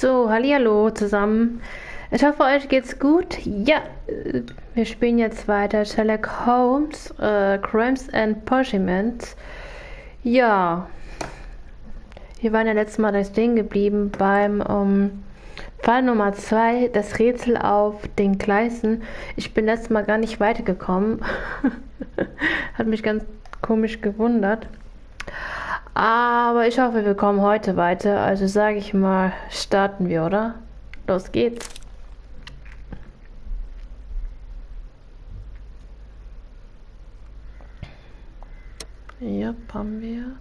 So, hallihallo zusammen. Ich hoffe, euch geht's gut. Ja, wir spielen jetzt weiter Sherlock Holmes, Crimes and Punishments. Ja, wir waren ja letztes Mal stehen geblieben beim Fall Nummer 2, das Rätsel auf den Gleisen. Ich bin letztes Mal gar nicht weitergekommen. Hat mich ganz komisch gewundert. Aber ich hoffe, wir kommen heute weiter. Also sage ich mal, starten wir, oder? Los geht's. Ja, haben wir.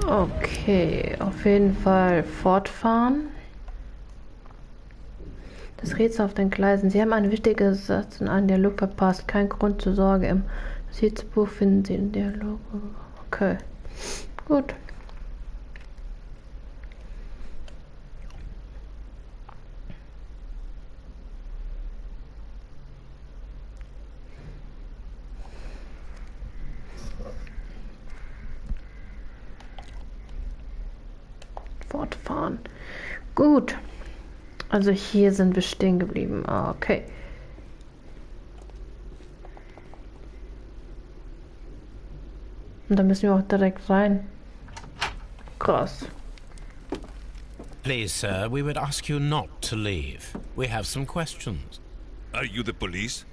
Okay, auf jeden Fall fortfahren. Das Rätsel auf den Gleisen. Sie haben einen wichtigen Satz in einen Dialog verpasst. Kein Grund zur Sorge. Im Notizbuch finden Sie den Dialog. Okay, gut. Fortfahren. Gut. Also hier sind wir stehen geblieben. Okay. Und da müssen wir auch direkt rein. Krass. Please, sir, we would ask you not to leave. We have some questions. Are you the police?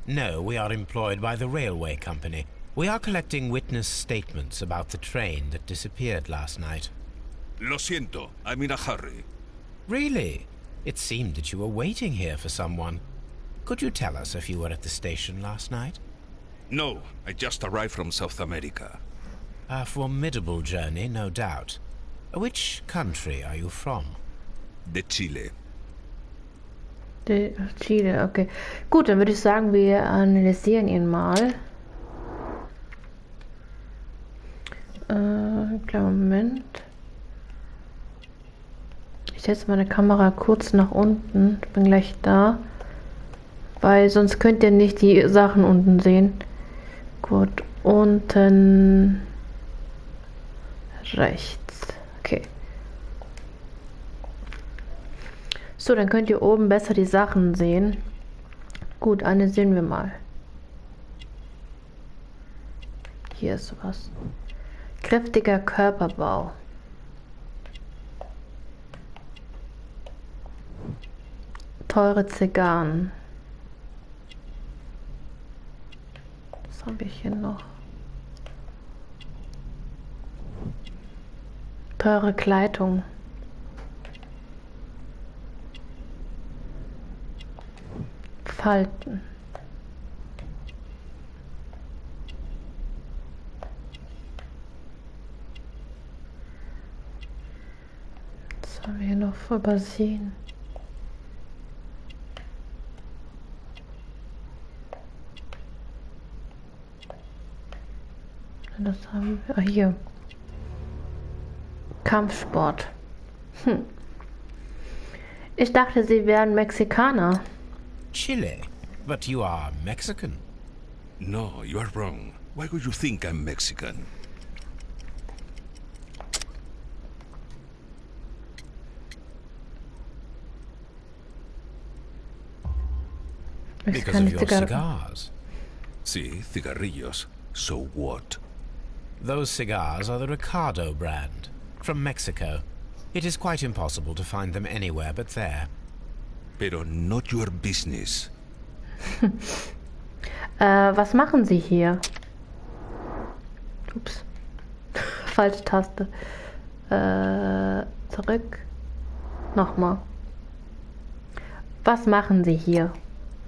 No, we are employed by the railway company. We are collecting witness statements about the train that disappeared last night. Lo siento, I'm in a hurry. Really? It seemed that you were waiting here for someone. Could you tell us if you were at the station last night? No, I just arrived from South America. A formidable journey, no doubt. Which country are you from? De Chile. Chile, okay. Gut, dann würde ich sagen, wir analysieren ihn mal. Kleinen Moment. Ich setze meine Kamera kurz nach unten. Ich bin gleich da. Weil sonst könnt ihr nicht die Sachen unten sehen. Gut, unten rechts. Okay. So, dann könnt ihr oben besser die Sachen sehen. Gut, eine sehen wir mal. Hier ist was. Kräftiger Körperbau. Teure Zigarren. Was habe ich hier noch? Teure Kleidung. Falten. Was haben wir hier noch übersehen? Das haben wir. Ah, hier. Kampfsport. Ich dachte, Sie wären Mexikaner. Chile? But you are Mexican. No, you are wrong. Why would you think I'm Mexican? Because of your cigars. Sí, cigarrillos. So what? Those cigars are the Ricardo brand, from Mexico. It is quite impossible to find them anywhere but there. Pero not your business. Was machen Sie hier? Ups. Falsche Taste. Zurück. Nochmal. Was machen Sie hier?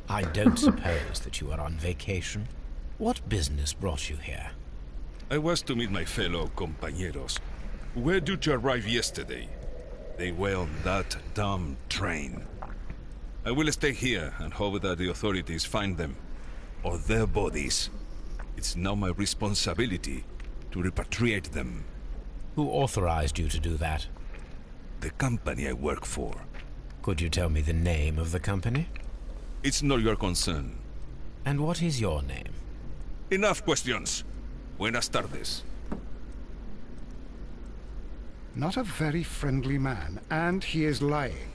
I don't suppose that you are on vacation. What business brought you here? I was to meet my fellow compañeros. Where did you arrive yesterday? They were on that damn train. I will stay here and hope that the authorities find them, or their bodies. It's now my responsibility to repatriate them. Who authorized you to do that? the company I work for. Could you tell me the name of the company? It's not your concern. And what is your name? Enough questions. Buenas tardes. Not a very friendly man, and he is lying.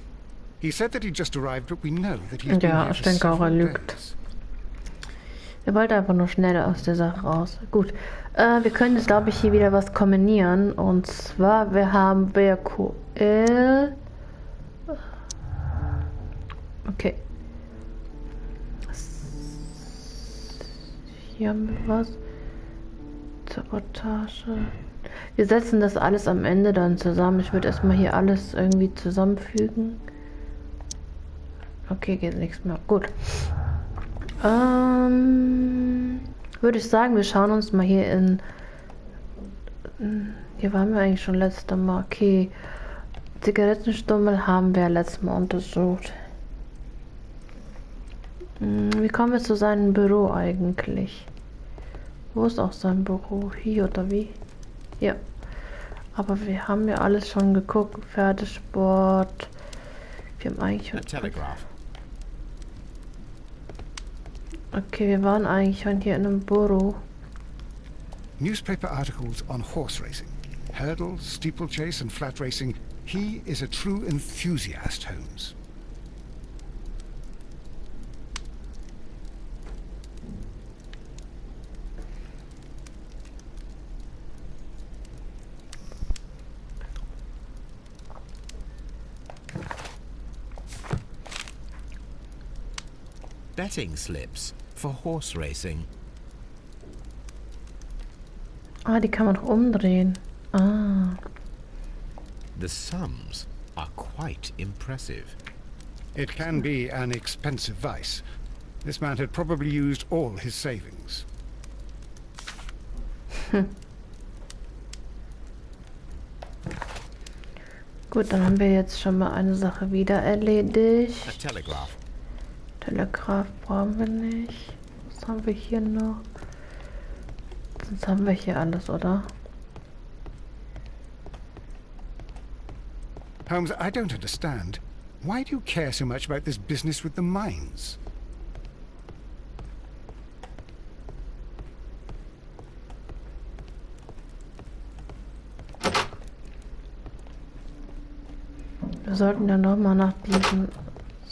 He said that he just arrived, but we know that he's been Ja, here ich for denke auch, er several lügt. days. Er wollte einfach nur schneller aus der Sache raus. Gut, wir können jetzt, glaube ich, hier wieder was kombinieren. Und zwar, wir haben VQL. Okay. Hier haben wir was. Sabotage. Wir setzen das alles am Ende dann zusammen. Ich würde erstmal hier alles irgendwie zusammenfügen. Okay, geht nichts mehr. Gut. Würde ich sagen, wir schauen uns mal hier in... Hier waren wir eigentlich schon letztes Mal. Okay. Zigarettenstummel haben wir letztes Mal untersucht. Wie kommen wir zu seinem Büro eigentlich? Wo ist auch sein Büro? Hier oder wie? Ja. Aber wir haben ja alles schon geguckt. Pferdesport. Wir haben eigentlich... Telegraph. Okay, wir waren eigentlich schon hier in einem Büro. Newspaper articles on horse racing. Hurdle, steeplechase and flat racing. He is a true enthusiast, Holmes. Betting slips for horse racing. Ah, die kann man auch umdrehen. Ah. The sums are quite impressive. It can be an expensive vice. This man had probably used all his savings. Gut, dann haben wir jetzt schon mal eine Sache wieder erledigt. A telegraph. Telegraph brauchen wir nicht. Was haben wir hier noch? Sonst haben wir hier alles, oder? Holmes, I don't understand. Why do you care so much about this business with the mines? Wir sollten ja noch mal nach diesen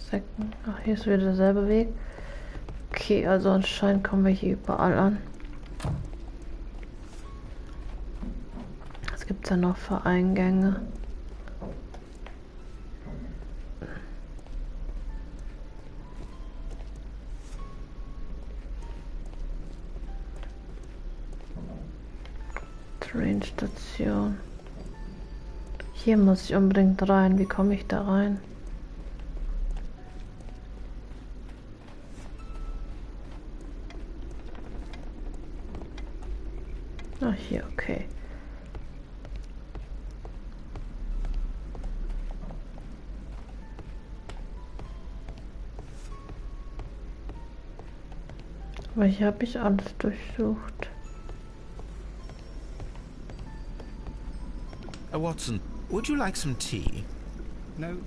Säcken. Ach, hier ist wieder derselbe Weg. Okay, also anscheinend kommen wir hier überall an. Was gibt es ja noch für Eingänge? Trainstation. Hier muss ich unbedingt rein. Wie komme ich da rein? Ah, hier, okay. Aber hier habe ich alles durchsucht. Watson, would you like some tea? No.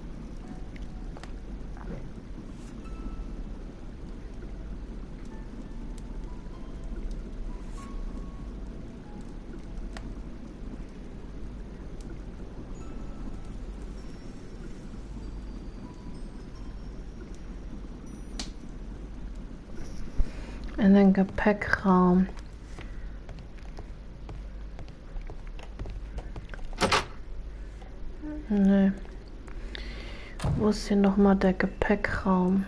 In den Gepäckraum. Nee. Wo ist hier nochmal der Gepäckraum?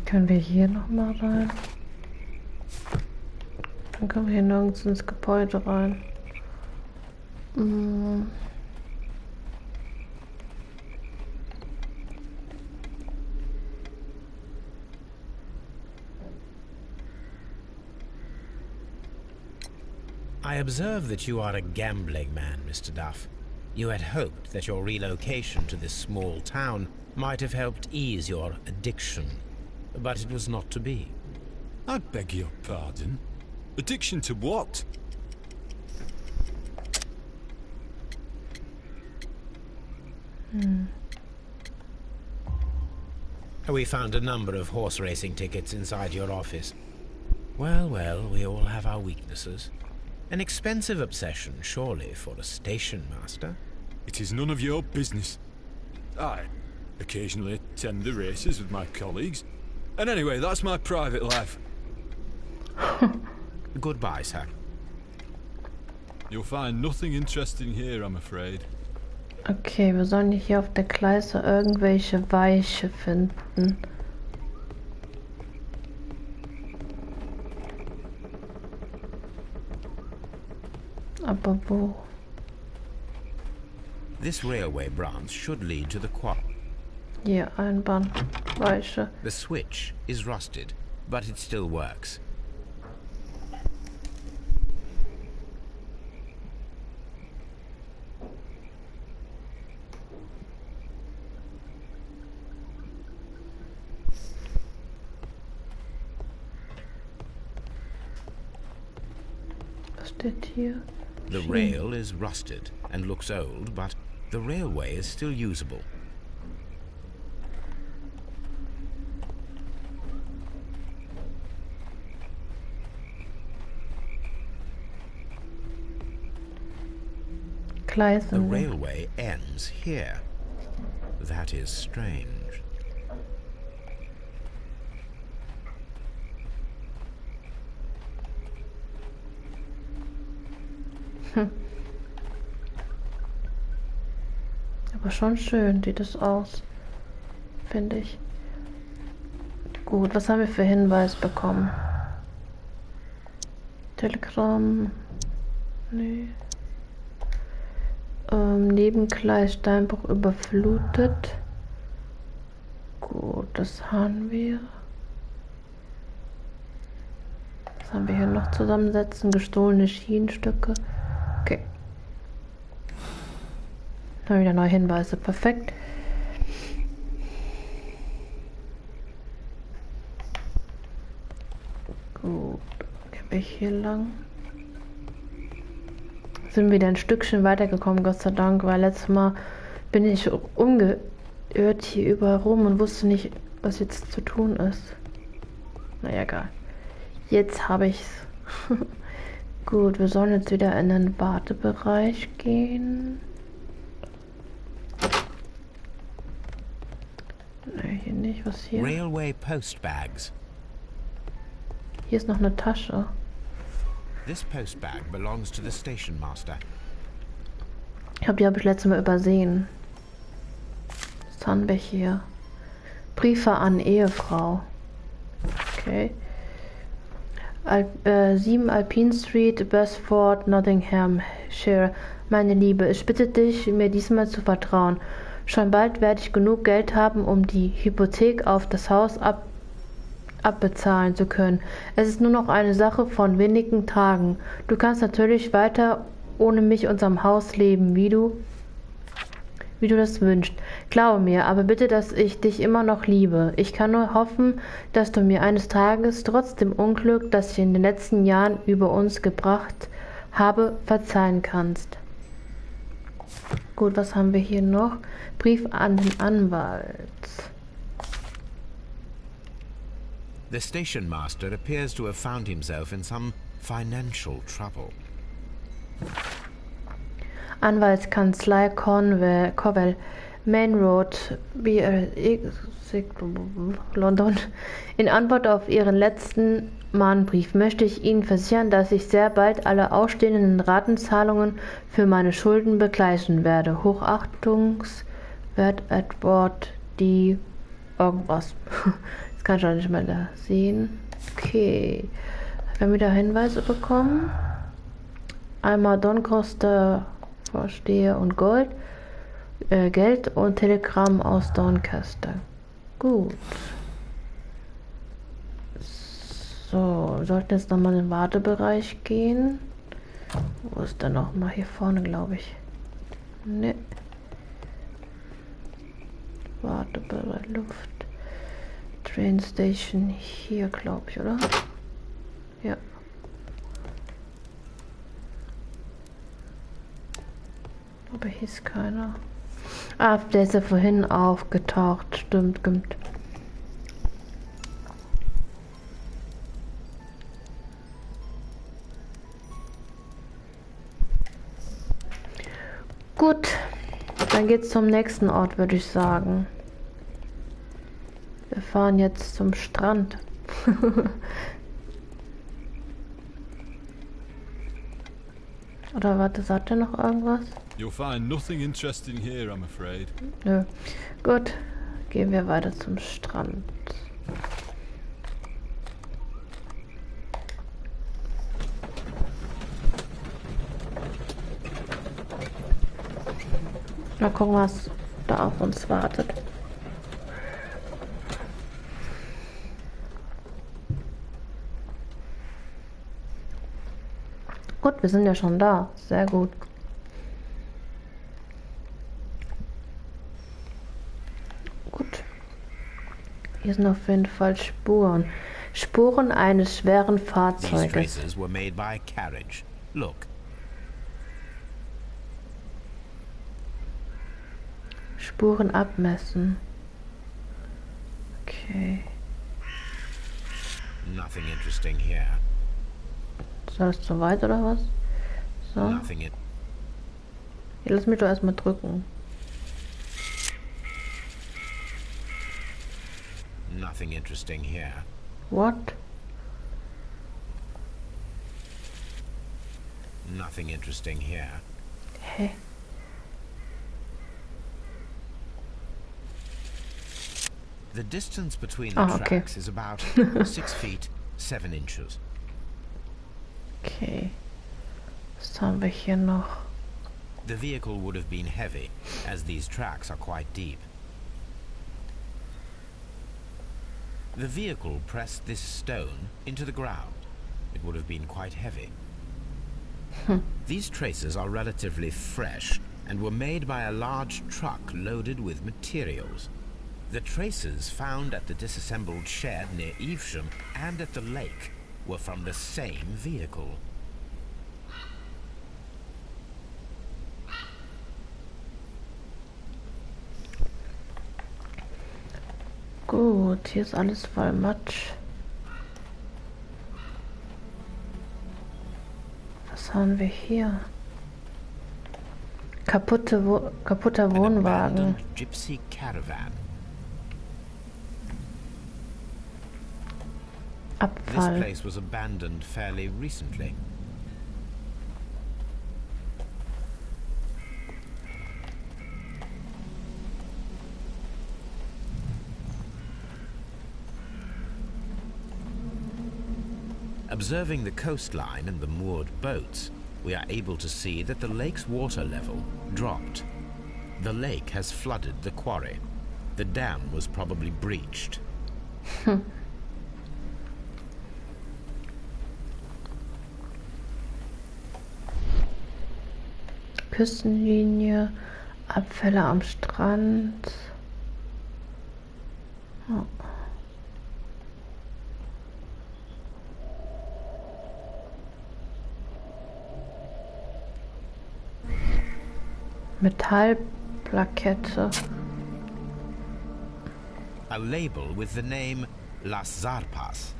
Können wir hier nochmal rein? Dann kommen wir hier nirgends ins Gebäude rein. I observe that you are a gambling man, Mr. Duff. You had hoped that your relocation to this small town might have helped ease your addiction, but it was not to be. I beg your pardon? Addiction to what? We found a number of horse racing tickets inside your office. Well, well, we all have our weaknesses. An expensive obsession, surely, for a station master. It is none of your business. I occasionally attend the races with my colleagues. And anyway, that's my private life. Goodbye, sir. You'll find nothing interesting here, I'm afraid. Okay, wir sollen hier auf der Gleise irgendwelche Weiche finden. Aber wo? This railway branch should lead to the quarry. Hier, Einbahnweiche. The switch is rusted, but it still works. Was steht hier? The rail is rusted and looks old, but the railway is still usable. Gleisen. The railway ends here. That is strange. Aber schon schön sieht es aus, finde ich. Gut, was haben wir für Hinweis bekommen? Telegramm. Nee. Nebengleis Steinbruch überflutet. Gut, das haben wir. Was haben wir hier noch zusammensetzen? Gestohlene Schienenstücke. Okay. Dann wieder neue Hinweise. Perfekt. Gut. Gebe ich hier lang. Sind wieder ein Stückchen weitergekommen, Gott sei Dank, weil letztes Mal bin ich umgeirrt hier überall rum und wusste nicht, was jetzt zu tun ist. Naja, egal. Jetzt habe ich's. Gut, wir sollen jetzt wieder in den Wartebereich gehen. Ne, hier nicht. Was hier? Railway postbags. Hier ist noch eine Tasche. This postbag belongs to the station master. Ich glaube, die habe ich letztes Mal übersehen. Was haben wir hier? Briefe an Ehefrau. Okay. 7 Alpine Street, Besford, Nottinghamshire. Meine Liebe, ich bitte dich, mir diesmal zu vertrauen. Schon bald werde ich genug Geld haben, um die Hypothek auf das Haus abbezahlen zu können. Es ist nur noch eine Sache von wenigen Tagen. Du kannst natürlich weiter ohne mich in unserem Haus leben, wie du das wünschst. Glaube mir, aber bitte, dass ich dich immer noch liebe. Ich kann nur hoffen, dass du mir eines Tages trotz dem Unglück, das ich in den letzten Jahren über uns gebracht habe, verzeihen kannst. Gut, was haben wir hier noch? Brief an den Anwalt. The station master appears to have found himself in some financial trouble. Anwaltskanzlei Covell, Main Road, London. In Antwort auf Ihren letzten Mahnbrief möchte ich Ihnen versichern, dass ich sehr bald alle ausstehenden Ratenzahlungen für meine Schulden begleichen werde. Hochachtungswert Edward D. irgendwas. Das kann ich auch nicht mehr da sehen. Okay. Wir haben wieder Hinweise bekommen. Einmal Doncaster, Vorsteher und Geld und Telegramm aus Doncaster. Gut. So, wir sollten jetzt nochmal in den Wartebereich gehen. Wo ist der noch mal? Hier vorne, glaube ich. Ne. Warte bei der Luft. Train Station hier, glaube ich, oder? Ja. Aber hier ist keiner. Ah, der ist ja vorhin aufgetaucht. Stimmt, stimmt. Gut, dann geht's zum nächsten Ort, würde ich sagen. Wir fahren jetzt zum Strand. Oder warte, sagt er noch irgendwas? You'll find nothing interesting here, I'm afraid. Nö. Gut, gehen wir weiter zum Strand. Mal gucken, was da auf uns wartet. Gut, wir sind ja schon da. Sehr gut. Gut. Hier sind auf jeden Fall Spuren. Spuren eines schweren These Fahrzeuges. traces were made by carriage. Look. Spuren abmessen. Okay. Nothing interesting here. Ist das zu weit oder was? So. Nothing in... Ja, lass mich doch erstmal drücken. Nothing interesting here. What? Nothing interesting here. Hä? The distance between the okay. tracks is about 6 feet 7 inches. Okay. Was haben wir hier noch? The vehicle would have been heavy, as these tracks are quite deep. The vehicle pressed this stone into the ground. It would have been quite heavy. These traces are relatively fresh and were made by a large truck loaded with materials. The traces found at the disassembled shed near Evesham and at the lake were from the same vehicle. Gut, hier ist alles voll Matsch. Was haben wir hier? Kaputter An Wohnwagen. abandoned gypsy caravan. This Abfall. place was abandoned fairly recently. Observing the coastline and the moored boats, we are able to see that the lake's water level dropped. The lake has flooded the quarry. The dam was probably breached. Küstenlinie, Abfälle am Strand. Oh. Metallplakette. A label with the name Las Zarpas.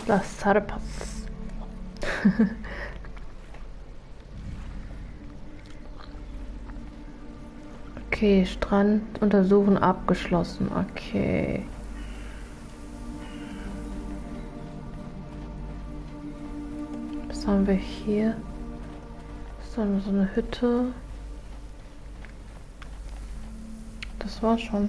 Las Zarpas. Okay, Strand untersuchen abgeschlossen. Okay. Was haben wir hier? So eine Hütte. Das war schon.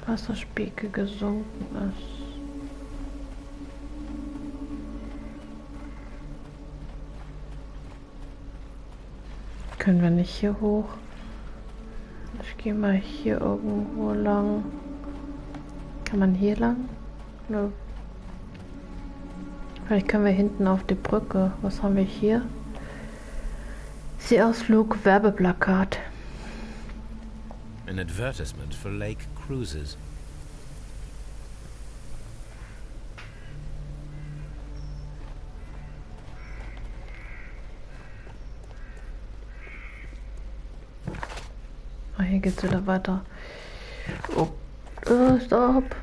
Wasserspiegel gesunken ist. Können wir nicht hier hoch? Ich gehe mal hier irgendwo lang. Kann man hier lang? Nö. Vielleicht können wir hinten auf die Brücke. Was haben wir hier? Seeausflug, Werbeplakat. An advertisement for lake cruises. Ah, hier geht's wieder weiter. Oh, stopp.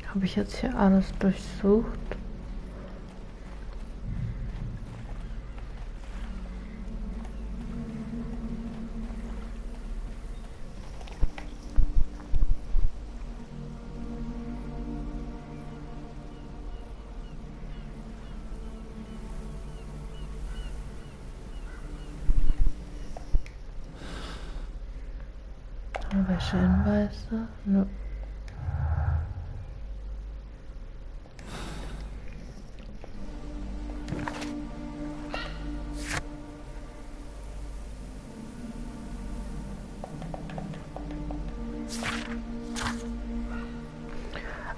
Habe ich jetzt hier alles durchsucht? Welche Hinweise? Nö.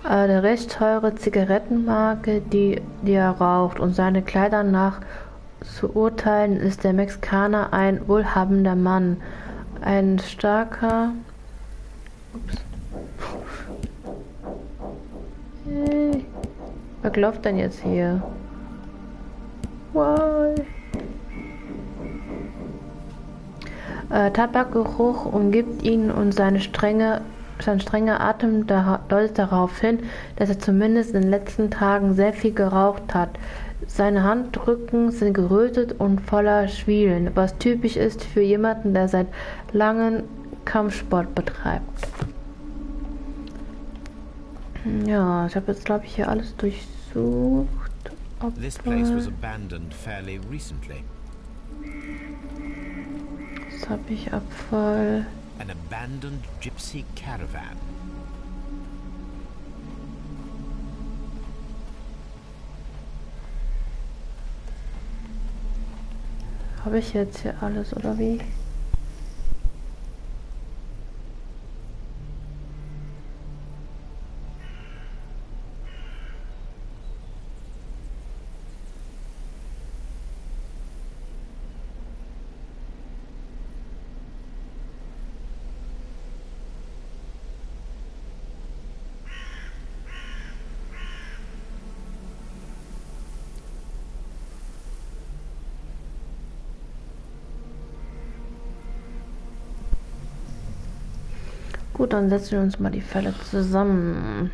Eine recht teure Zigarettenmarke, die er raucht, und seine Kleider nach zu urteilen, ist der Mexikaner ein wohlhabender Mann. Ein starker... Ups. Hey. Was läuft denn jetzt hier? Why? Tabakgeruch umgibt ihn und sein strenger Atem deutet darauf hin, dass er zumindest in den letzten Tagen sehr viel geraucht hat. Seine Handrücken sind gerötet und voller Schwielen, was typisch ist für jemanden, der seit langem Kampfsport betreibt. Ja, ich habe jetzt, glaube ich, hier alles durchsucht. This place was abandoned fairly recently. Was habe ich? Abfall. An abandoned gypsy caravan. Habe ich jetzt hier alles, oder wie? Gut, dann setzen wir uns mal die Fälle zusammen.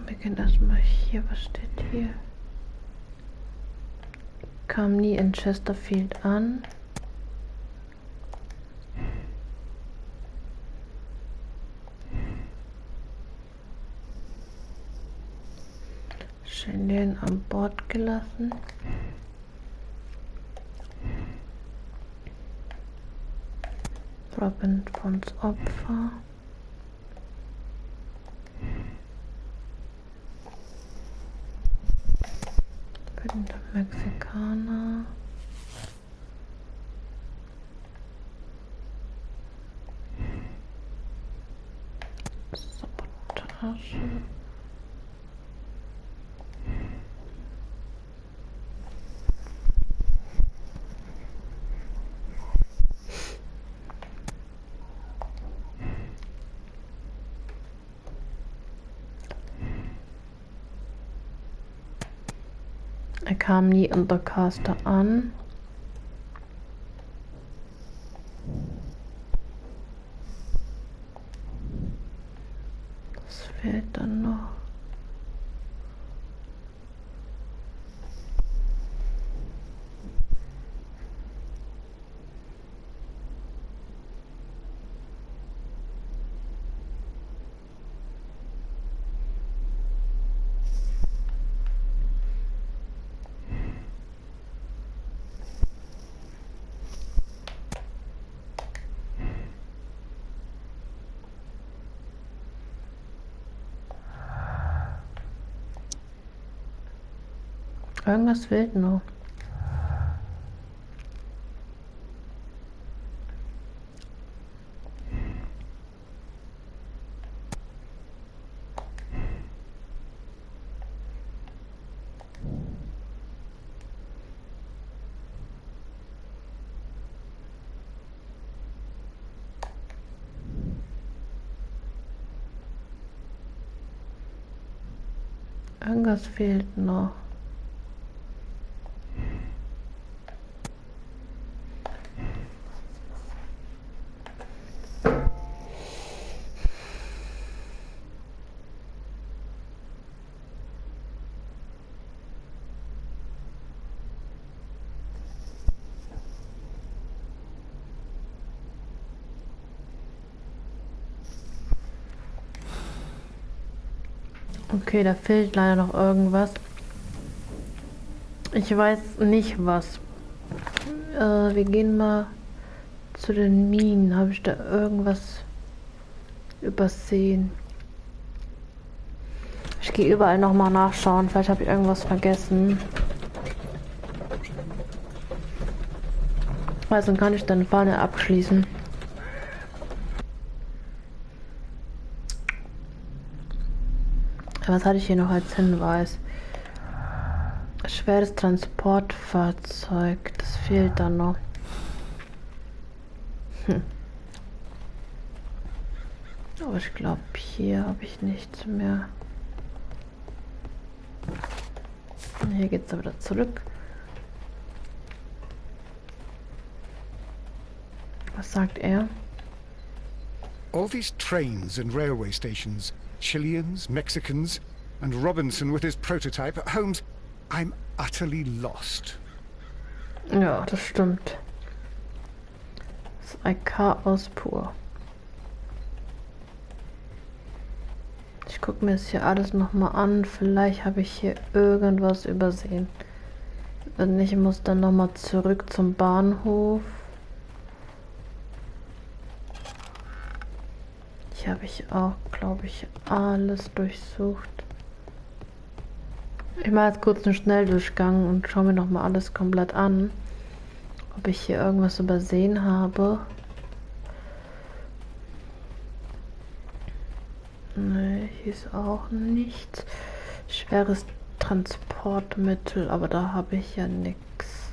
Wir gehen erstmal hier. Was steht hier? Kam nie in Chesterfield an. Chilean an Bord gelassen. Robin Fonds Opfer. Der Mexikaner. Sabotage. Er kam nie in der Caster an. Das fehlt dann noch. Irgendwas fehlt noch. Irgendwas fehlt noch. Okay, da fehlt leider noch irgendwas. Ich weiß nicht was. Wir gehen mal zu den Minen. Habe ich da irgendwas übersehen? Ich gehe überall noch mal nachschauen. Vielleicht habe ich irgendwas vergessen. Also dann kann ich dann Fahne abschließen. Was hatte ich hier noch als Hinweis? Schweres Transportfahrzeug, das fehlt dann noch. Aber ich glaube, hier habe ich nichts mehr. Hier geht es wieder zurück. Was sagt er? All these trains and railway stations, Chileans, Mexicans, and Robinson with his prototype. Holmes, I'm utterly lost. Ja, das stimmt. Das ist ein Chaos pur. Ich gucke mir das hier alles nochmal an. Vielleicht habe ich hier irgendwas übersehen. Wenn nicht, ich muss dann nochmal zurück zum Bahnhof. Hier habe ich auch, glaube ich, alles durchsucht. Ich mache jetzt kurz einen Schnelldurchgang und schaue mir nochmal alles komplett an. Ob ich hier irgendwas übersehen habe. Nee, hier ist auch nichts. Schweres Transportmittel, aber da habe ich ja nichts.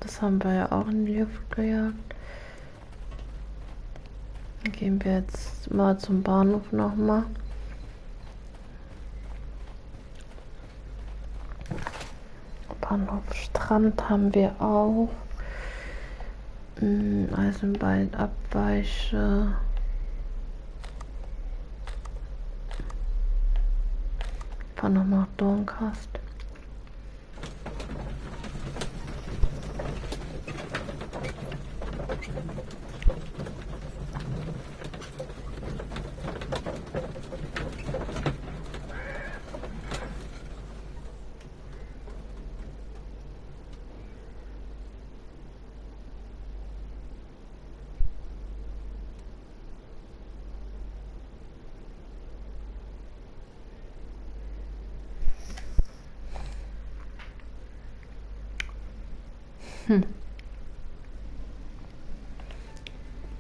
Das haben wir ja auch in die Luft gejagt. Dann gehen wir jetzt mal zum Bahnhof nochmal. Bahnhof Strand haben wir auch. Eisenbahn Abweiche. Fahren nochmal nach Dorncast.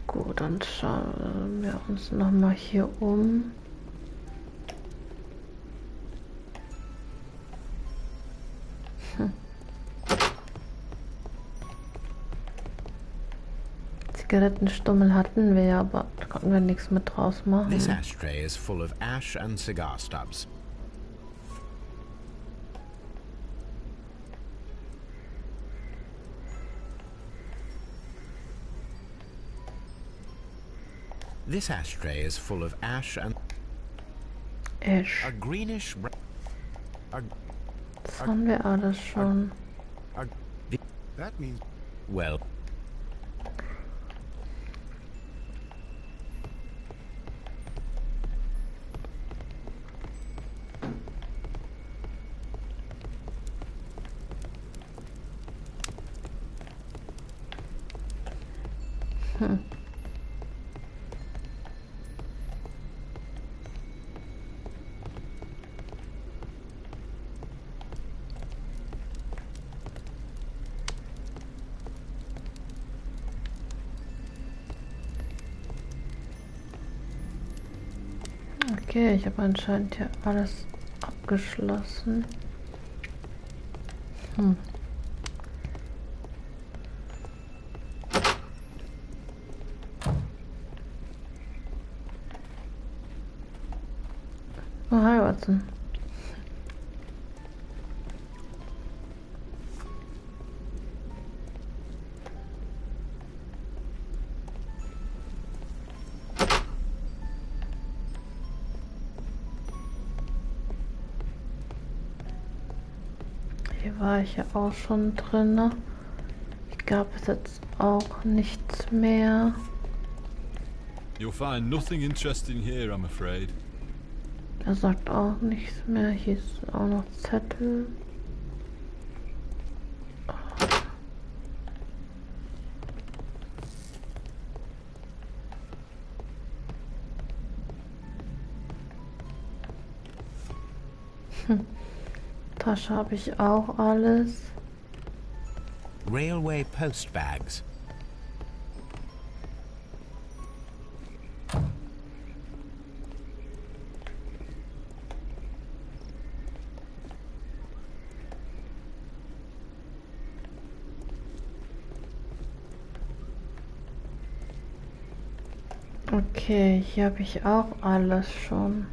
Gut, dann schauen wir uns nochmal hier um. Zigarettenstummel hatten wir, aber da konnten wir nichts mit draus machen. This ashtray is full of ash and cigar stubs. This ashtray is full of ash and Ash. a greenish. Das haben wir alles schon. That means Well, Okay, ich habe anscheinend hier alles abgeschlossen. Oh, hi Watson. Hier war ich ja auch schon drin. Ich glaube, es jetzt auch nichts mehr. You'll find nothing interesting here, I'm afraid. Er sagt auch nichts mehr. Hier ist auch noch Zettel. Tasche habe ich auch alles. railway post bags. Okay, hier habe ich auch alles schon.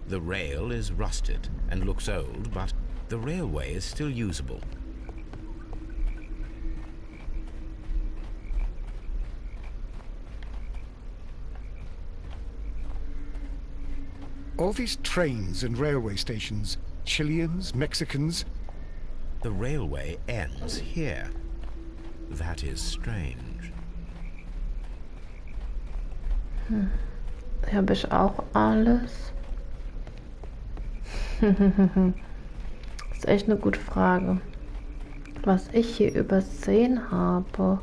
The rail is rusted and looks old, but the railway is still usable. All these trains and railway stations, Chileans, Mexicans. The railway ends here. That is strange. Hier habe ich auch alles. Das ist echt eine gute Frage. Was ich hier übersehen habe.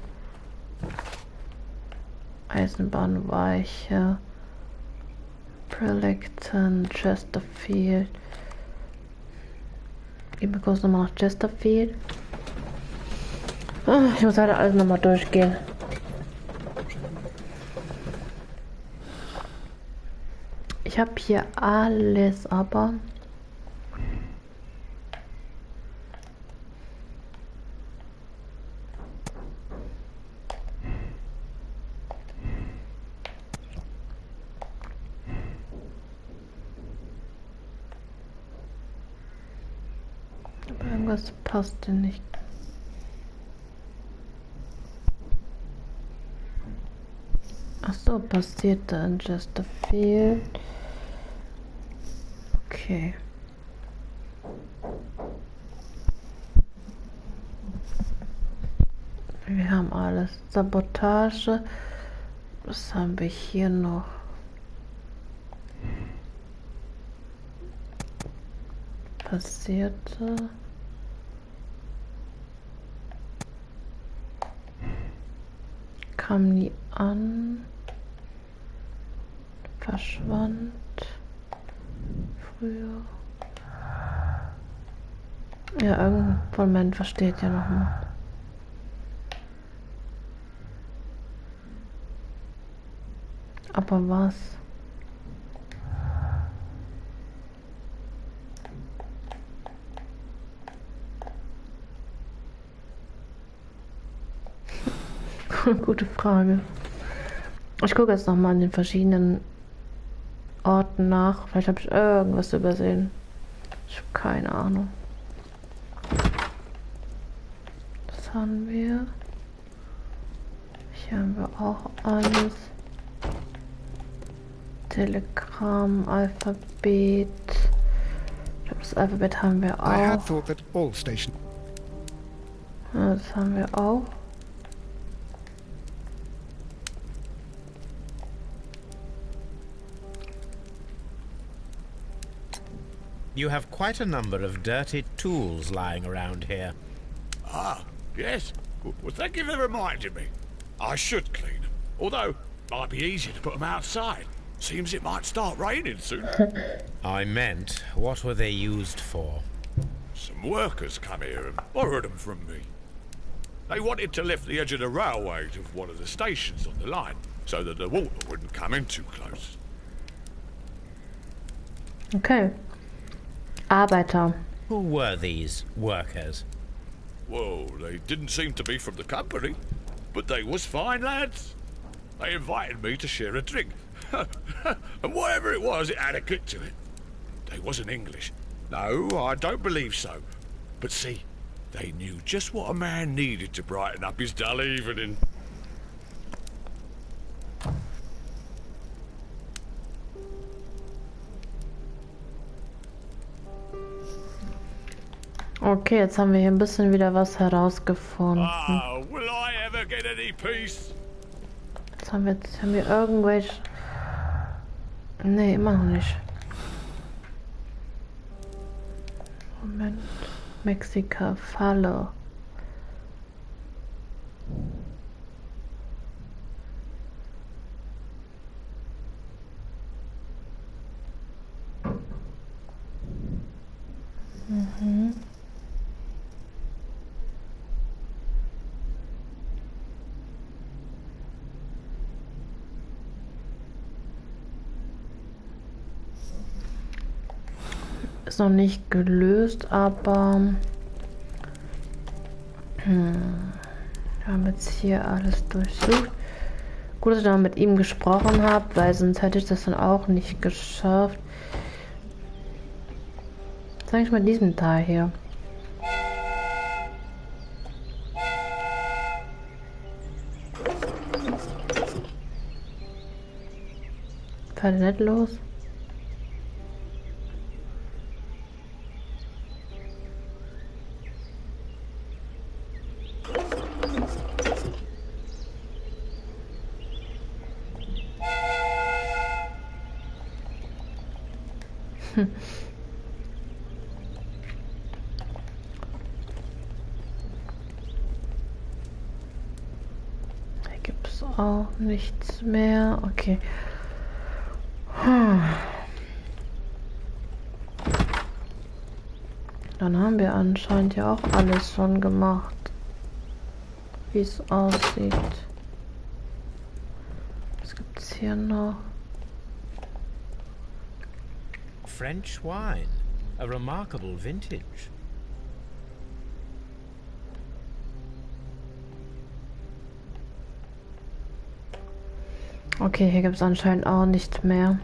Eisenbahnweiche. Prelington, Chesterfield. Gehen wir kurz nochmal nach Chesterfield. Ich muss halt alles nochmal durchgehen. Ich habe hier alles, aber irgendwas passt denn nicht. Ach so, passiert da in Chesterfield. Okay. Wir haben alles. Sabotage. Was haben wir hier noch? Passierte. Kam nie an. verschwand. Früher. Ja, irgendein Moment versteht ja noch mal. Aber was? Gute Frage. Ich gucke jetzt noch mal an den verschiedenen Orten nach. Vielleicht habe ich irgendwas übersehen. Ich habe keine Ahnung. Das haben wir. Hier haben wir auch alles. Telegramm, Alphabet. Ich glaube, das Alphabet haben wir I had auch. thought that all stations. Ja, das haben wir auch. You have quite a number of dirty tools lying around here. Ah, yes. Well, thank you for reminding me. I should clean them. Although, might be easier to put them outside. Seems it might start raining soon. I meant, what were they used for? Some workers come here and borrowed them from me. They wanted to lift the edge of the railway to one of the stations on the line, so that the water wouldn't come in too close. Okay. Arbeiter. Who were these workers? Well, they didn't seem to be from the company, but they was fine lads. They invited me to share a drink. And whatever it was, it had a kick to it. They wasn't English. No, I don't believe so. But see, they knew just what a man needed to brighten up his dull evening. Okay, jetzt haben wir hier ein bisschen wieder was herausgefunden. Ah, will I ever get any peace? Jetzt haben wir irgendwelche... Nee, immer noch nicht. Moment. Mexika, Falle. Mhm. Ist noch nicht gelöst, aber wir haben jetzt hier alles durchsucht. Gut, dass ich noch mit ihm gesprochen habe, weil sonst hätte ich das dann auch nicht geschafft. Sag ich mal diesen Teil hier. Fährt nicht los. Hier gibt es auch nichts mehr. Okay. Dann haben wir anscheinend ja auch alles schon gemacht, wie es aussieht. Was gibt es hier noch? French wine, a remarkable vintage. Okay, hier gibt es anscheinend auch nichts mehr.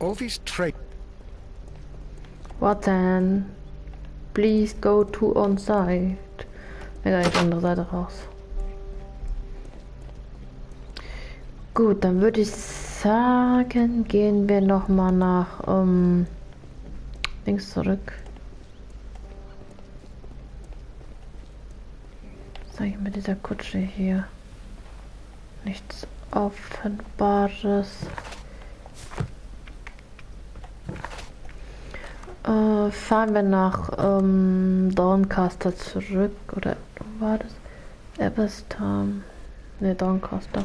All these traits. What then? Please go to on site. Ja, die andere Seite raus. Gut, dann würde ich sagen, gehen wir noch mal nach links zurück. Was sage ich mit dieser Kutsche hier? Nichts Offenbares. Fahren wir nach Doncaster zurück, oder wo war das? Everstown. Ne, Doncaster.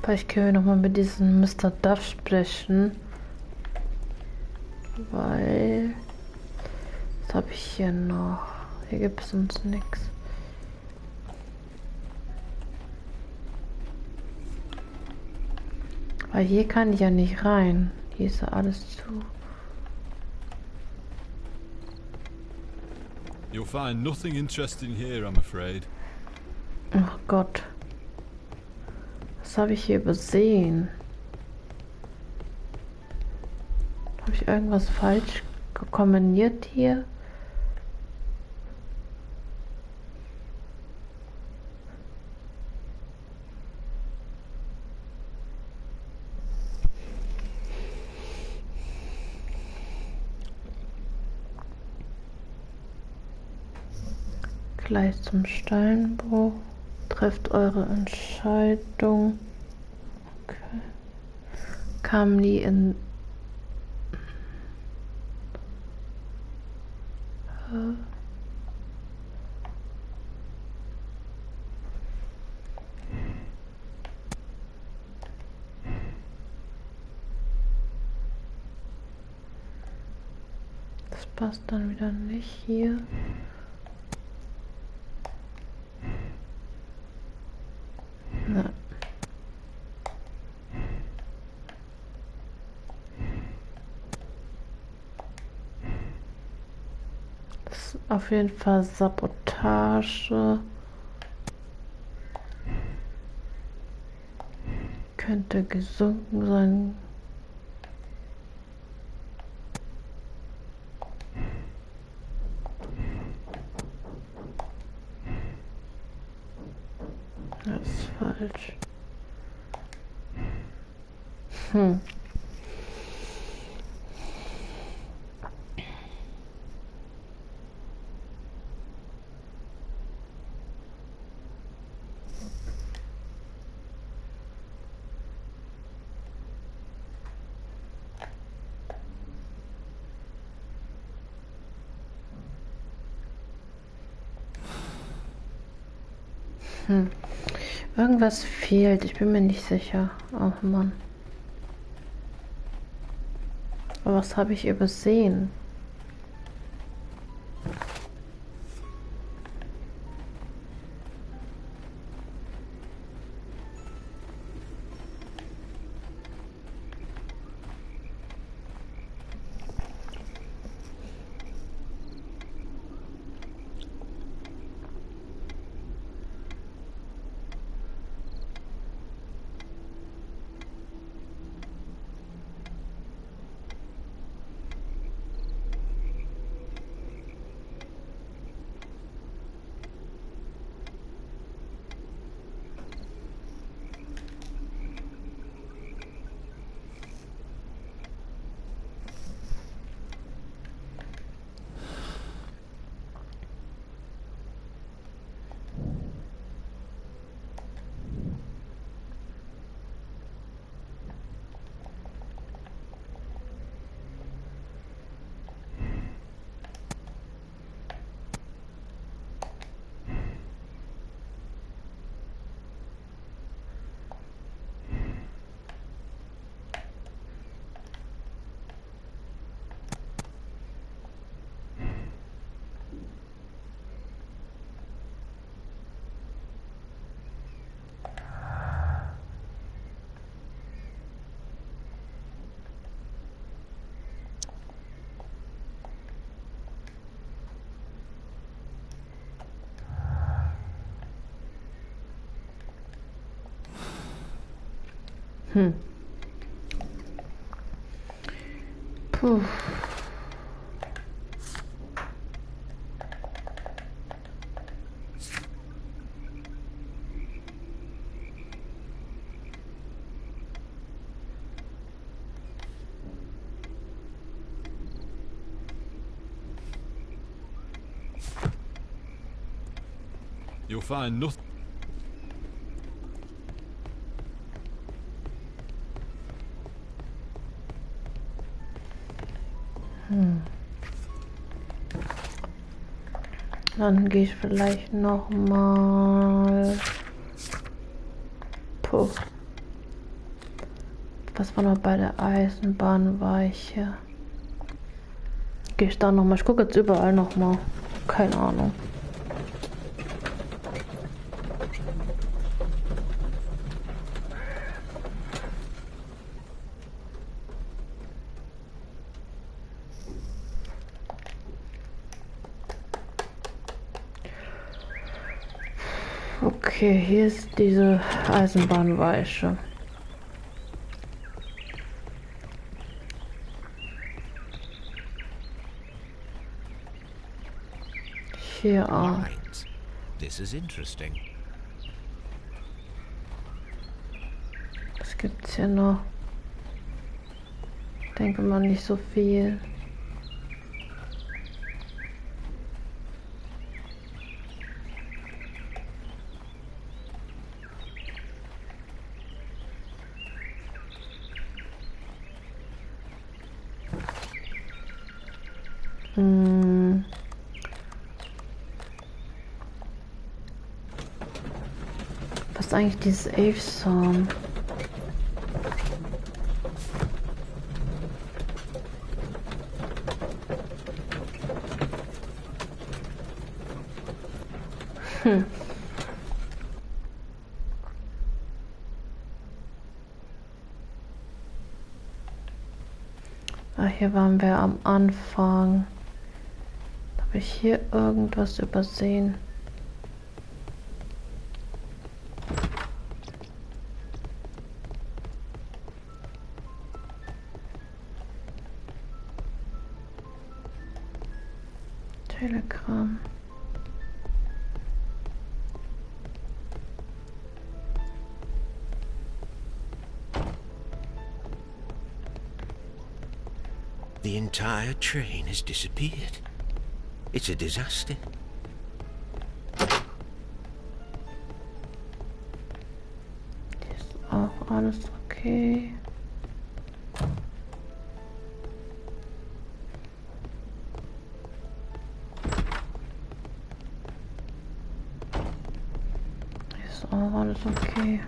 Vielleicht können wir nochmal mit diesem Mr. Duff sprechen. Weil... Was habe ich hier noch? Hier gibt es uns nichts. Weil hier kann ich ja nicht rein. Hier ist ja alles zu. You'll find nothing interesting here, I'm afraid. Ach Gott. Was habe ich hier übersehen? Habe ich irgendwas falsch kombiniert hier? Gleich zum Steinbruch. Trefft eure Entscheidung. Okay. Kam nie in... Das passt dann wieder nicht hier. Ja. Das ist auf jeden Fall Sabotage. Könnte gesunken sein. Das ist falsch. Irgendwas fehlt, ich bin mir nicht sicher. Oh Mann. Aber was habe ich übersehen? Puh. You'll find nothing. Dann gehe ich vielleicht noch mal. Puh. Was war noch bei der Eisenbahnweiche? Gehe ich da nochmal? Ich gucke jetzt überall nochmal. Keine Ahnung. Okay, hier ist diese Eisenbahnweiche. Hier auch. Right. This is interesting. Was gibt's hier noch? Denke mal nicht so viel. Was ist eigentlich dieses Ave-Song? Ah, hier waren wir am Anfang. Habe ich hier irgendwas übersehen? Telegramm. The entire train has disappeared. It's a disaster. Hier ist auch alles okay. Hier ist auch alles okay.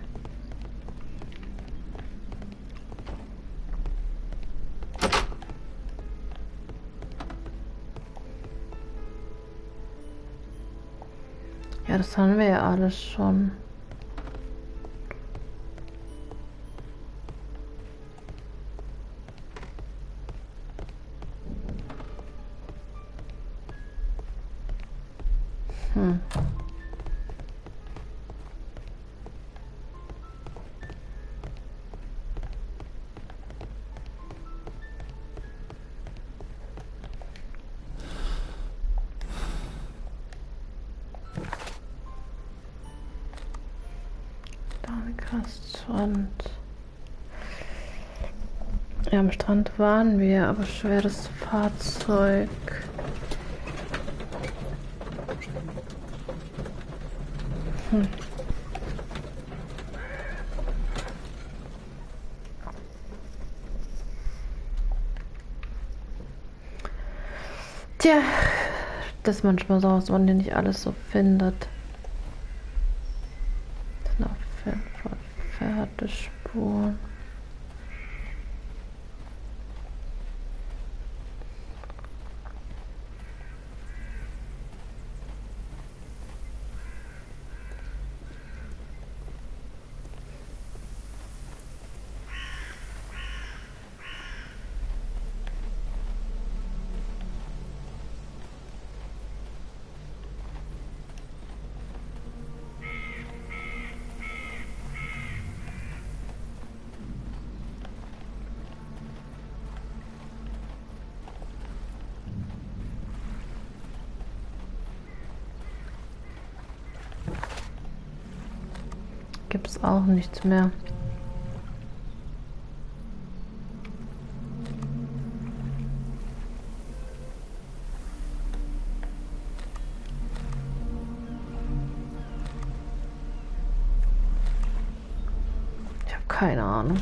Ja, das haben wir ja alles schon. Strand. Ja, am Strand waren wir, aber schweres Fahrzeug. Tja, das ist manchmal so, dass man nicht alles so findet. Das sind auch Pferdespuren. Gibt's auch nichts mehr. Ich habe keine Ahnung.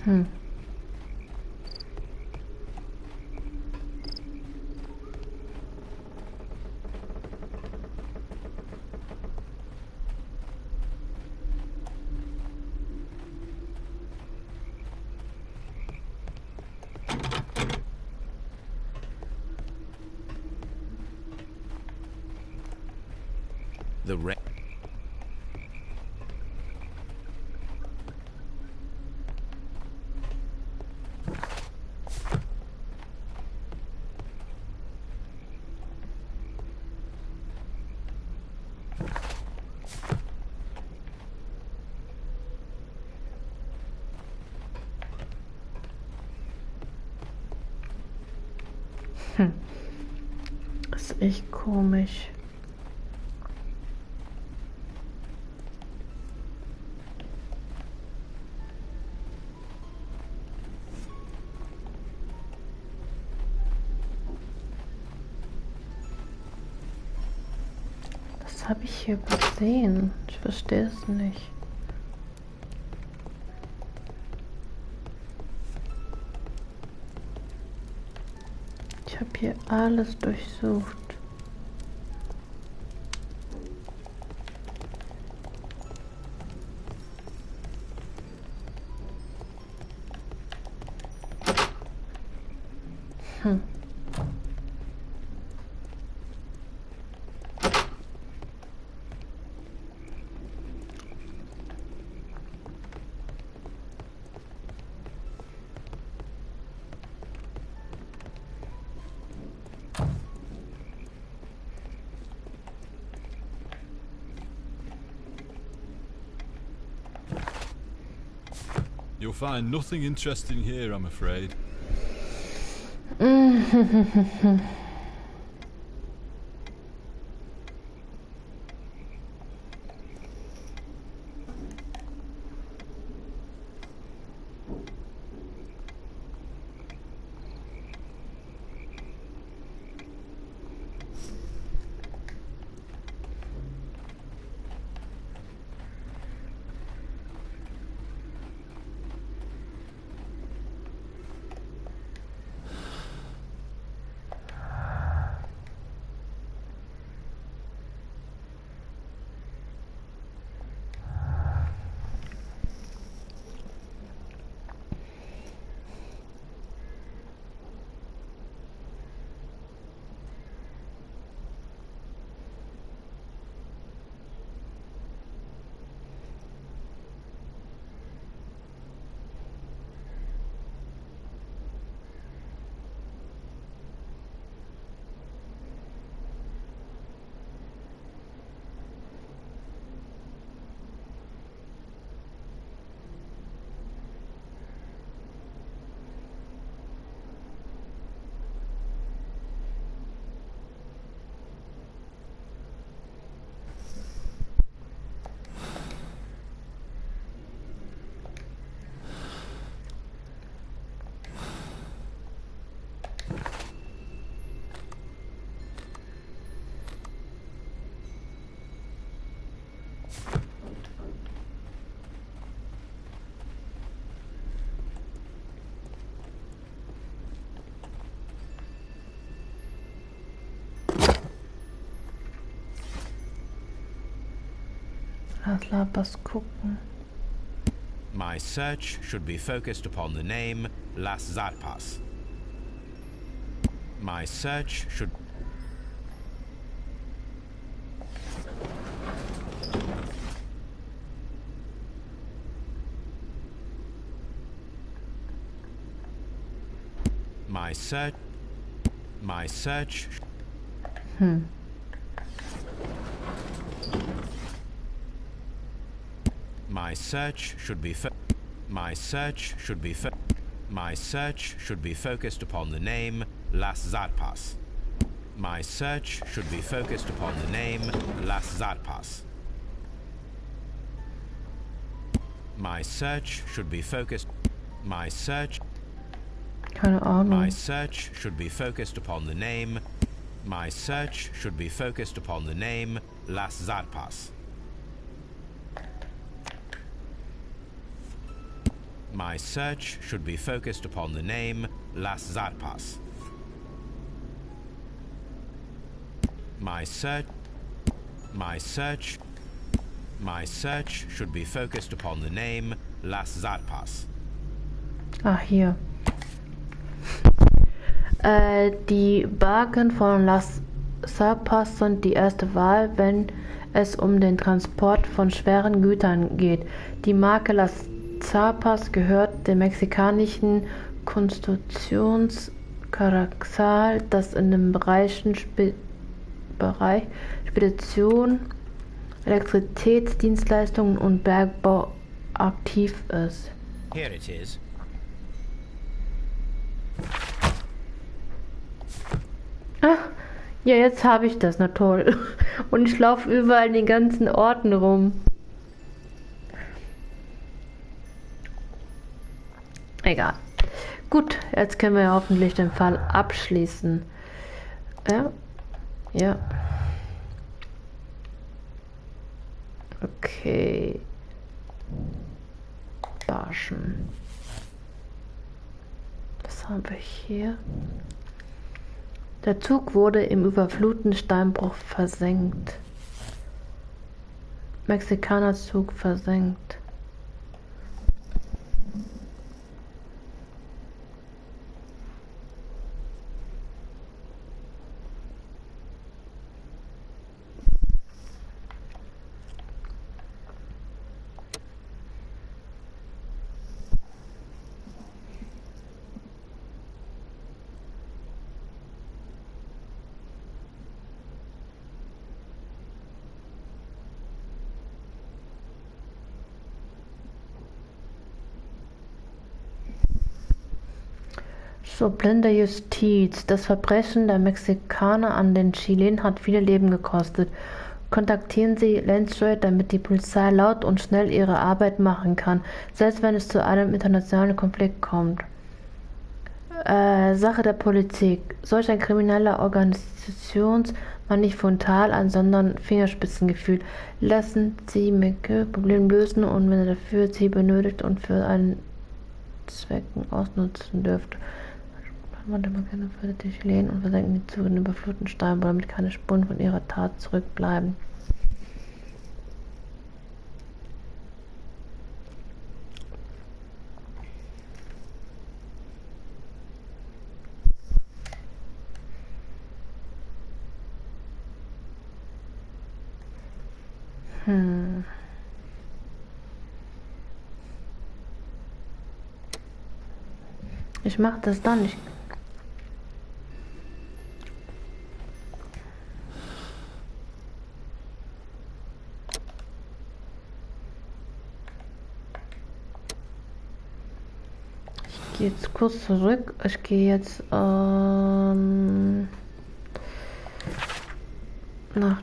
The Das ist echt komisch. Was habe ich hier übersehen? Ich verstehe es nicht. Ich habe hier alles durchsucht. You'll find nothing interesting here, I'm afraid. Lass gucken. My search should be focused upon the name Las Zarpas. My search should... My search... My search... My search should be my search should be my search should be focused upon the name Las Zarpas. My search should be focused upon the name Las Zarpas. My search should be focused. My search. Keine Ahnung. My search should be focused upon the name. My search should be focused upon the name Las My search should be focused upon the name Las Zarpas. My search should be focused upon the name Las Zarpas. Ach, hier. Die Barken von Las Zarpas sind die erste Wahl, wenn es um den Transport von schweren Gütern geht. Die Marke Las Zarpas gehört dem mexikanischen Konstruktionskarakal, das in den Bereichen Spedition, Elektrizitätsdienstleistungen und Bergbau aktiv ist. Here it is. Ah, ja, jetzt habe ich das, na toll. Und ich laufe überall in den ganzen Orten rum. Egal. Gut, jetzt können wir hoffentlich den Fall abschließen. Ja. Ja. Okay. Barschen. Was haben wir hier? Der Zug wurde im überfluteten Steinbruch versenkt. Mexikanerzug versenkt. So, blinde Justiz. Das Verbrechen der Mexikaner an den Chilenen hat viele Leben gekostet. Kontaktieren Sie Landstreet, damit die Polizei laut und schnell ihre Arbeit machen kann, selbst wenn es zu einem internationalen Konflikt kommt. Sache der Politik. Solch ein krimineller Organisations man nicht frontal an, sondern Fingerspitzengefühl. Lassen Sie mir Problem lösen und wenn er dafür Sie benötigt und für einen Zwecken ausnutzen dürfte. Man gerne für die Chilenen und versenken die Züge in den überfluteten Steinbruch, damit keine Spuren von ihrer Tat zurückbleiben. Ich mach das dann nicht. Ich gehe jetzt kurz zurück. Ich gehe jetzt nach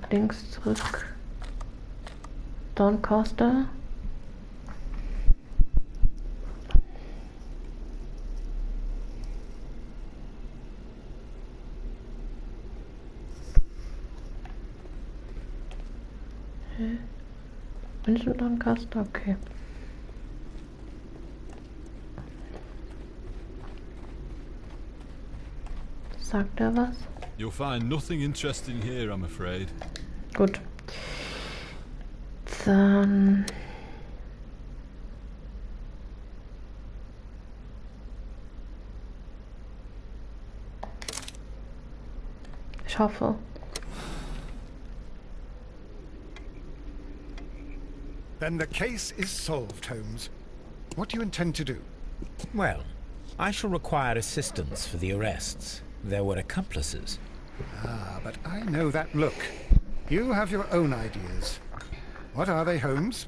links zurück. Doncaster. Bin ich in Doncaster? Okay. Sagt er was? You'll find nothing interesting here, I'm afraid. Gut. Dann... Ich hoffe. Then the case is solved, Holmes. What do you intend to do? Well, I shall require assistance for the arrests. There were accomplices. Ah, but I know that look. You have your own ideas. What are they, Holmes?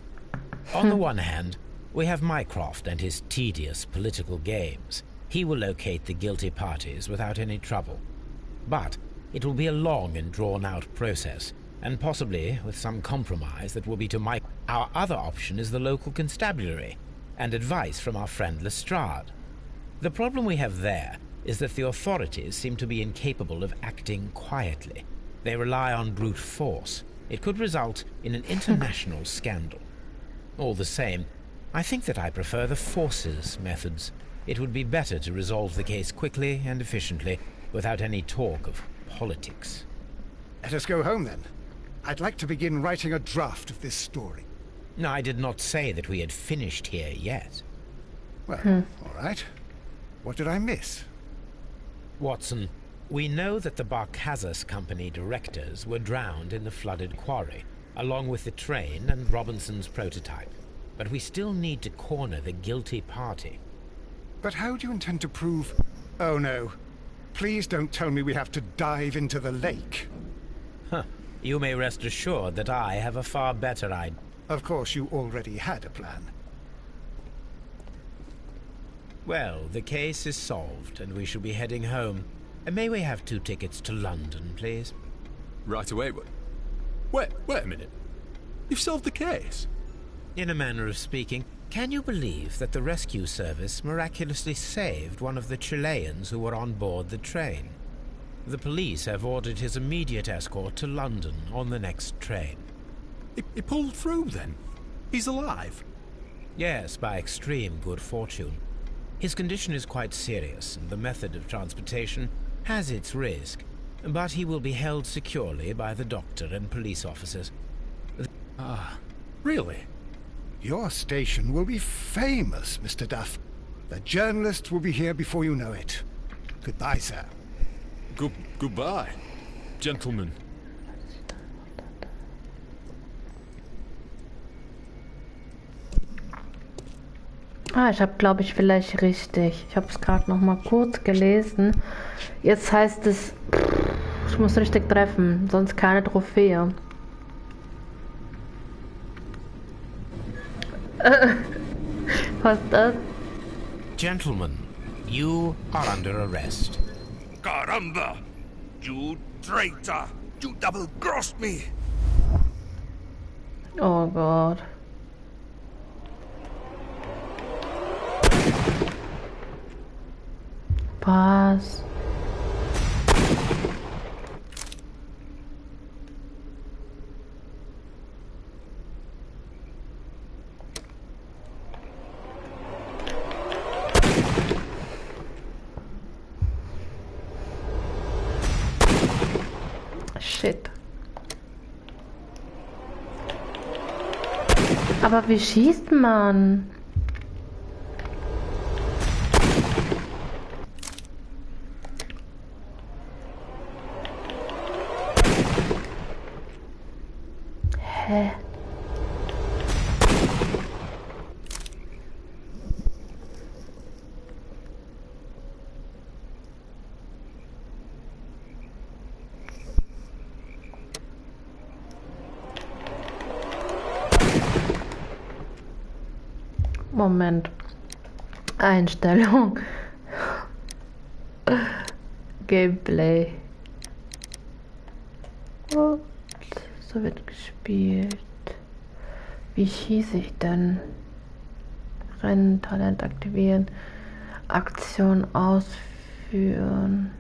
On the one hand, we have Mycroft and his tedious political games. He will locate the guilty parties without any trouble. But it will be a long and drawn-out process, and possibly with some compromise that will be to Mycroft. Our other option is the local constabulary, and advice from our friend Lestrade. The problem we have there is that the authorities seem to be incapable of acting quietly. They rely on brute force. It could result in an international scandal. All the same, I think that I prefer the Force's methods. It would be better to resolve the case quickly and efficiently, without any talk of politics. Let us go home, then. I'd like to begin writing a draft of this story. No, I did not say that we had finished here yet. Well, all right. What did I miss? Watson, we know that the Barkazas Company directors were drowned in the flooded quarry, along with the train and Robinson's prototype. But we still need to corner the guilty party. But how do you intend to prove... Oh, no. Please don't tell me we have to dive into the lake. Huh. You may rest assured that I have a far better idea. Of course, you already had a plan. Well, the case is solved, and we shall be heading home. May we have 2 tickets to London, please? Right away, but... Wait a minute. You've solved the case? In a manner of speaking, can you believe that the rescue service miraculously saved one of the Chileans who were on board the train? The police have ordered his immediate escort to London on the next train. He pulled through, then? He's alive? Yes, by extreme good fortune. His condition is quite serious, and the method of transportation has its risk, but he will be held securely by the doctor and police officers. Ah, really? Your station will be famous, Mr. Duff. The journalists will be here before you know it. Goodbye, sir. Goodbye, gentlemen. Ah, ich habe, glaube ich, vielleicht richtig. Ich habe es gerade noch mal kurz gelesen. Jetzt heißt es, ich muss richtig treffen, sonst keine Trophäe. Was ist das? Gentlemen, you are under arrest. Caramba! You traitor! You double-crossed me! Oh Gott. Was? Shit. Aber wie schießt man? Hä? Moment. Einstellung. Gameplay. Und so wird gespielt. Wie schieße ich denn? Rennen, Talent aktivieren. Aktion ausführen.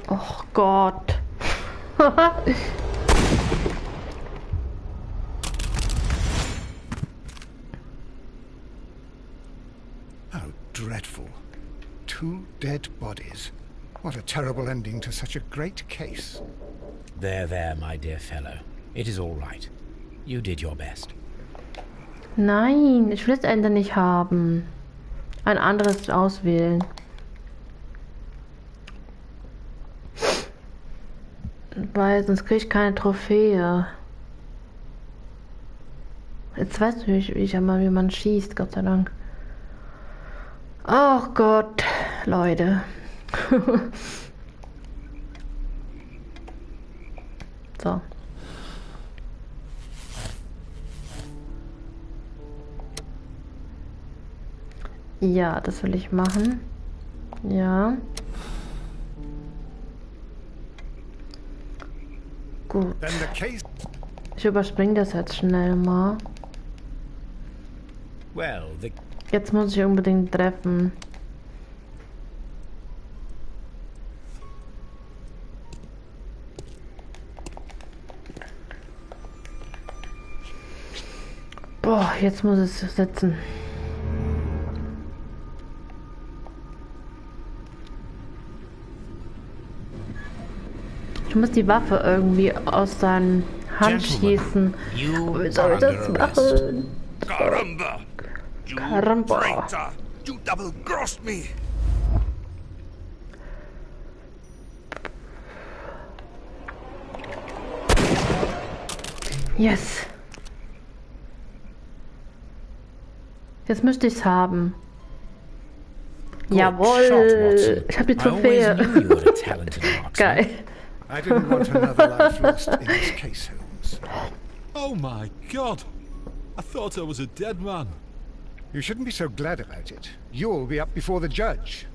Oh Gott. How dreadful. 2 dead bodies. What a terrible ending to such a great case. There, my dear fellow. It is all right. You did your best. Nein, ich will das Ende nicht haben. Ein anderes auswählen. Weil sonst kriege ich keine Trophäe. Jetzt weißt du, wie man schießt, Gott sei Dank. Oh Gott, Leute. So. Ja, das will ich machen. Ja. Gut. Then the case... Ich überspringe das jetzt schnell mal. Well, the Jetzt muss ich unbedingt treffen. Boah, jetzt muss es sitzen. Ich muss die Waffe irgendwie aus seinen Hand schießen. you Wie soll are ich das under arrest. machen? Caramba! You Caramba. traitor! You double-crossed me! Yes. Jetzt müsste ich's haben. Good Jawohl. shot, Watson. Ich habe die I always Trophäe. knew you were a talented marksman. Geil. I didn't want another life lost in this case, Holmes. Oh my god! I thought I was a dead man. You shouldn't be so glad about it. You'll be up before the judge.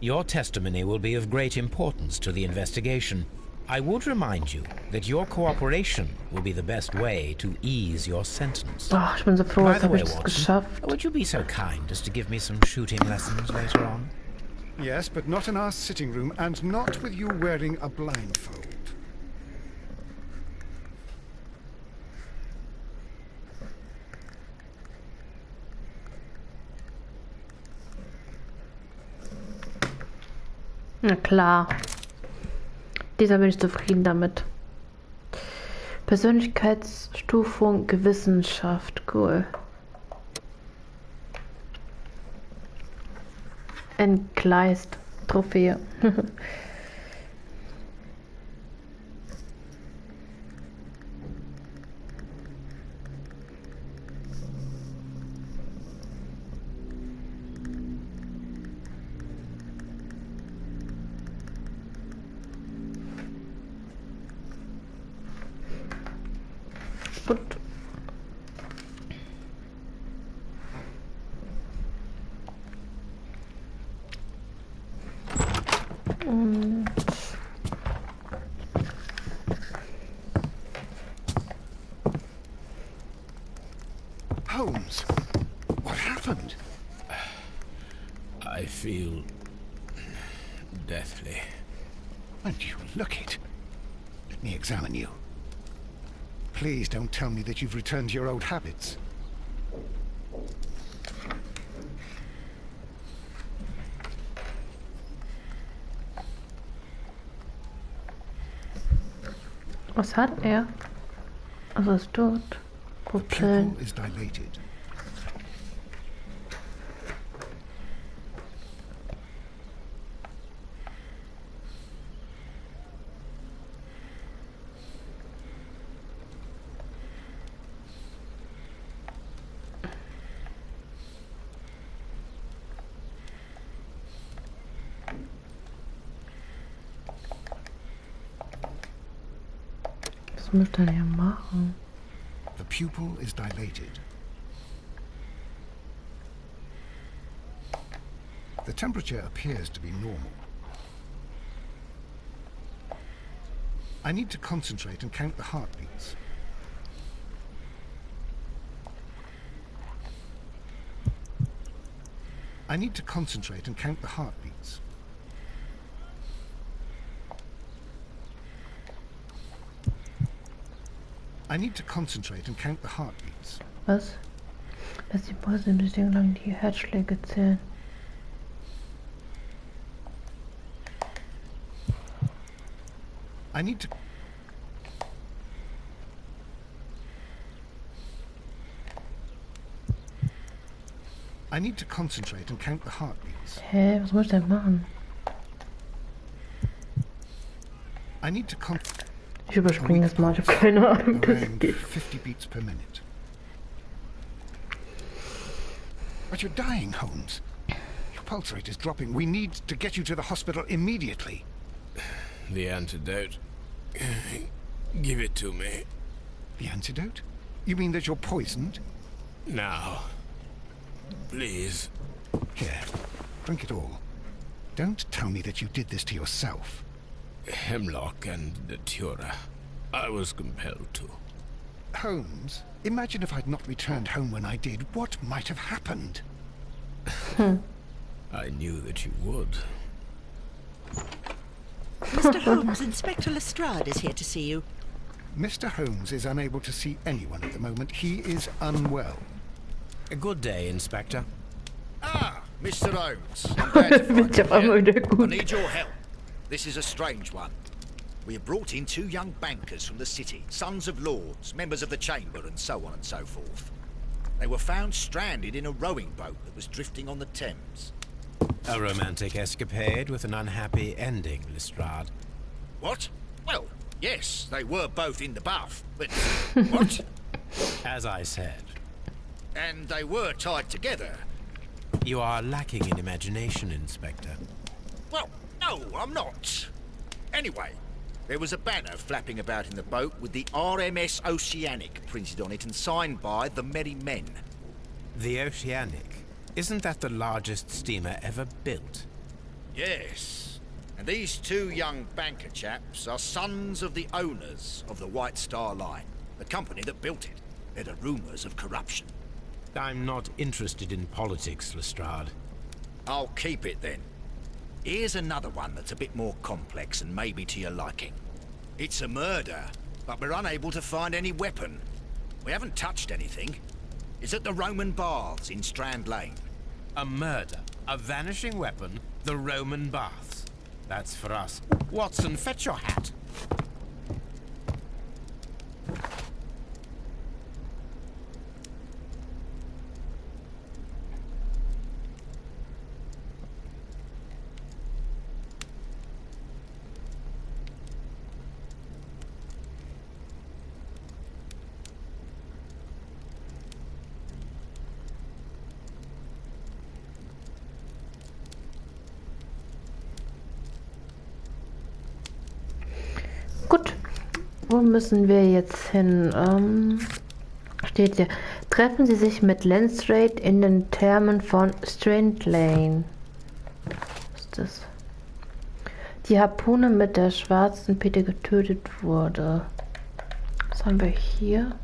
Your testimony will be of great importance to the investigation. I would remind you that your cooperation will be the best way to ease your sentence. Oh, ich bin so froh, By jetzt the habe way, ich das Watson, geschafft. would you be so kind as to give me some shooting lessons later on? Yes, but not in our sitting room, and not with you wearing a blindfold. Na klar. Dieser bin ich zufrieden damit. Persönlichkeitsstufung Gewissenschaft. Cool. Entgleist. Trophäe. Gut. Und Holmes, what happened? I feel deathly. And you look it. Let me examine you. Please don't tell me that you've returned to your old habits. was hat er? Also ist tot. The Pupillen. pupil is dilated. Was müsste er ja machen? The pupil is dilated. The temperature appears to be normal. I need to concentrate and count the heartbeats. I need to concentrate and count the heartbeats. I need to concentrate and count the heartbeats. Was? Lass die Pulse ein bisschen lang die Herzschläge zählen. I need to... I need to concentrate and count the heartbeats. Hä, was muss ich denn machen? I need to Ich überspringe das mal, ich habe keine Ahnung, wie das around geht. 50 beats per minute. But you're dying, Holmes. Your pulse rate is dropping. We need to get you to the hospital immediately. The antidote. Give it to me. The antidote? You mean that you're poisoned? Now. Please. Here, drink it all. Don't tell me that you did this to yourself. Hemlock and Datura I was compelled to. Holmes, imagine if I'd not returned home when I did. What might have happened? I knew that you would. Mr. Holmes, Inspector Lestrade is here to see you. Mr. Holmes is unable to see anyone at the moment. He is unwell. A good day, Inspector. Ah, Mr. Holmes. I'm glad to find you here. I gut. need your help. This is a strange one. We have brought in 2 young bankers from the city, sons of lords, members of the chamber, and so on and so forth. They were found stranded in a rowing boat that was drifting on the Thames. A romantic escapade with an unhappy ending, Lestrade. What? Well, yes, they were both in the bath, but... What? As I said, And they were tied together. you are lacking in imagination, Inspector. Well, no, I'm not. Anyway, there was a banner flapping about in the boat with the RMS Oceanic printed on it and signed by the Merry Men. The Oceanic. Isn't that the largest steamer ever built? Yes. And these 2 young banker chaps are sons of the owners of the White Star Line, the company that built it. There are rumours of corruption. I'm not interested in politics, Lestrade. I'll keep it then. Here's another one that's a bit more complex and maybe to your liking. It's a murder, but we're unable to find any weapon. We haven't touched anything. It's at the Roman Baths in Strand Lane. A murder, a vanishing weapon, the Roman baths. That's for us. Watson, fetch your hat. Gut, wo müssen wir jetzt hin? Steht hier. Treffen Sie sich mit Lestrade in den Thermen von Strand Lane. Was ist das? Die Harpune, mit der schwarzen Peter getötet wurde. Was haben wir hier?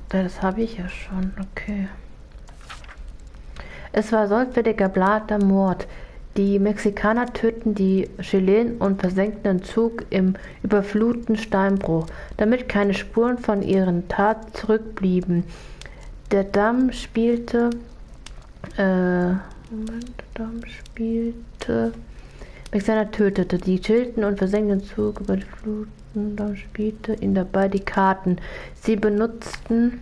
Das habe ich ja schon, okay. Es war sorgfältiger geplanter Mord. Die Mexikaner töteten die Chilenen und versenkten den Zug im überfluteten Steinbruch, damit keine Spuren von ihren Taten zurückblieben. Der Damm spielte... Mexikaner tötete die Chilenen und versenkten den Zug über die Fluten. Damm spielte ihn dabei die Karten. Sie benutzten...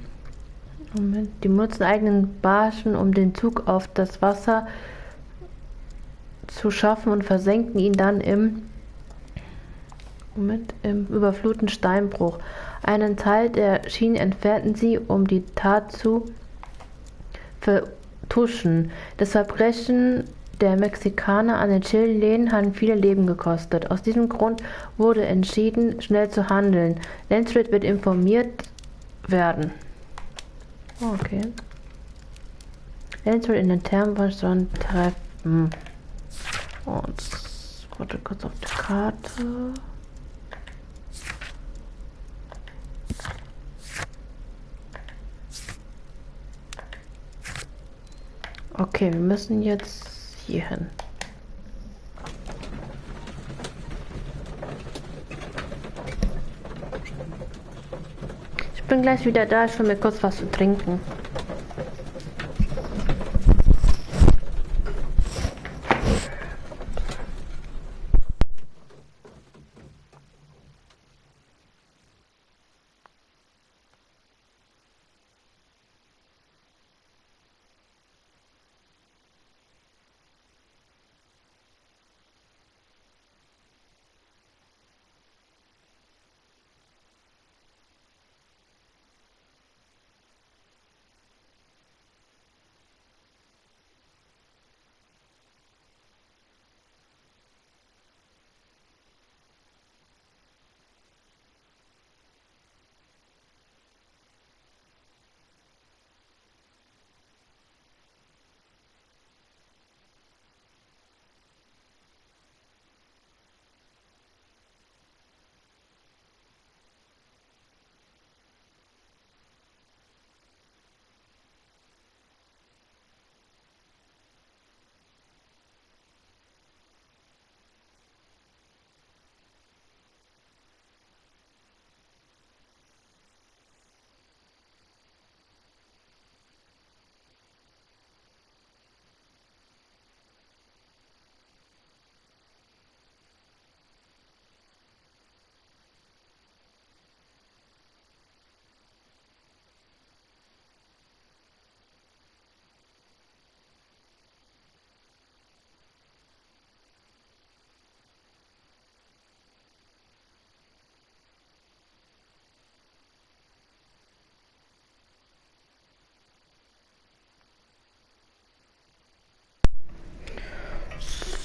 die benutzten eigenen Barschen, um den Zug auf das Wasser zu schaffen und versenkten ihn dann im überfluteten Steinbruch. Einen Teil der Schienen entfernten sie, um die Tat zu vertuschen. Das Verbrechen der Mexikaner an den Chilenen hat viele Leben gekostet. Aus diesem Grund wurde entschieden, schnell zu handeln. Lestrade wird informiert werden. Okay. Lestrade in den Thermen von Strand treffen. Und warte kurz auf die Karte. Okay, wir müssen jetzt hier hin. Ich bin gleich wieder da, ich will mir kurz was zu trinken.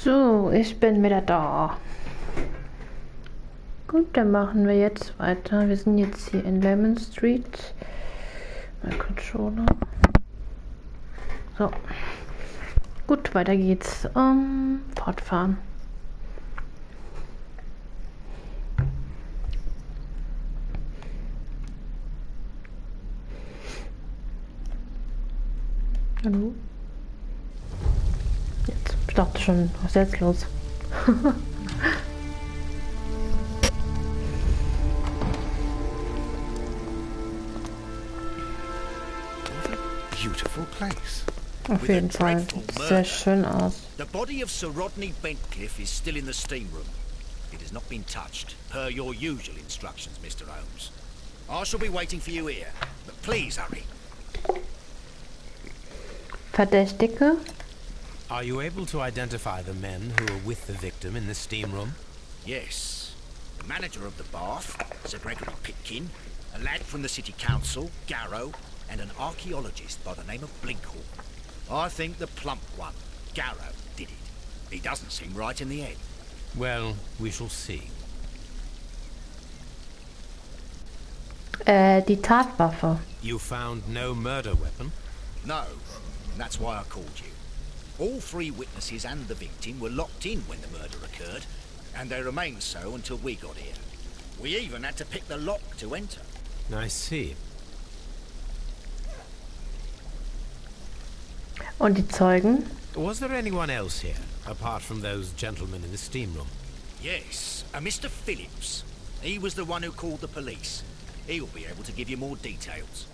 So, ich bin wieder da. Gut, dann machen wir jetzt weiter. Wir sind jetzt hier in Lemon Street. Mein Controller. So. Gut, weiter geht's. Fortfahren. Hallo? Jetzt, ich dachte schon, was ist jetzt los? Beautiful place. Auf jeden Fall. Sieht sehr schön aus. The body of Sir Rodney Bentcliffe is still in the steam room. It has not been touched, per your usual instructions, Mr. Holmes. I shall be waiting for you here, but please hurry. Verdächtige? Are you able to identify the men who were with the victim in the steam room? Yes. The manager of the bath, Sir Gregory Pitkin, a lad from the city council, Garrow, and an archaeologist by the name of Blinkhorn. I think the plump one, Garrow, did it. He doesn't seem right in the head. Well, we shall see. Die Tatwaffe. You found no murder weapon? No, and that's why I called you. All three witnesses and the victim were locked in when the murder occurred, and they remained so until we got here. We even had to pick the lock to enter. I see. Und die Zeugen? Was there anyone else here, apart from those gentlemen in the steam room? Yes, a Mr. Phillips. He was the one who called the police. He'll be able to give you more details.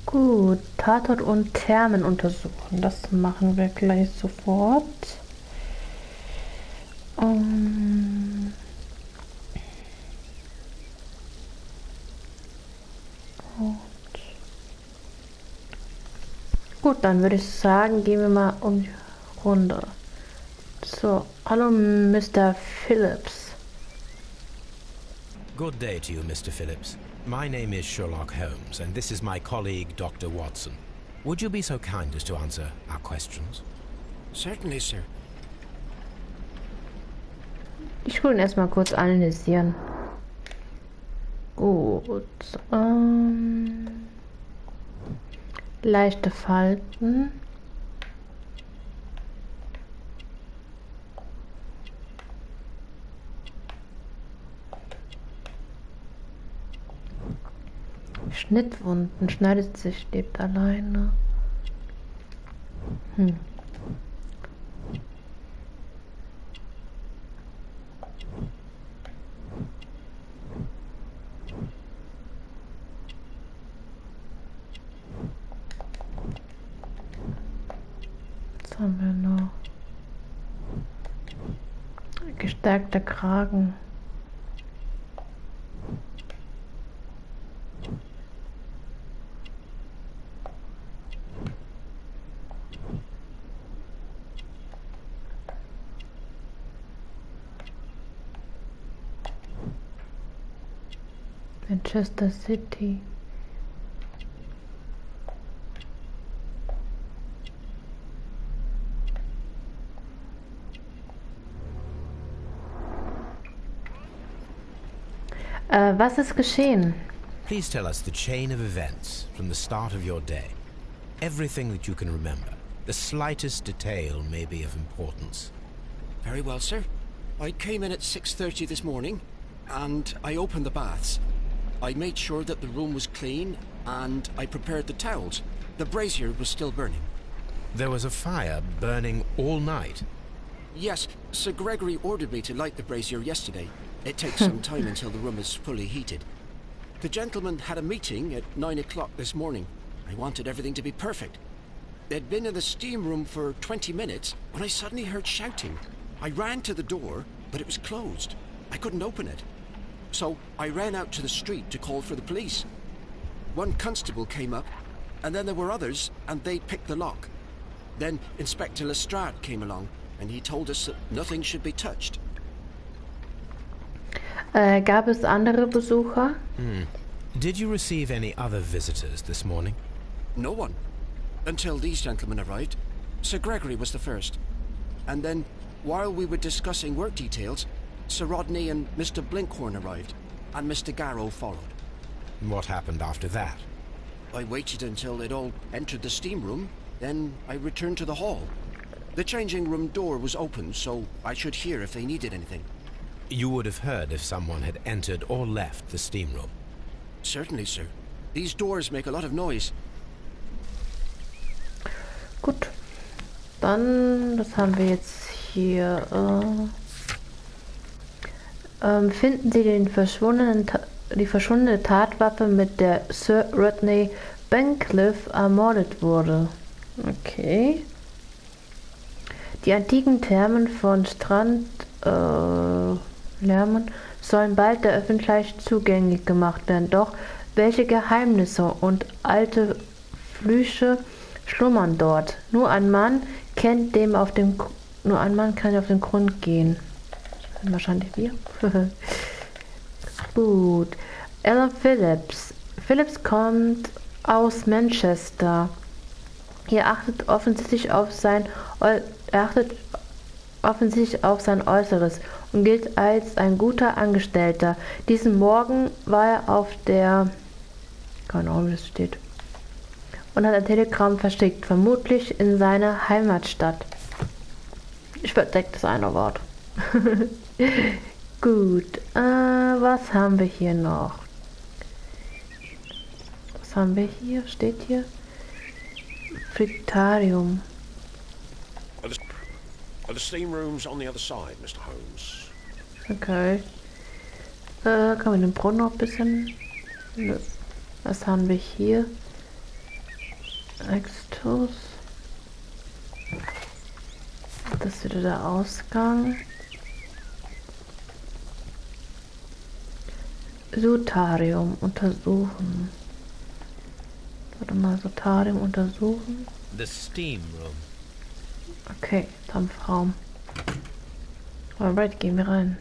Gut, Tatort und Thermen untersuchen. Das machen wir gleich sofort. Gut, dann würde ich sagen, gehen wir mal um die Runde. So, hallo Mr. Phillips. Good day to you, Mr. Phillips. My name is Sherlock Holmes, and this is my colleague, Dr. Watson. Would you be so kind as to answer our questions? Certainly, sir. Ich will ihn erstmal kurz analysieren. Gut. Leichte Falten. Schnittwunden, schneidet sich, lebt alleine. Was haben wir noch? Gestärkter Kragen. Manchester City. Was ist geschehen? Please tell us the chain of events from the start of your day. Everything that you can remember. The slightest detail may be of importance. Very well, sir. I came in at 6:30 this morning, and I opened the baths. I made sure that the room was clean, and I prepared the towels. The brazier was still burning. There was a fire burning all night. Yes, Sir Gregory ordered me to light the brazier yesterday. It takes some time until the room is fully heated. The gentleman had a meeting at 9 o'clock this morning. I wanted everything to be perfect. They'd been in the steam room for 20 minutes when I suddenly heard shouting. I ran to the door, but it was closed. I couldn't open it. So I ran out to the street to call for the police. One constable came up, and then there were others, and they picked the lock. Then Inspector Lestrade came along, and he told us that nothing should be touched. Gab es andere Besucher? Did you receive any other visitors this morning? No one. until these gentlemen arrived. Sir Gregory was the first. And then, while we were discussing work details, Sir Rodney and Mr. Blinkhorn arrived, and Mr. Garrow followed. What happened after that? I waited until they'd all entered the steam room, then I returned to the hall. The changing room door was open, so I should hear if they needed anything. You would have heard if someone had entered or left the steam room. Certainly, sir. These doors make a lot of noise. Gut. Dann, das haben wir jetzt hier. Finden Sie die verschwundene Tatwaffe, mit der Sir Rodney Bancliffe ermordet wurde. Okay. Die antiken Thermen von Lärmen sollen bald der Öffentlichkeit zugänglich gemacht werden. Doch welche Geheimnisse und alte Flüche schlummern dort? Nur ein Mann kann auf den Grund gehen. Wahrscheinlich wir. Gut. Ella Phillips. Phillips kommt aus Manchester. Er achtet offensichtlich auf sein Äußeres und gilt als ein guter Angestellter. Diesen Morgen war er auf der, keine Ahnung, wie das steht, und hat ein Telegramm verschickt, vermutlich in seine Heimatstadt. Ich verdecke das eine Wort. Gut, was haben wir hier noch? Was haben wir hier? Steht hier? Friktarium. The steam room's on the other side, Mr. Holmes. Okay. Kann man den Brunnen noch ein bisschen... Nö. Was haben wir hier? Extus. Das ist wieder der Ausgang. Sutarium untersuchen. Warte mal, Sutarium untersuchen. The steam room. Okay, Dampfraum. Alright, gehen wir rein.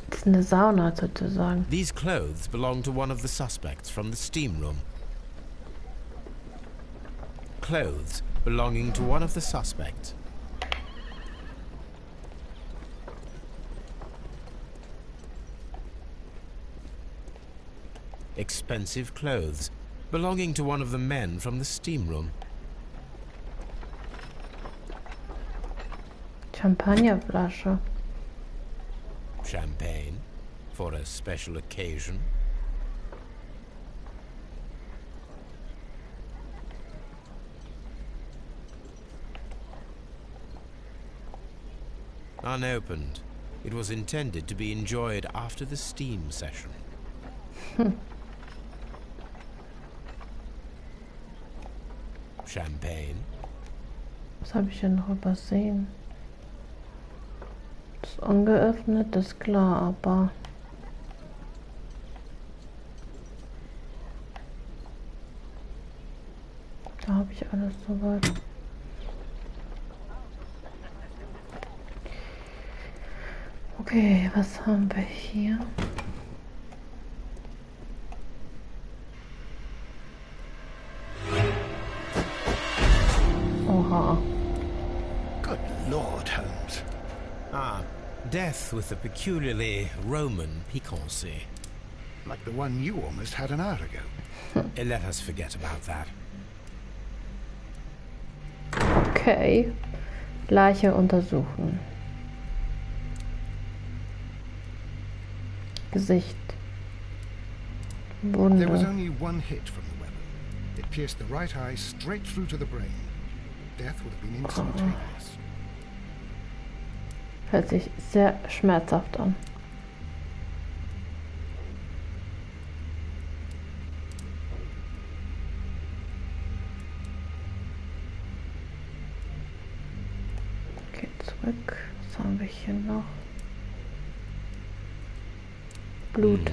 Das ist eine Sauna sozusagen. These clothes belong to one of the suspects from the steam room. Clothes belonging to one of the suspects. Expensive clothes belonging to one of the men from the steam room. Champagnerflasche. Champagne for a special occasion. Unopened. It was intended to be enjoyed after the steam session. Champagne. Was habe ich denn noch übersehen? Das ist ungeöffnet, das ist klar, aber... Da habe ich alles soweit. Okay, was haben wir hier? Oha. Good Lord, Holmes. Ah, death with a peculiarly Roman piquancy. Like the one you almost had an hour ago. Let us forget about that. Okay. Leiche untersuchen. Gesicht. Wunde. There was only one hit from the weapon. It pierced the right eye straight through to the brain. Death would have been instantaneous. Hört sich sehr schmerzhaft an. Okay, zurück. Was haben wir hier noch? Blut.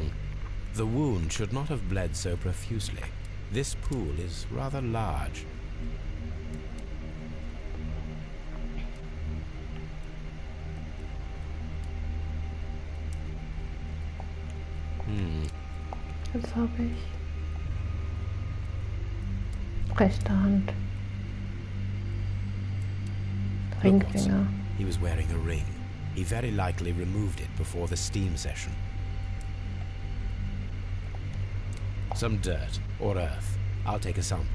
The wound should not have bled so profusely. This pool is rather large. Jetzt habe ich Rechte Hand. Look, Watson. Ringfinger. He was wearing a ring. He very likely removed it before the steam session. Some dirt or earth. I'll take a sample.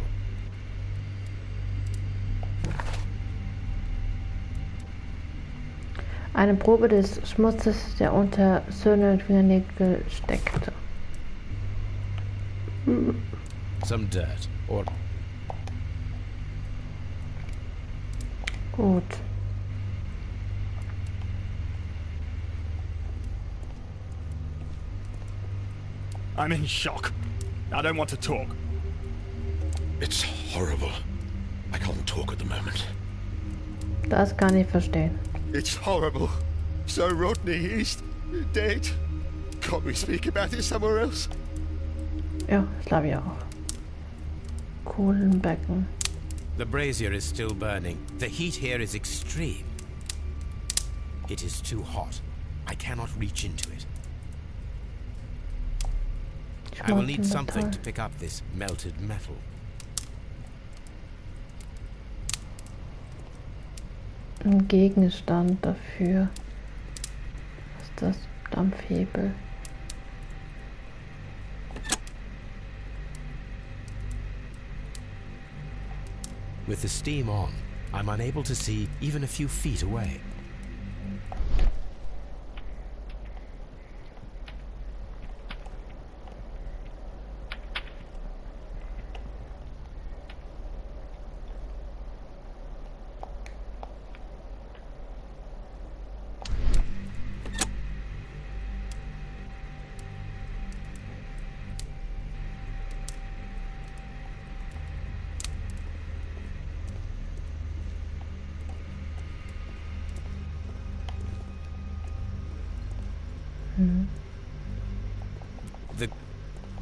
Eine Probe des Schmutzes, der unter Söhne Fingernägel steckte. Some dirt or... Gut. I'm in shock. I don't want to talk. It's horrible. I can't talk at the moment. Das kann ich verstehen. It's horrible. So Rodney is dead. Can't we speak about it somewhere else? Ja, das glaube ich auch. Kohlenbecken. The brazier is still burning. The heat here is extreme. It is too hot. I cannot reach into it. I will need something to pick up this melted metal. Ein Gegenstand dafür. Was ist das? Dampfhebel. With the steam on, I'm unable to see even a few feet away.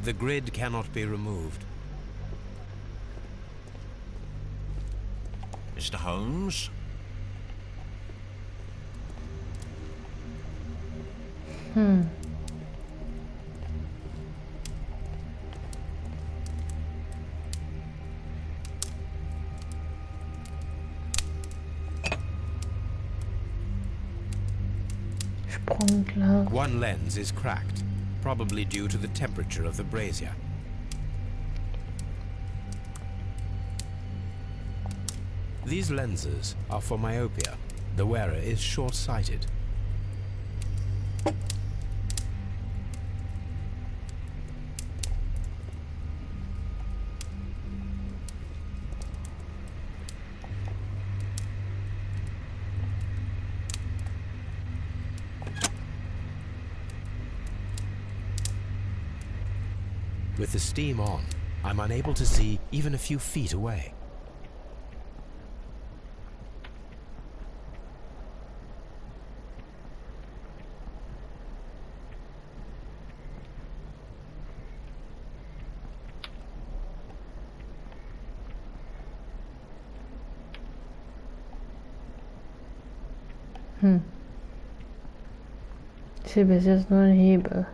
The grid cannot be removed. Mr. Holmes? Sprungglas. One lens is cracked, probably due to the temperature of the brazier. These lenses are for myopia. The wearer is short-sighted. With the steam on, I'm unable to see even a few feet away. Ich sehe bis jetzt nur einen Hebel.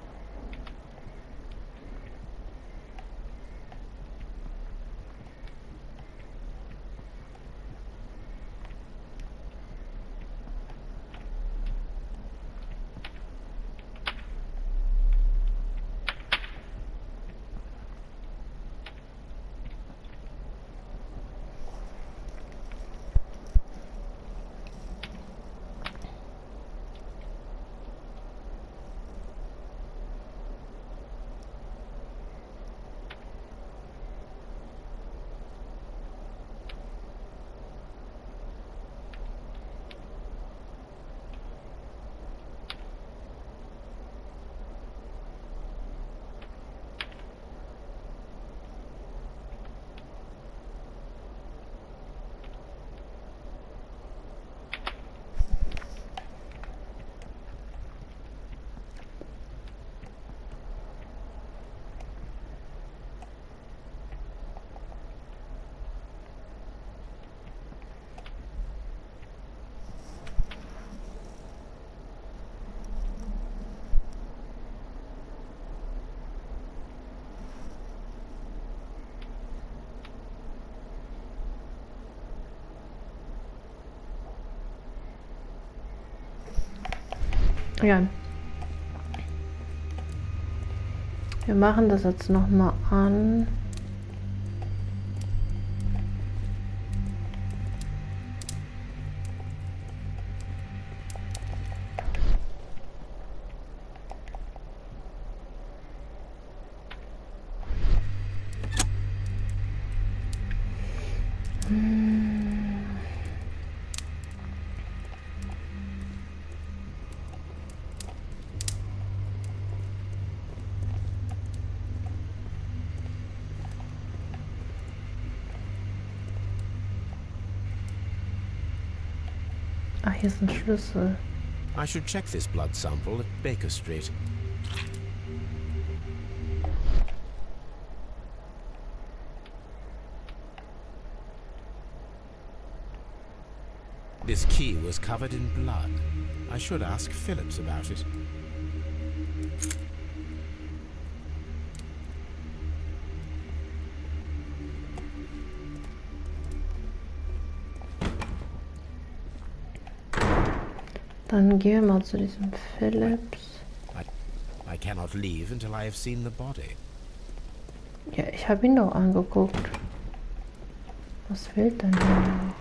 Ja. Wir machen das jetzt nochmal an. Ah, hier ist ein Schlüssel. I should check this blood sample at Baker Street. This key was covered in blood. I should ask Phillips about it. Dann gehen wir mal zu diesem Phillips. I cannot leave until I have seen the body. Ja, ich habe ihn doch angeguckt. Was fehlt denn hier noch?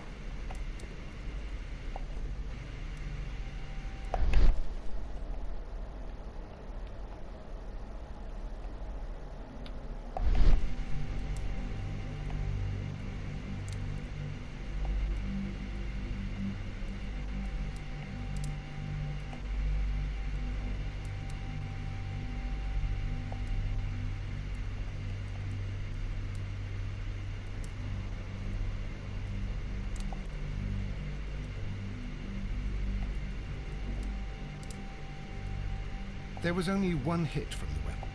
There was only one hit from the weapon.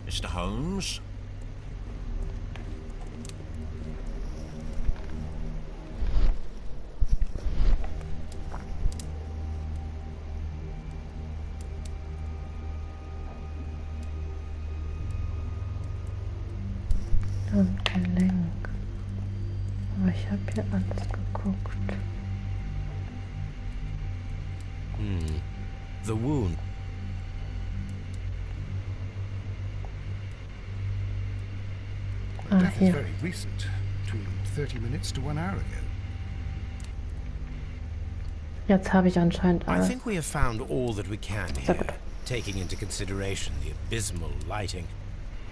Mr. Holmes? Und Gelenk. Aber ich habe hier alles geguckt. The wound. The death is here. very recent, between 30 minutes to 1 hour ago. Jetzt habe ich anscheinend I alles. think we have found all that we can here, taking into consideration the abysmal lighting.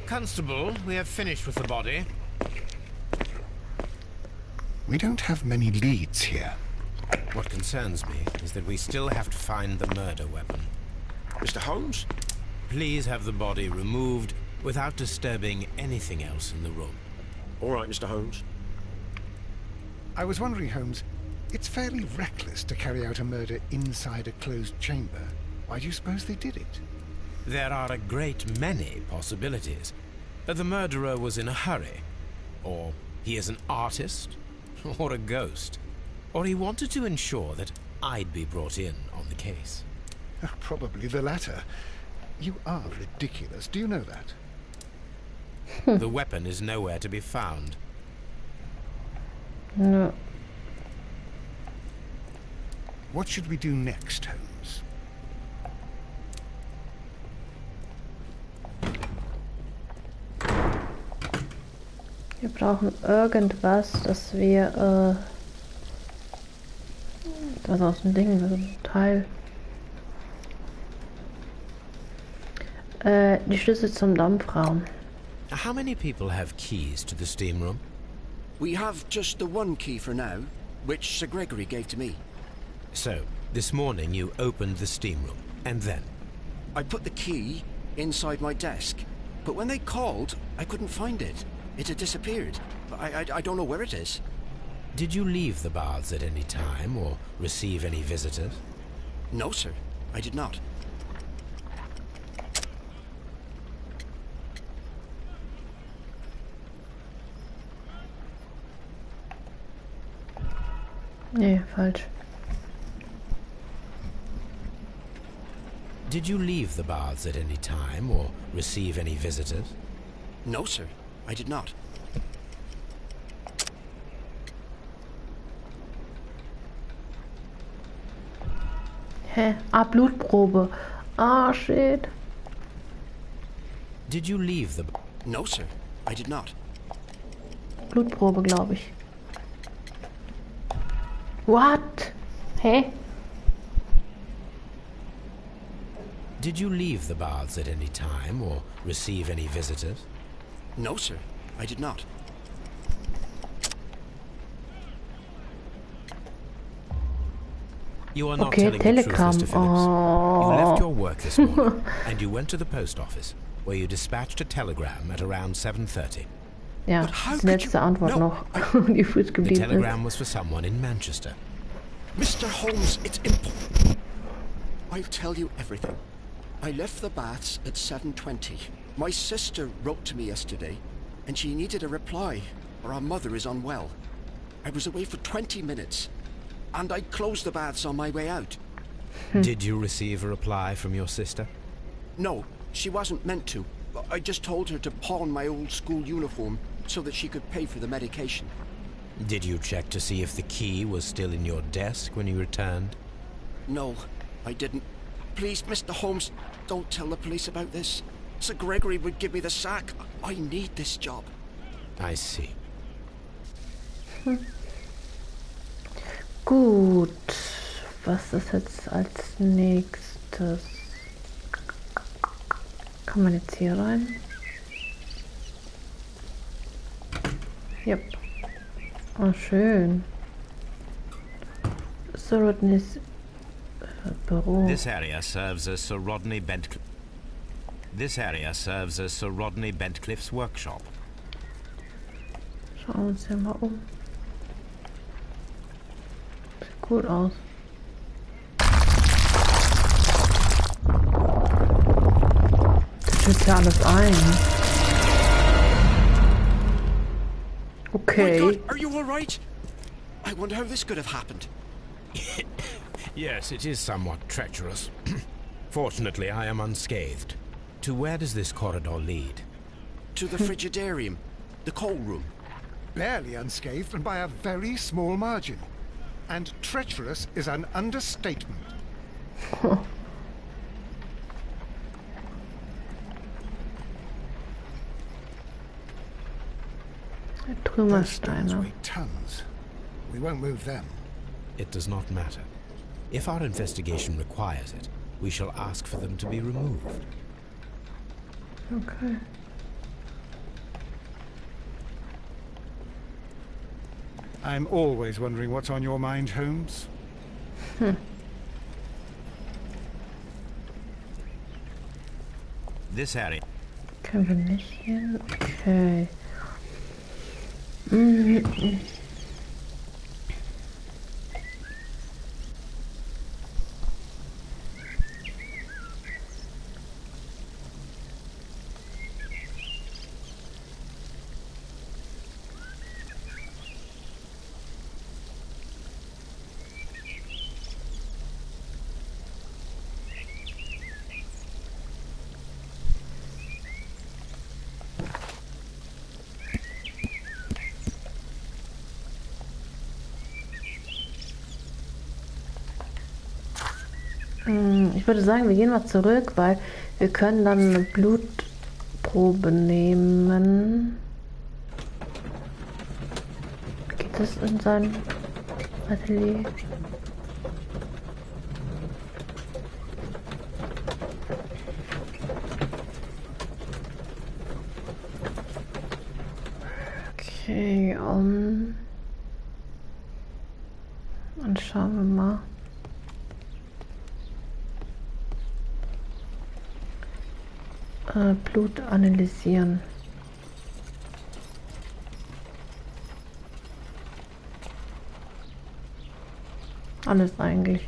Constable, we have finished with the body. We don't have many leads here. What concerns me is that we still have to find the murder weapon. Mr. Holmes? Please have the body removed without disturbing anything else in the room. All right, Mr. Holmes. I was wondering, Holmes, it's fairly reckless to carry out a murder inside a closed chamber. Why do you suppose they did it? There are a great many possibilities. The murderer was in a hurry. Or he is an artist. Or a ghost. Or he wanted to ensure that I'd be brought in on the case. Probably the latter. You are ridiculous. Do you know that? The weapon is nowhere to be found. No. What should we do next, Holmes? Wir brauchen irgendwas, dass wir, das aus dem Ding, so ein Teil. Die Schlüssel zum Dampfraum. How many people have keys to the steam room? We have just the one key for now, which Sir Gregory gave to me. So, this morning you opened the steam room, and then? I put the key inside my desk, but when they called, I couldn't find it. It had disappeared. I don't know where it is. Did you leave the baths at any time, or receive any visitors? No, sir. I did not. Nee, falsch. Did you leave the baths at any time or receive any visitors? No, sir. I did not. Hä? Ah, Blutprobe. Ah, shit. Did you leave the... No, sir. I did not. Blutprobe, glaube ich. What? Hä? Did you leave the baths at any time or receive any visitors? No, sir. I did not. You are not Okay, telling the truth, Telegram. Mr. Phillips. You left Oh. your work this morning and you went to the post office, where you dispatched a telegram at around 7:30. Ja, But how das could letzte you- Antwort No, noch, die frisch The geblieben ist. telegram was for someone in Manchester. Mr. Holmes, it's important. I'll tell you everything. I left the baths at 7:20. My sister wrote to me yesterday, and she needed a reply, or our mother is unwell. I was away for 20 minutes, and I closed the baths on my way out. Did you receive a reply from your sister? No, she wasn't meant to. I just told her to pawn my old school uniform so that she could pay for the medication. Did you check to see if the key was still in your desk when you returned? No, I didn't. Please, Mr. Holmes, don't tell the police about this. Sir Gregory would give me the sack. I need this job. I see. Gut. Was ist jetzt als nächstes? Kann man jetzt hier rein? Yep. Oh, schön. Sir Rodneys Büro. This area serves as Sir Rodney Bentcliffe. This area serves as Sir Rodney Bentcliffe's workshop. Schauen wir uns hier mal um. Sieht gut aus. Das schützt ja alles ein. Okay. Oh my God, are you all right? I wonder how this could have happened. Yes, it is somewhat treacherous. Fortunately, I am unscathed. To where does this corridor lead? To the frigidarium, the coal room. Barely unscathed and by a very small margin. And treacherous is an understatement. Those stones Trümmersteine. weigh tons. We won't move them. It does not matter. If our investigation requires it, we shall ask for them to be removed. Okay. I'm always wondering what's on your mind, Holmes. This area... Können wir nicht hin? Okay. Mhm. Ich würde sagen, wir gehen mal zurück, weil wir können dann eine Blutprobe nehmen. Geht das in sein Atelier? Okay, dann schauen wir mal. Blut analysieren. Alles eigentlich.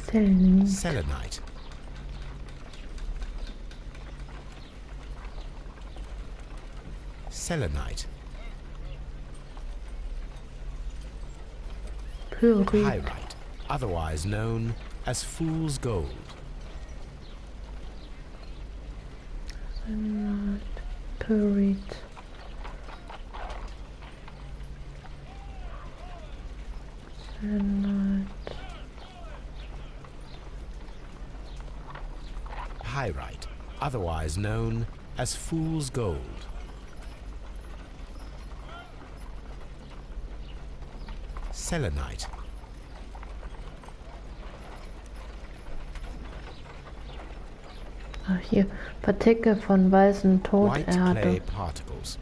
Selenite. Selenite. Pyrite, otherwise known as fool's gold. Pyrite. Pyrite, otherwise known as fool's gold. Selenite. Ach, hier, Partikel von weißen White clay Toderde. particles.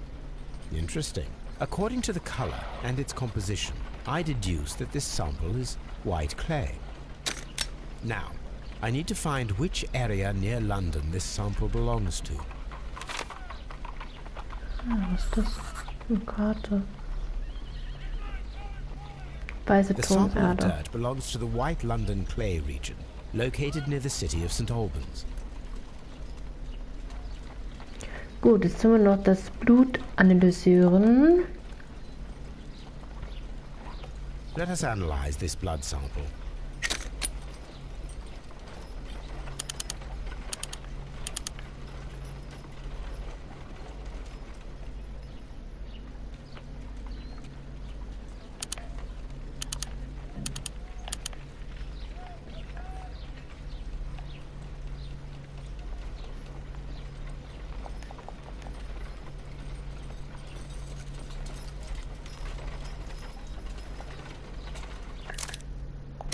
Interesting. According to the color and its composition, I deduce that this sample is white clay. Now, I need to find which area near London this sample belongs to. Ah, was ist das? Eine Karte. Weiße The sample of Tonerde. dirt belongs to the White London clay region, located near the city of St. Albans. Gut, jetzt tun wir noch das Blut analysieren. Let us analyze this blood sample.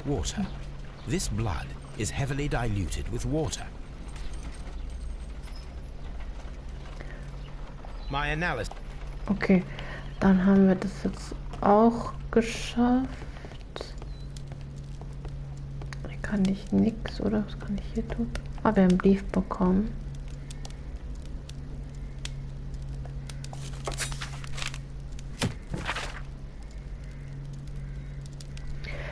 Water. This blood is heavily diluted with water. My analysis. Okay, dann haben wir das jetzt auch geschafft. Hier kann ich nix, oder? Was kann ich hier tun? Ah, wir haben einen Brief bekommen.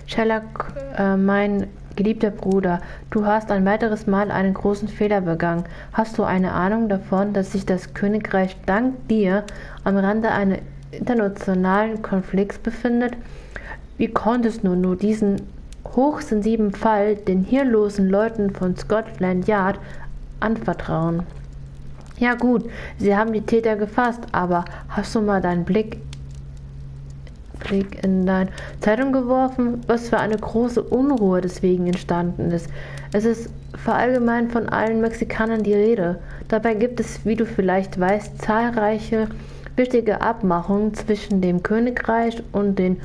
Sherlock, mein geliebter Bruder, du hast ein weiteres Mal einen großen Fehler begangen. Hast du eine Ahnung davon, dass sich das Königreich dank dir am Rande eines internationalen Konflikts befindet? Wie konntest du nur diesen hochsensiblen Fall den hirnlosen Leuten von Scotland Yard anvertrauen? Ja gut, sie haben die Täter gefasst, aber hast du mal deinen Blick in deine Zeitung geworfen, was für eine große Unruhe deswegen entstanden ist. Es ist verallgemein von allen Mexikanern die Rede. Dabei gibt es, wie du vielleicht weißt, zahlreiche wichtige Abmachungen zwischen dem Königreich und den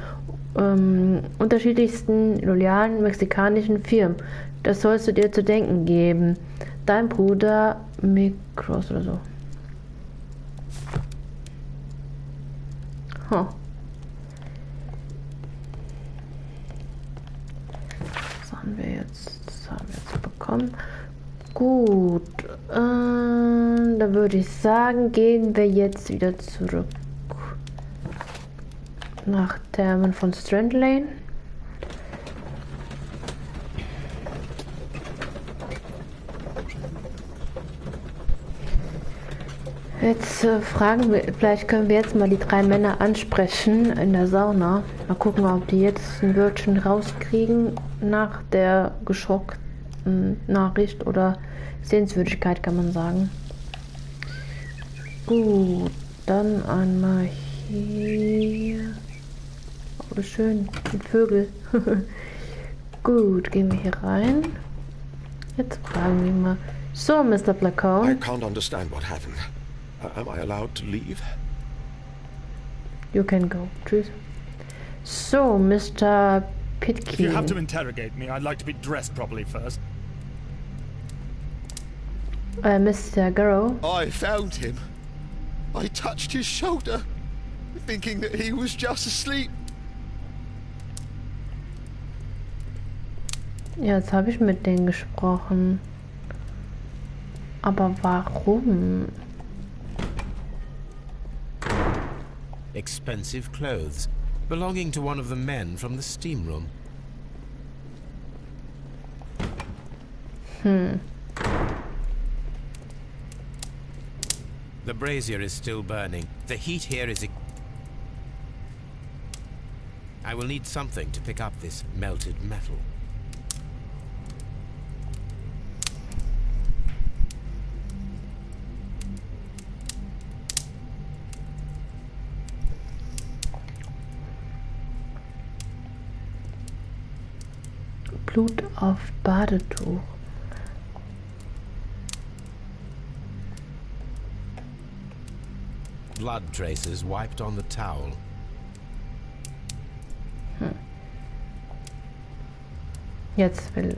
unterschiedlichsten loyalen mexikanischen Firmen. Das sollst du dir zu denken geben. Dein Bruder Mikros oder so. Huh. Das haben wir jetzt bekommen. Gut, da würde ich sagen, gehen wir jetzt wieder zurück nach Thermen von Strand Lane. Jetzt fragen wir, vielleicht können wir jetzt mal die 3 Männer ansprechen in der Sauna. Mal gucken, ob die jetzt ein Wörtchen rauskriegen nach der geschockten Nachricht oder Sehenswürdigkeit, kann man sagen. Gut, dann einmal hier. Oh, schön, die Vögel. Gut, gehen wir hier rein. Jetzt fragen wir mal. So, Mr. Blackout. I can't understand what happened. Am I allowed to leave? You can go. Tschüss. So, Mr. If you have to Pitkin. interrogate me, I'd like to be dressed properly first. Mr. Garrow. I found him. I touched his shoulder, thinking that he was just asleep. Ja, jetzt habe ich mit denen gesprochen. Aber warum? Expensive clothes, belonging to one of the men from the steam room. The brazier is still burning. The heat here is... I will need something to pick up this melted metal. Blut auf Badetuch. Blood traces wiped on the towel. Jetzt will...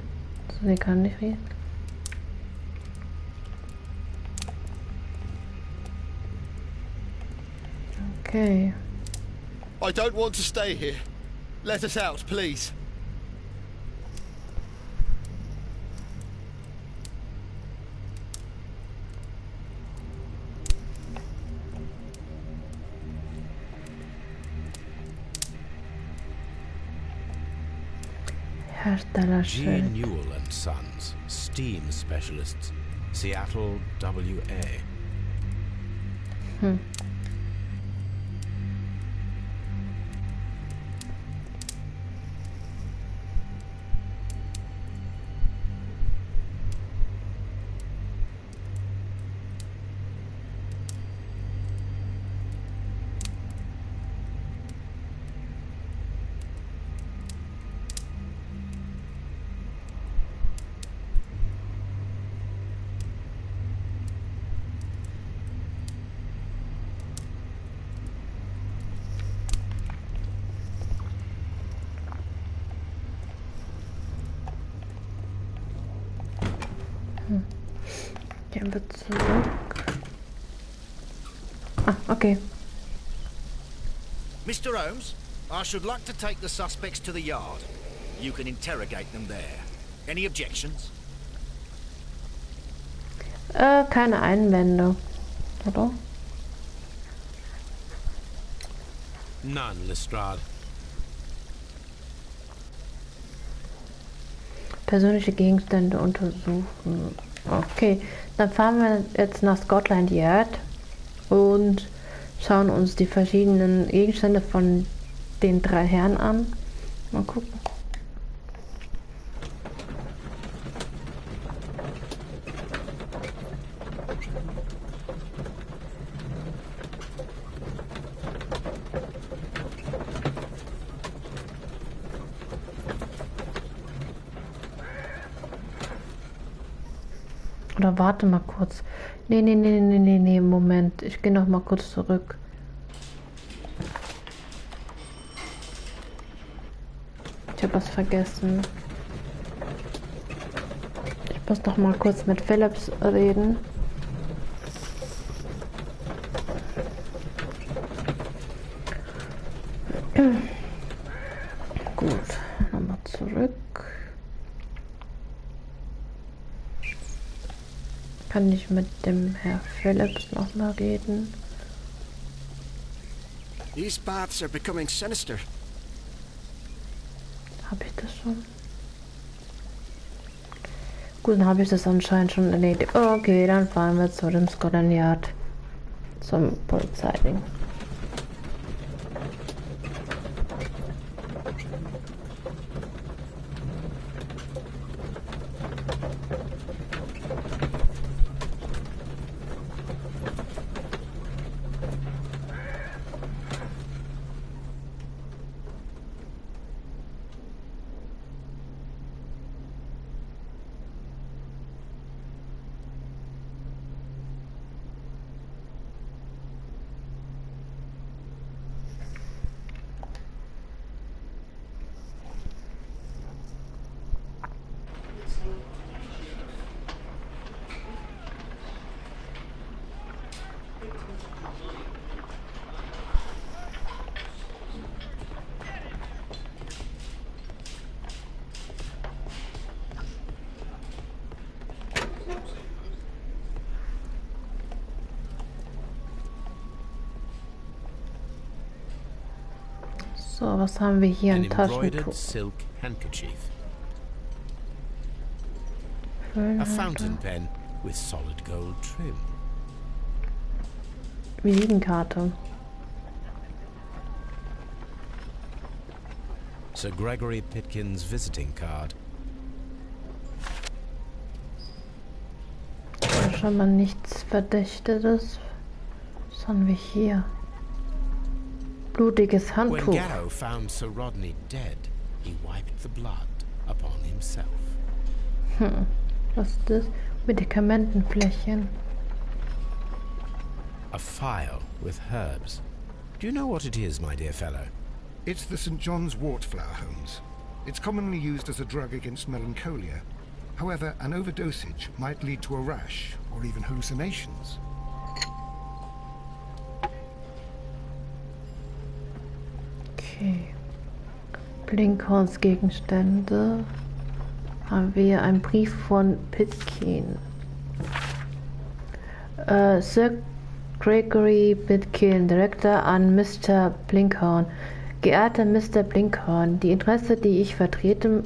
Sie kann nicht reden. Okay. I don't want to stay here. Let us out, please. Hersteller G. Sherlock. Newell and Sons, steam specialists, Seattle, WA. Gehen wir zurück. Ah, okay. Mr. Holmes, I should like to take the suspects to the yard. You can interrogate them there. Any objections? Keine Einwände, oder? None, Lestrade. Persönliche Gegenstände untersuchen. Okay, dann fahren wir jetzt nach Scotland Yard und schauen uns die verschiedenen Gegenstände von den 3 Herren an. Mal gucken. Oder warte mal kurz. Nee, Moment. Ich gehe noch mal kurz zurück. Ich habe was vergessen. Ich muss noch mal kurz mit Phillips reden. Gut, nochmal zurück. Kann ich mit dem Herr Phillips noch mal reden? These baths are becoming sinister. Habe ich das schon? Gut, dann habe ich das anscheinend schon erledigt. Okay, dann fahren wir zu dem Scotland Yard. Zum Polizeiding. So, was haben wir hier? Ein Taschentuch. Silk handkerchief. A fountain pen with solid gold trim. Visitenkarte. Sir Gregory Pitkin's visiting card. Schon mal nichts Verdächtiges. Was haben wir hier? Blutiges When Handtuch. Garrow found Sir Rodney dead, he wiped the blood upon himself. Was ist das? Medikamentenfläschchen. A phial with herbs. Do you know what it is, my dear fellow? It's the St. John's wort flower, Holmes. It's commonly used as a drug against melancholia. However, an overdosage might lead to a rash or even hallucinations. Okay. Blinkhornsgegenstände. Haben wir einen Brief von Pitkin. Sir Gregory Pitkin, Direktor an Mr. Blinkhorn. Geehrter Mr. Blinkhorn, die Interessen, die ich vertrete,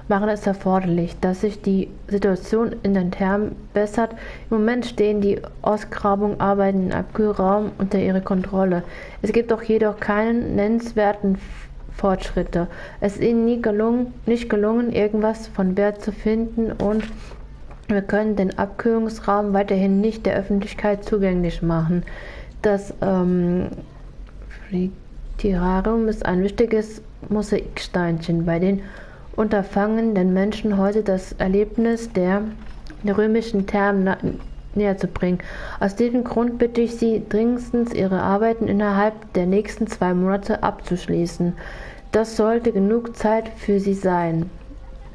machen es erforderlich, dass sich die Situation in den Thermen bessert. Im Moment stehen die Ausgrabungsarbeiten im Abkühlraum unter ihrer Kontrolle. Es gibt doch jedoch keinen nennenswerten Fortschritte. Es ist ihnen nicht gelungen, irgendwas von Wert zu finden, und wir können den Abkühlungsraum weiterhin nicht der Öffentlichkeit zugänglich machen. Das Terrarium ist ein wichtiges Mosaiksteinchen bei den Unterfangen, den Menschen heute das Erlebnis der römischen Thermen näher zu bringen. Aus diesem Grund bitte ich Sie dringendstens, Ihre Arbeiten innerhalb der nächsten 2 Monate abzuschließen. Das sollte genug Zeit für Sie sein,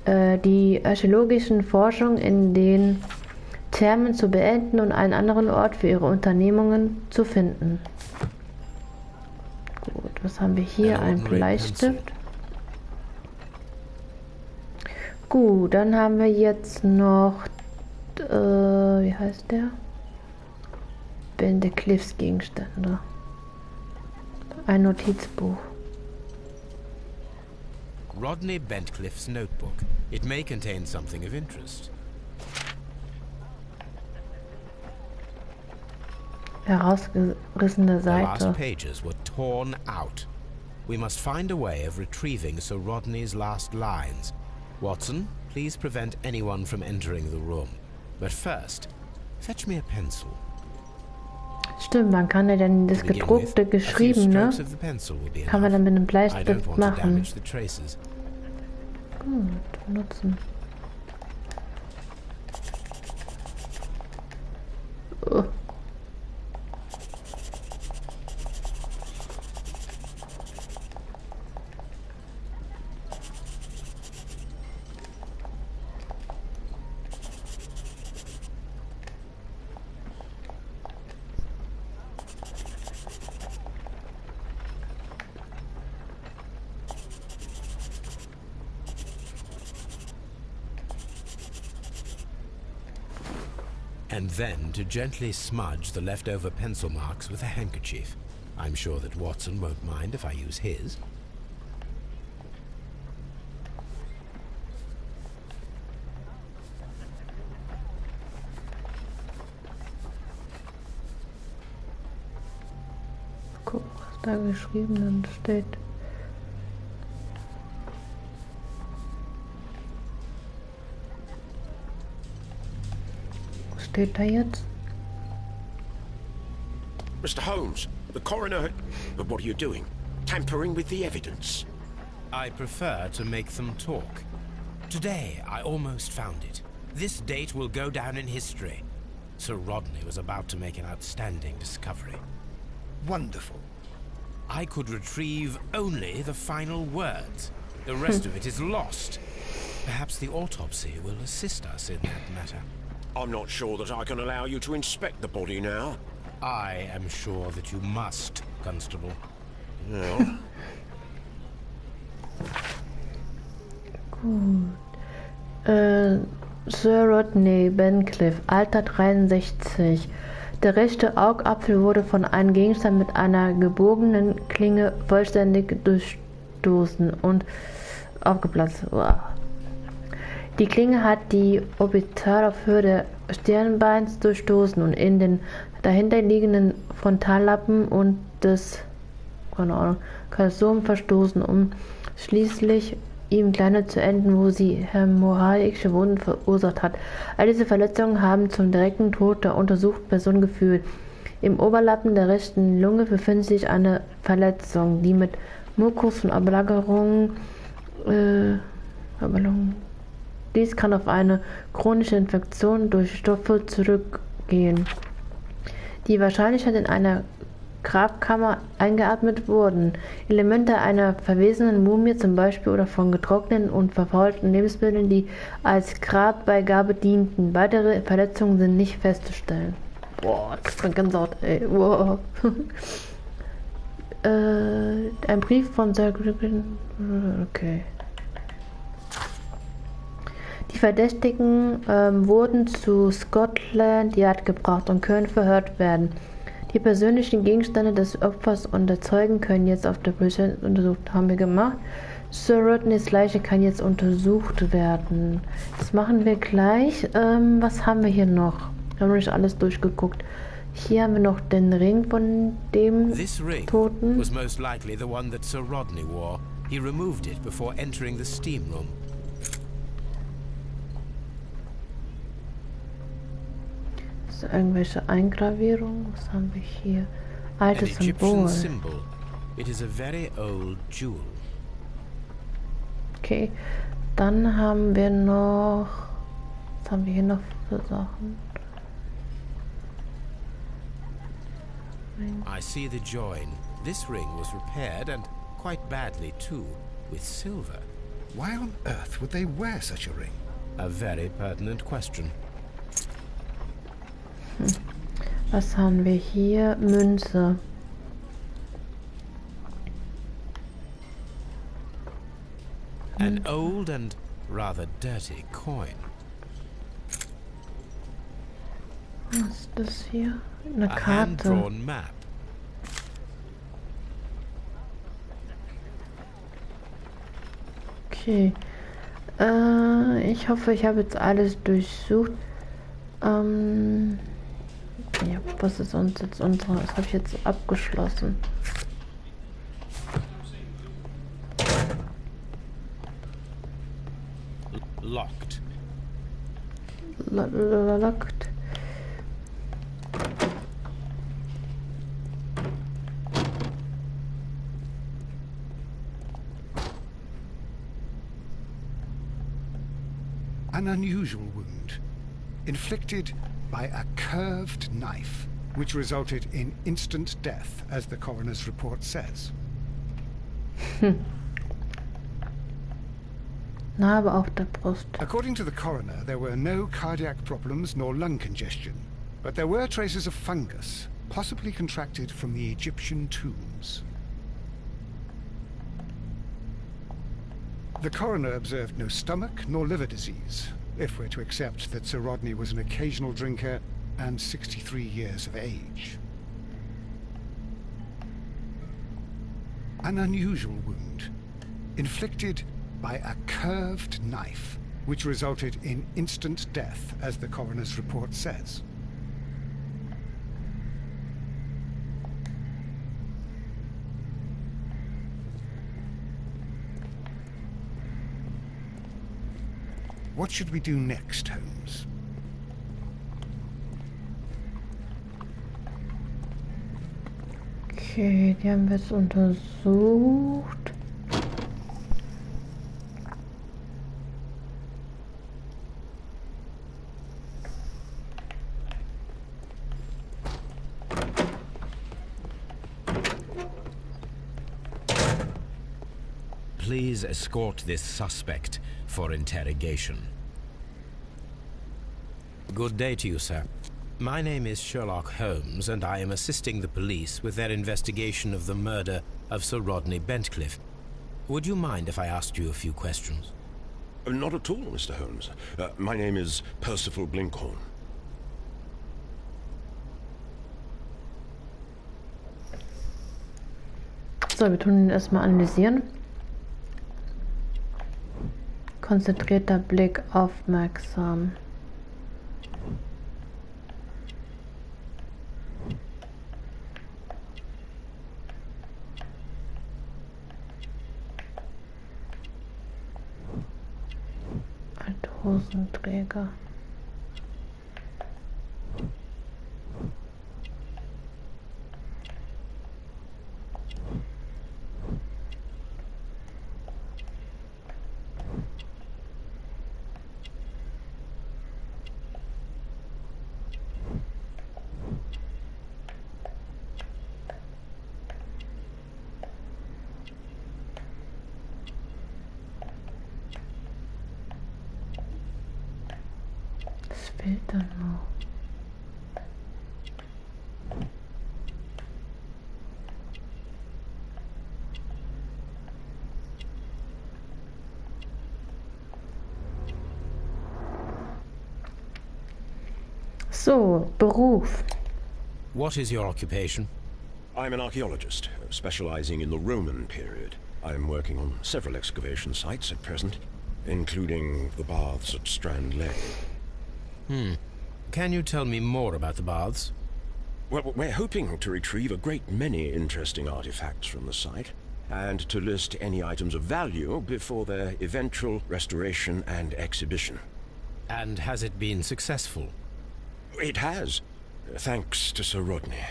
die archäologischen Forschungen in den Thermen zu beenden und einen anderen Ort für Ihre Unternehmungen zu finden. Gut, was haben wir hier? Ein Bleistift. Gut, dann haben wir jetzt noch, wie heißt der? Cliffs Gegenstände. Ein Notizbuch. Rodney Bentcliffe's notebook. It may contain something of interest. Herausgerissene The Seite. last pages were torn out. We must find a way of retrieving Sir Rodney's last lines. Watson, please prevent anyone from entering the room. But first, fetch me a pencil. Stimmt, man kann ja dann das gedruckte, geschriebene, kann man dann mit einem Bleistift machen. Gut, benutzen. Oh. And then to gently smudge the leftover pencil marks with a handkerchief. I'm sure that Watson won't mind if I use his. Guck, was da geschrieben dann steht. Steht da jetzt? Mr. Holmes, the coroner... But what are you doing? Tampering with the evidence? I prefer to make them talk. Today, I almost found it. This date will go down in history. Sir Rodney was about to make an outstanding discovery. Wonderful. I could retrieve only the final words. The rest of it is lost. Perhaps the autopsy will assist us in that matter. I'm not sure that I can allow you to inspect the body now. I am sure that you must, Constable. Well... Gut. Sir Rodney Bentcliffe, Alter 63. Der rechte Augapfel wurde von einem Gegenstand mit einer gebogenen Klinge vollständig durchstoßen und aufgeplatzt. Wow. Die Klinge hat die Orbitalaufhöhe der Stirnbeins durchstoßen und in den dahinterliegenden Frontallappen und des Kalsom verstoßen, um schließlich ihm kleine zu enden, wo sie hämorrhagische Wunden verursacht hat. All diese Verletzungen haben zum direkten Tod der untersuchten Person geführt. Im Oberlappen der rechten Lunge befindet sich eine Verletzung, die mit Mukus und Ablagerungen dies kann auf eine chronische Infektion durch Stoffe zurückgehen, die wahrscheinlich in einer Grabkammer eingeatmet wurden. Elemente einer verwesenen Mumie zum Beispiel oder von getrockneten und verfaulten Lebensmitteln, die als Grabbeigabe dienten. Weitere Verletzungen sind nicht festzustellen. Boah, das ist Gänsehaut, ey. Wow. Ein Brief von Sir okay. Die Verdächtigen wurden zu Scotland Yard gebracht und können verhört werden. Die persönlichen Gegenstände des Opfers und der Zeugen können jetzt auf der Polizei untersucht. Haben wir gemacht. Sir Rodneys Leiche kann jetzt untersucht werden. Das machen wir gleich. Was haben wir hier noch? Wir haben noch nicht alles durchgeguckt. Hier haben wir noch den Ring von dem Toten. Was most likely the one that Sir Rodney wore. He removed it before entering the steam room. So, irgendwelche Eingravierungen. Was haben wir hier? Altes Symbol. It is a very old jewel. Okay, dann haben wir noch. Was haben wir hier noch für Sachen? I see the join. This ring was repaired, and quite badly too, with silver. Why on earth would they wear such a ring? A very pertinent question. Was haben wir hier? Münze. An old and rather dirty coin. Was ist das hier? Eine A Karte. hand-drawn map. Okay. Ich hoffe, ich habe jetzt alles durchsucht. Ja, was ist uns jetzt unsere? Das habe ich jetzt abgeschlossen. Locked. Locked. An unusual wound, inflicted by a curved knife, which resulted in instant death, as the coroner's report says. Narbe auf der Brust. According to the coroner, there were no cardiac problems nor lung congestion, but there were traces of fungus, possibly contracted from the Egyptian tombs. The coroner observed no stomach nor liver disease, if we're to accept that Sir Rodney was an occasional drinker and 63 years of age. An unusual wound, inflicted by a curved knife, which resulted in instant death, as the coroner's report says. What should we do next, Holmes? Okay, die haben wir jetzt untersucht. Please escort this suspect for interrogation. Good day to you, sir. My name is Sherlock Holmes, and I am assisting the police with their investigation of the murder of Sir Rodney Bentcliffe. Would you mind if I asked you a few questions? Not at all, Mr. Holmes. My name is Percival Blinkhorn. So, wir tun ihn erstmal analysieren. Konzentrierter Blick, aufmerksam. Hosenträger. Fehlt dann noch. So, Beruf. What is your occupation? I'm an archaeologist, specializing in the Roman period. I'm working on several excavation sites at present, including the baths at Strand Lane. Can you tell me more about the baths? Well, we're hoping to retrieve a great many interesting artifacts from the site, and to list any items of value before their eventual restoration and exhibition. And has it been successful? It has, thanks to Sir Rodney.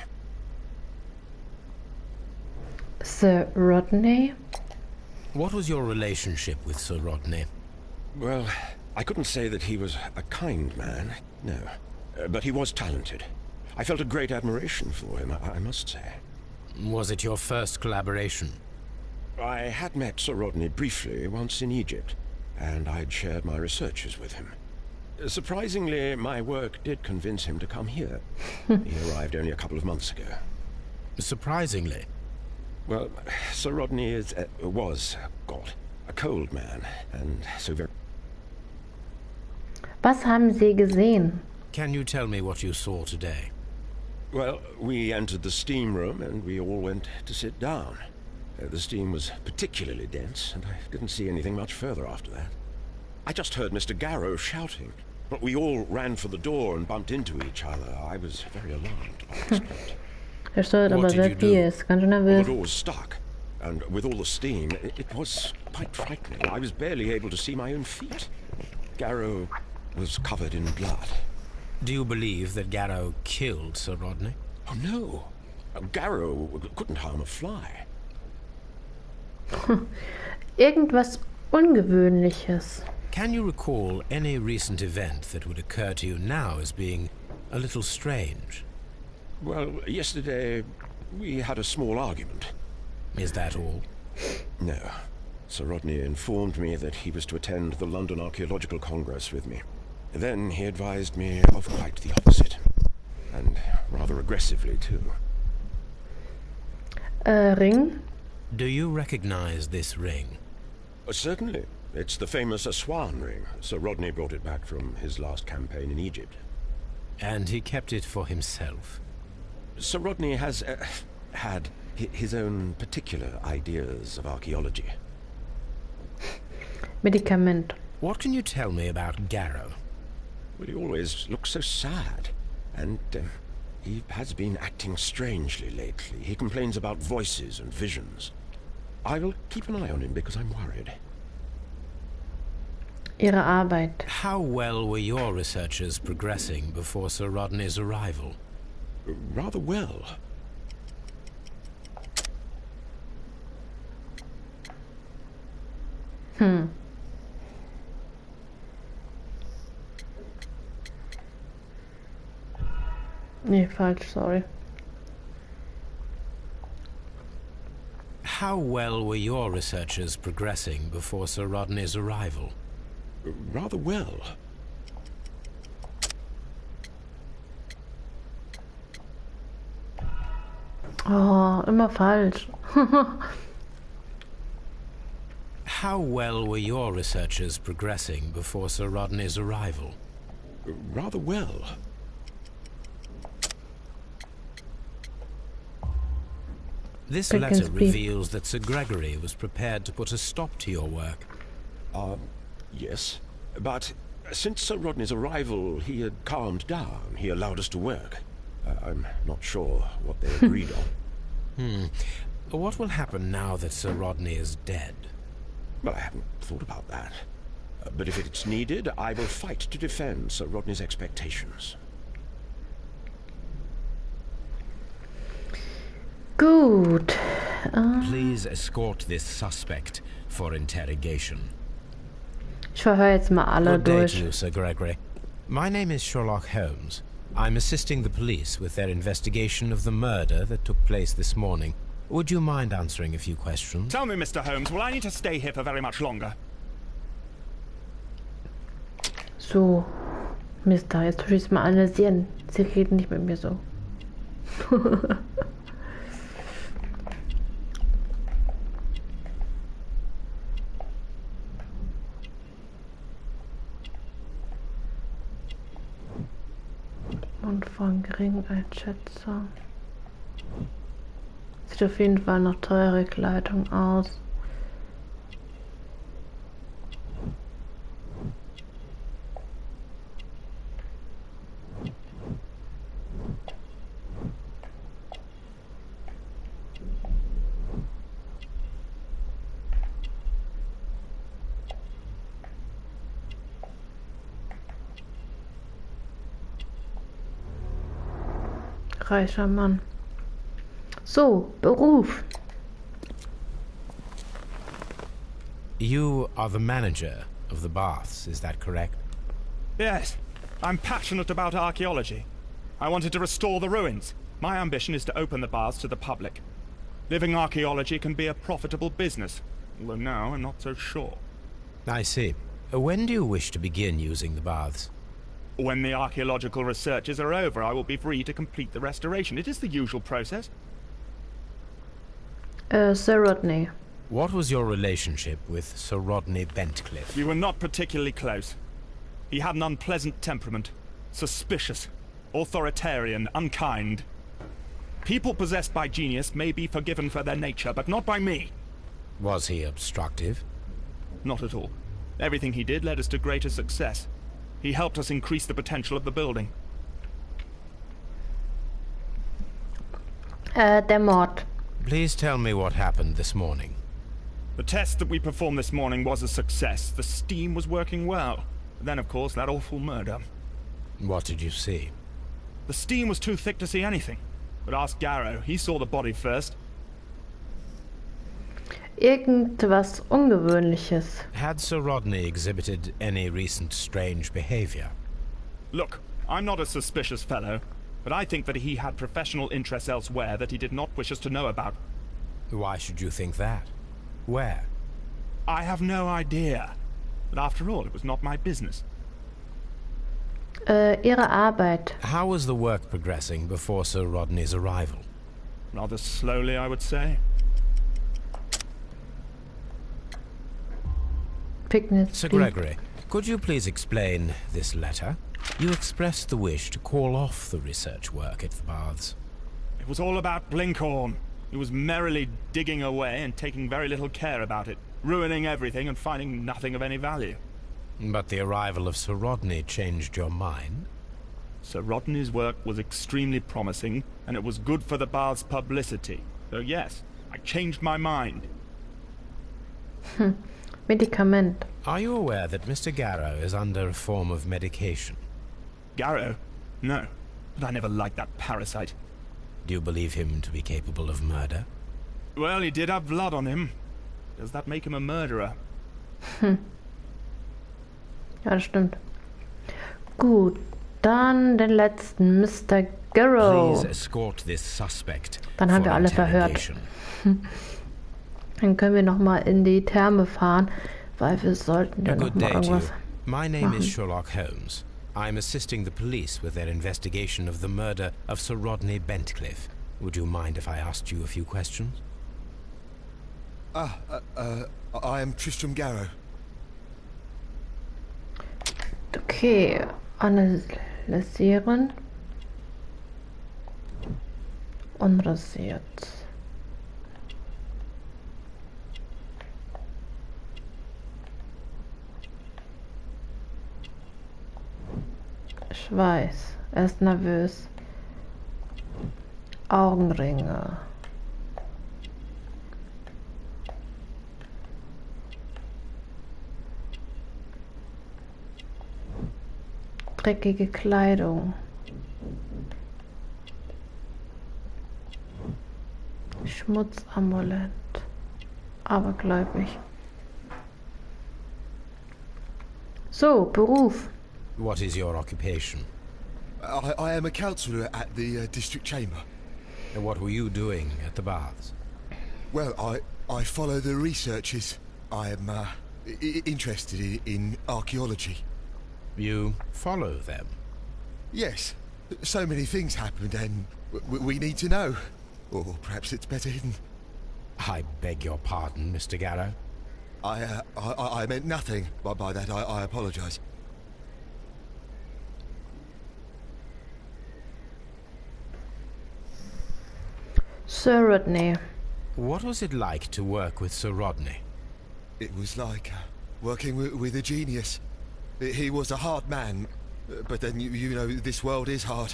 Sir Rodney? What was your relationship with Sir Rodney? Well, I couldn't say that he was a kind man, no. But he was talented. I felt a great admiration for him, I must say. Was it your first collaboration? I had met Sir Rodney briefly once in Egypt, and I'd shared my researches with him. Surprisingly, my work did convince him to come here. He arrived only a couple of months ago. Surprisingly? Well, Sir Rodney was a cold man, and so very... Was haben Sie gesehen? Can you tell me what you saw today? Well, we entered the steam room and we all went to sit down. The steam was particularly dense, and I didn't see anything much further after that. I just heard Mr. Garrow shouting, but we all ran for the door and bumped into each other. I was very alarmed by this point. Aber sehr viel, ist ganz schön Well, nervös. the door was stuck, and with all the steam, it was quite frightening. I was barely able to see my own feet. Garrow was covered in blood. Do you believe that Garrow killed Sir Rodney? Oh, no. Garrow couldn't harm a fly. Irgendwas Ungewöhnliches. Can you recall any recent event that would occur to you now as being a little strange? Well, yesterday we had a small argument. Is that all? No. Sir Rodney informed me that he was to attend the London Archaeological Congress with me. Then he advised me of quite the opposite. And rather aggressively, too. Ring? Do you recognize this ring? Certainly. It's the famous Aswan ring. Sir Rodney brought it back from his last campaign in Egypt. And he kept it for himself? Sir Rodney has had his own particular ideas of archaeology. Medikament. What can you tell me about Garrow? Well, he always looks so sad, and he has been acting strangely lately. He complains about voices and visions. I will keep an eye on him because I'm worried. Ihre Arbeit. How well were your researchers progressing before Sir Rodney's arrival? Rather well. Nee, falsch, sorry. How well were your researchers progressing before Sir Rodney's arrival? Rather well. Oh, immer falsch. How well were your researchers progressing before Sir Rodney's arrival? Rather well. This letter reveals that Sir Gregory was prepared to put a stop to your work. Yes, but since Sir Rodney's arrival, he had calmed down. He allowed us to work. I'm not sure what they agreed on. What will happen now that Sir Rodney is dead? Well, I haven't thought about that. But if it's needed, I will fight to defend Sir Rodney's expectations. Gut. Please escort this suspect for interrogation. Ich verhöre jetzt mal alle Good day durch. to you, Sir Gregory. My name is Sherlock Holmes. I'm assisting the police with their investigation of the murder that took place this morning. Would you mind answering a few questions? Tell me, Mr. Holmes, will I need to stay here for very much longer? So, Mister, jetzt tue ich es mal analysieren. Sie reden nicht mit mir so. Und von geringen Einschätzung. Sieht auf jeden Fall nach teure Kleidung aus. Reicher Mann. So, Beruf. You are the manager of the baths, is that correct? Yes. I'm passionate about archaeology. I wanted to restore the ruins. My ambition is to open the baths to the public. Living archaeology can be a profitable business, although now I'm not so sure. I see. When do you wish to begin using the baths? When the archaeological researches are over, I will be free to complete the restoration. It is the usual process. Sir Rodney. What was your relationship with Sir Rodney Bentcliffe? We were not particularly close. He had an unpleasant temperament. Suspicious, authoritarian, unkind. People possessed by genius may be forgiven for their nature, but not by me. Was he obstructive? Not at all. Everything he did led us to greater success. He helped us increase the potential of the building. Der Mord. Please tell me what happened this morning. The test that we performed this morning was a success. The steam was working well. Then, of course, that awful murder. What did you see? The steam was too thick to see anything. But ask Garrow. He saw the body first. Irgendwas Ungewöhnliches. Had Sir Rodney exhibited any recent strange behavior? Look, I'm not a suspicious fellow, but I think that he had professional interests elsewhere that he did not wish us to know about. Why should you think that? Where? I have no idea. But after all, it was not my business. Ihre Arbeit. How was the work progressing before Sir Rodney's arrival? Rather slowly, I would say. Sir Gregory, could you please explain this letter? You expressed the wish to call off the research work at the baths. It was all about Blinkhorn. He was merrily digging away and taking very little care about it, ruining everything and finding nothing of any value. But the arrival of Sir Rodney changed your mind? Sir Rodney's work was extremely promising, and it was good for the bath's publicity. So yes, I changed my mind. Medikament. Are you aware that Mr. Garrow is under a form of medication? Garrow? No, but I never liked that parasite. Do you believe him to be capable of murder? Well, he did have blood on him. Does that make him a murderer? Ja, das stimmt. Gut, dann den letzten, Mr. Garrow. Please escort this suspect. Dann haben wir alle verhört. Dann können wir noch mal in die Therme fahren, weil wir sollten ja noch mal irgendwas My name machen. is Sherlock Holmes. I'm assisting the police with their investigation of the murder of Sir Rodney Bentcliffe. Would you mind if I asked you a few questions? I am Tristram Garrow. Okay, analysieren. Unrasiert. weiß. Er ist nervös. Augenringe. Dreckige Kleidung. Schmutzamulett. Abergläubig. So, Beruf. What is your occupation? I am a councillor at the district chamber. And what were you doing at the baths? Well, I follow the researches. I am interested in archaeology. You follow them? Yes. So many things happened and we need to know. Or perhaps it's better hidden. I beg your pardon, Mr. Garrow. I meant nothing by that. I apologize. Sir Rodney. What was it like to work with Sir Rodney? It was like working with a genius. He was a hard man, but then you know this world is hard.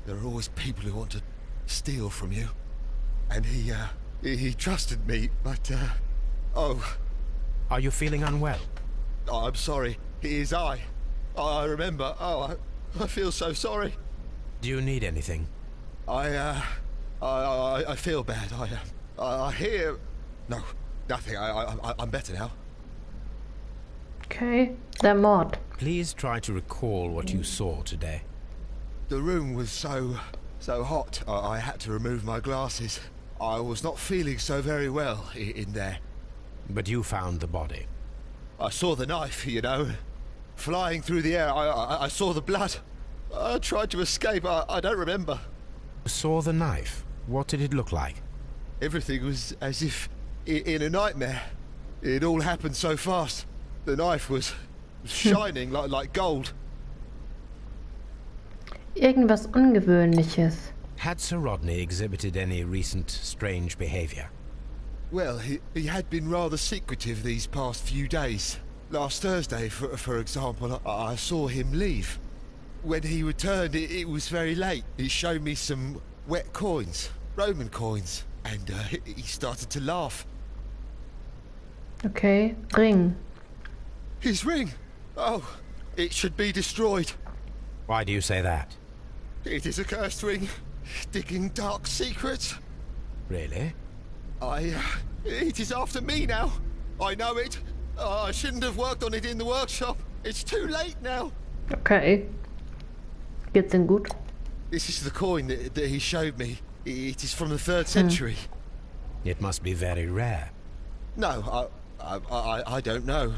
There are always people who want to steal from you. And he trusted me, but oh. Are you feeling unwell? Oh, I'm sorry. It is I remember. Oh, I feel so sorry. Do you need anything? I feel bad. I hear... No, nothing. I'm better now. Okay, der Mord. Please try to recall what you saw today. The room was so hot. I had to remove my glasses. I was not feeling so very well in there. But you found the body. I saw the knife, you know, flying through the air. I saw the blood. I tried to escape. I don't remember. Saw the knife? What did it look like? Everything was as if in a nightmare. It all happened so fast. The knife was shining like gold. Irgendwas Ungewöhnliches. Had Sir Rodney exhibited any recent strange behavior? Well, he had been rather secretive these past few days. Last Thursday, for example, I saw him leave. When he returned, it was very late. He showed me some wet coins, Roman coins, and he started to laugh. Okay, Ring. His ring! Oh, it should be destroyed. Why do you say that? It is a cursed ring, digging dark secrets. Really? It is after me now. I know it. I shouldn't have worked on it in the workshop. It's too late now. Okay. Geht's denn gut? This is the coin that he showed me. It is from the 3rd century. It must be very rare. No, I don't know.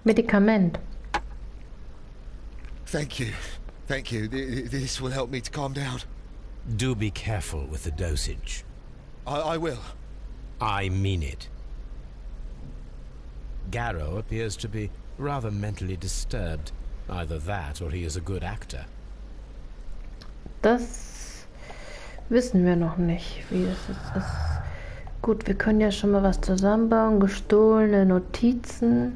Medikament. Thank you. Thank you. This will help me to calm down. Do be careful with the dosage. I will. I mean it. Garrow appears to be rather mentally disturbed. Either that or he is a good actor. Das wissen wir noch nicht, wie das jetzt ist. Gut, wir können ja schon mal was zusammenbauen. Gestohlene Notizen.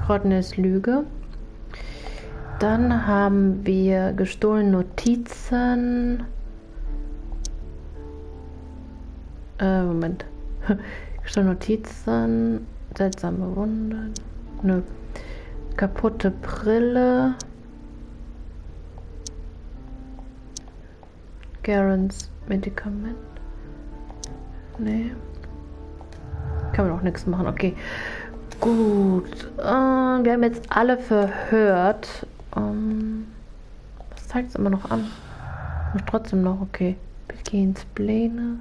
Rodneys Lüge. Dann haben wir gestohlene Notizen. Moment. Gestohlene Notizen. Seltsame Wunden. Nö. Kaputte Brille. Garens Medikament. Nee. Kann man auch nichts machen. Okay. Gut. Wir haben jetzt alle verhört. Was zeigt es immer noch an? Muss trotzdem noch. Okay. Begehens Pläne.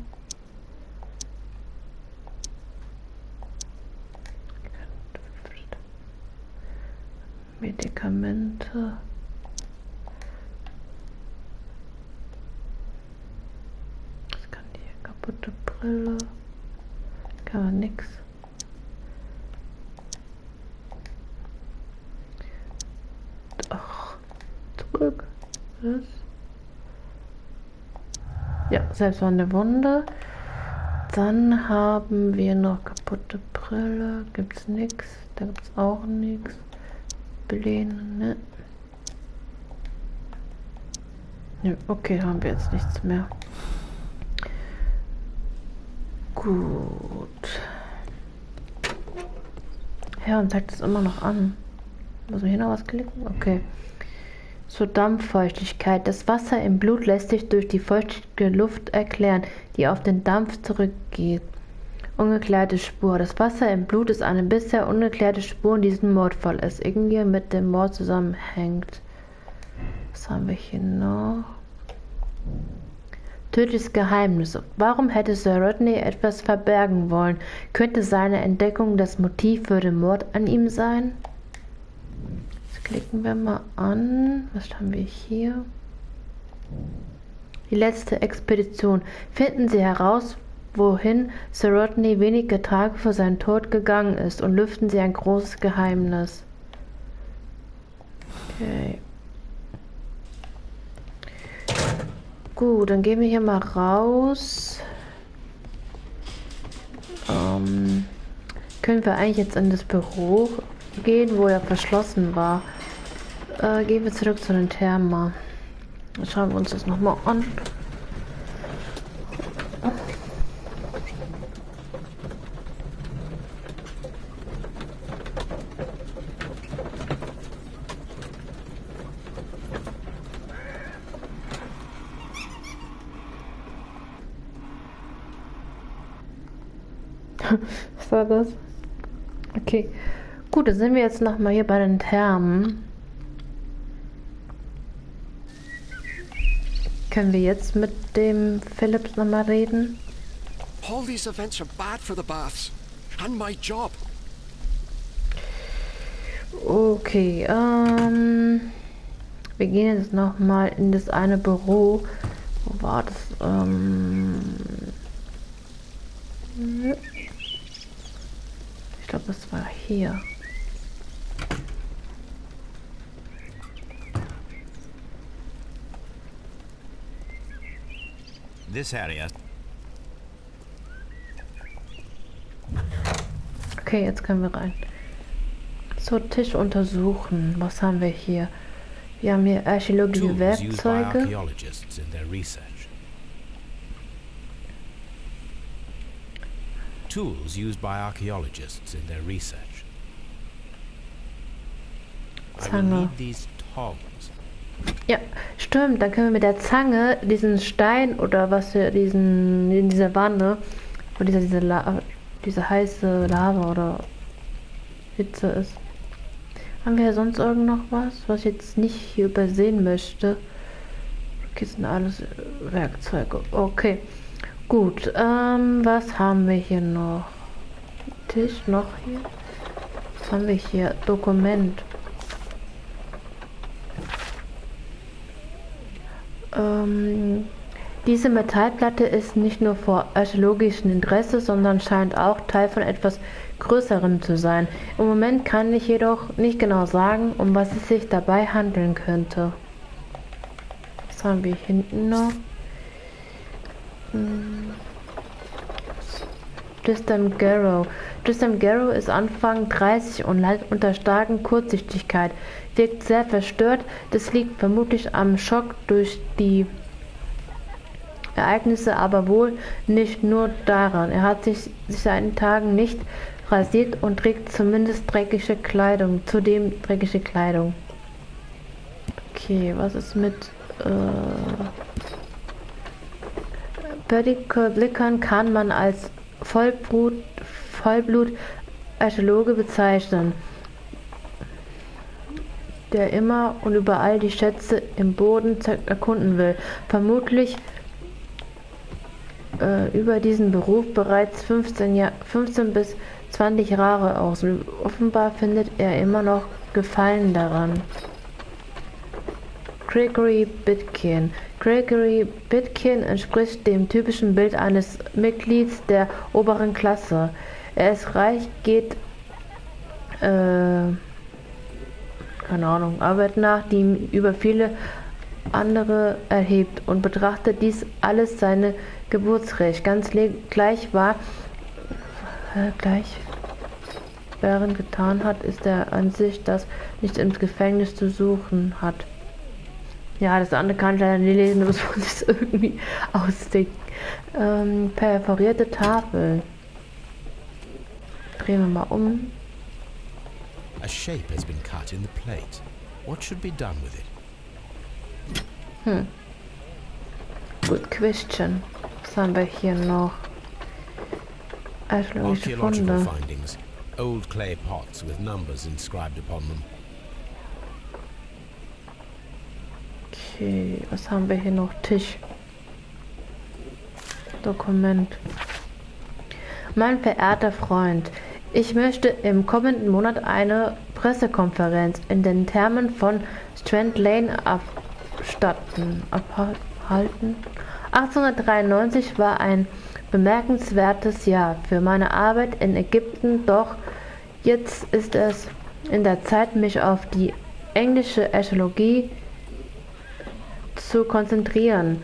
Medikamente. Was kann die hier? Kaputte Brille. Kann man nix. Ach, zurück. Was? Ja, selbstwarnende Wunde. Dann haben wir noch kaputte Brille. Gibt's nichts. Da gibt's auch nichts. Pläne, ne? Ja, okay, haben wir jetzt nichts mehr. Gut. Ja, und zeigt es immer noch an. Muss man hier noch was klicken? Okay. Zur Dampffeuchtigkeit. Das Wasser im Blut lässt sich durch die feuchte Luft erklären, die auf den Dampf zurückgeht. Ungeklärte Spur. Das Wasser im Blut ist eine bisher ungeklärte Spur in diesem Mordfall, es irgendwie mit dem Mord zusammenhängt. Was haben wir hier noch? Tödliches Geheimnis. Warum hätte Sir Rodney etwas verbergen wollen? Könnte seine Entdeckung das Motiv für den Mord an ihm sein? Jetzt klicken wir mal an. Was haben wir hier? Die letzte Expedition. Finden Sie heraus, wohin Sir Rodney wenige Tage vor seinem Tod gegangen ist, und lüften Sie ein großes Geheimnis. Okay. Gut, dann gehen wir hier mal raus. Können wir eigentlich jetzt in das Büro gehen, wo er verschlossen war? Gehen wir zurück zu den Thermen. Schauen wir uns das nochmal an. Was war das? Okay. Gut, dann sind wir jetzt nochmal hier bei den Thermen. Können wir jetzt mit dem Philips nochmal reden? All these events are bad for the baths. And my job. Okay, wir gehen jetzt nochmal in das eine Büro. Wo war das? Ich glaube, das war hier. This area. Okay, jetzt können wir rein. So, Tisch untersuchen. Was haben wir hier? Wir haben hier archäologische Werkzeuge. Tools used by archaeologists in their research. I will need these tongs. Ja, stimmt. Dann können wir mit der Zange diesen Stein oder was für in dieser Wanne, wo diese heiße Lava oder Hitze ist. Haben wir sonst irgend noch was ich jetzt nicht hier übersehen möchte? Okay, das sind alles Werkzeuge. Okay. Gut, was haben wir hier noch? Tisch noch hier? Was haben wir hier? Dokument. Diese Metallplatte ist nicht nur vor archäologischem Interesse, sondern scheint auch Teil von etwas Größerem zu sein. Im Moment kann ich jedoch nicht genau sagen, um was es sich dabei handeln könnte. Was haben wir hinten noch? Tristan Garrow. Tristan Garrow ist Anfang 30 und leidet unter starken Kurzsichtigkeit. Wirkt sehr verstört. Das liegt vermutlich am Schock durch die Ereignisse, aber wohl nicht nur daran. Er hat sich seit Tagen nicht rasiert und trägt zudem dreckige Kleidung. Okay, was ist mit Blickern kann man als Vollblut-Archäologe bezeichnen, der immer und überall die Schätze im Boden erkunden will. Vermutlich über diesen Beruf bereits 15 bis 20 Jahre aus. Offenbar findet er immer noch Gefallen daran. Gregory Bitkin. Gregory Bitkin entspricht dem typischen Bild eines Mitglieds der oberen Klasse. Er ist reich, geht keine Ahnung, Arbeit nach, die ihm über viele andere erhebt und betrachtet dies alles seine Geburtsrecht. Ganz gleich war, gleich während getan hat, ist der Ansicht, dass nicht im Gefängnis zu suchen hat. Ja, das andere kann ich leider nicht lesen, das muss ich irgendwie ausdenken. Perforierte Tafel. Drehen wir mal um. A shape has been cut in the plate. What should be done with it? Good question. Was haben wir hier noch? Archäologische Archaeological Funde. findings. Old clay pots with numbers inscribed upon them. Okay, was haben wir hier noch? Tisch. Dokument. Mein verehrter Freund, ich möchte im kommenden Monat eine Pressekonferenz in den Thermen von Strand Lane abhalten. 1893 war ein bemerkenswertes Jahr für meine Arbeit in Ägypten, doch jetzt ist es in der Zeit, mich auf die englische Archäologie zu konzentrieren.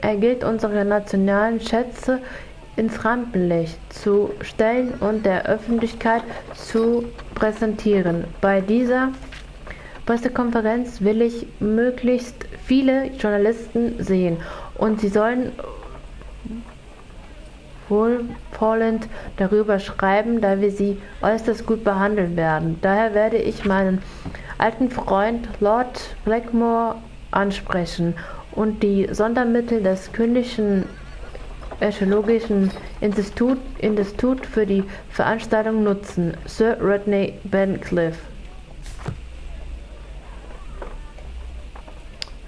Er gilt unsere nationalen Schätze ins Rampenlicht zu stellen und der Öffentlichkeit zu präsentieren. Bei dieser Pressekonferenz will ich möglichst viele Journalisten sehen und sie sollen wohlwollend darüber schreiben, da wir sie äußerst gut behandeln werden. Daher werde ich meinen alten Freund Lord Blackmore ansprechen und die Sondermittel des Königlichen Archäologischen Institut für die Veranstaltung nutzen. Sir Rodney Bencliffe.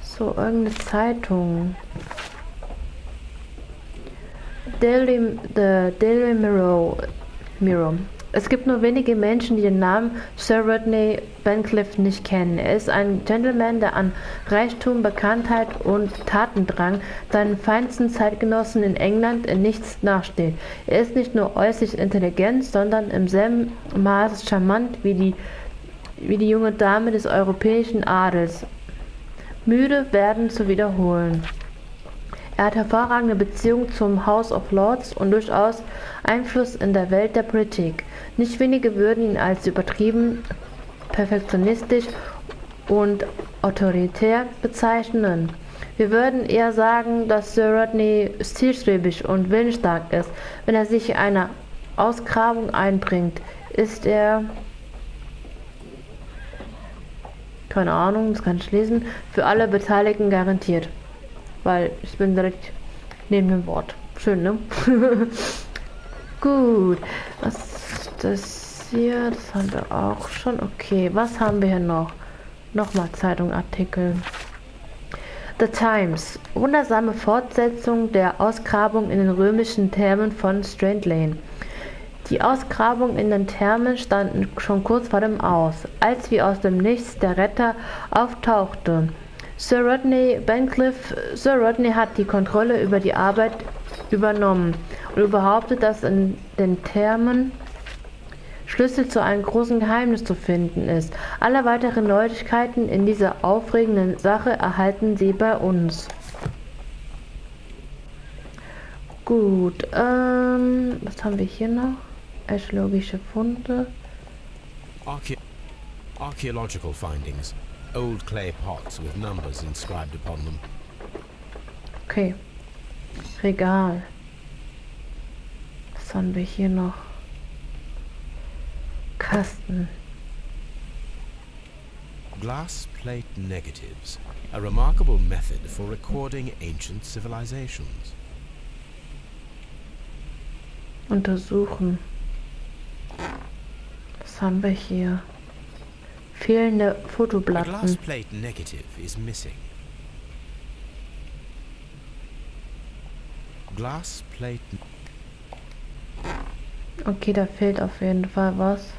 So, irgendeine Zeitung. The Daily Mirror. Es gibt nur wenige Menschen, die den Namen Sir Rodney Bencliffe nicht kennen. Er ist ein Gentleman, der an Reichtum, Bekanntheit und Tatendrang seinen feinsten Zeitgenossen in England in nichts nachsteht. Er ist nicht nur äußerst intelligent, sondern im selben Maß charmant wie die junge Dame des europäischen Adels. Müde werden zu wiederholen. Er hat hervorragende Beziehungen zum House of Lords und durchaus Einfluss in der Welt der Politik. Nicht wenige würden ihn als übertrieben, perfektionistisch und autoritär bezeichnen. Wir würden eher sagen, dass Sir Rodney zielstrebig und willensstark ist. Wenn er sich einer Ausgrabung einbringt, ist er, keine Ahnung, das kann ich lesen, für alle Beteiligten garantiert. Weil ich bin direkt neben dem Wort. Schön, ne? Gut. Was ist das hier? Das haben wir auch schon. Okay, was haben wir hier noch? Nochmal Zeitung, Artikel. The Times. Wundersame Fortsetzung der Ausgrabung in den römischen Thermen von Strand Lane. Die Ausgrabungen in den Thermen standen schon kurz vor dem Aus, als wie aus dem Nichts der Retter auftauchte. Sir Rodney hat die Kontrolle über die Arbeit übernommen und behauptet, dass in den Thermen Schlüssel zu einem großen Geheimnis zu finden ist. Alle weiteren Neuigkeiten in dieser aufregenden Sache erhalten Sie bei uns. Gut, was haben wir hier noch? Archäologische Funde. Archaeological findings. Old clay pots with numbers inscribed upon them. Okay. Regal. Was haben wir hier noch? Kasten. Glass plate negatives. A remarkable method for recording ancient civilizations. Untersuchen. Was haben wir hier? Fehlende A Fotoplatten. glass plate negative is missing. Glass plate. Okay, da fehlt auf jeden Fall was.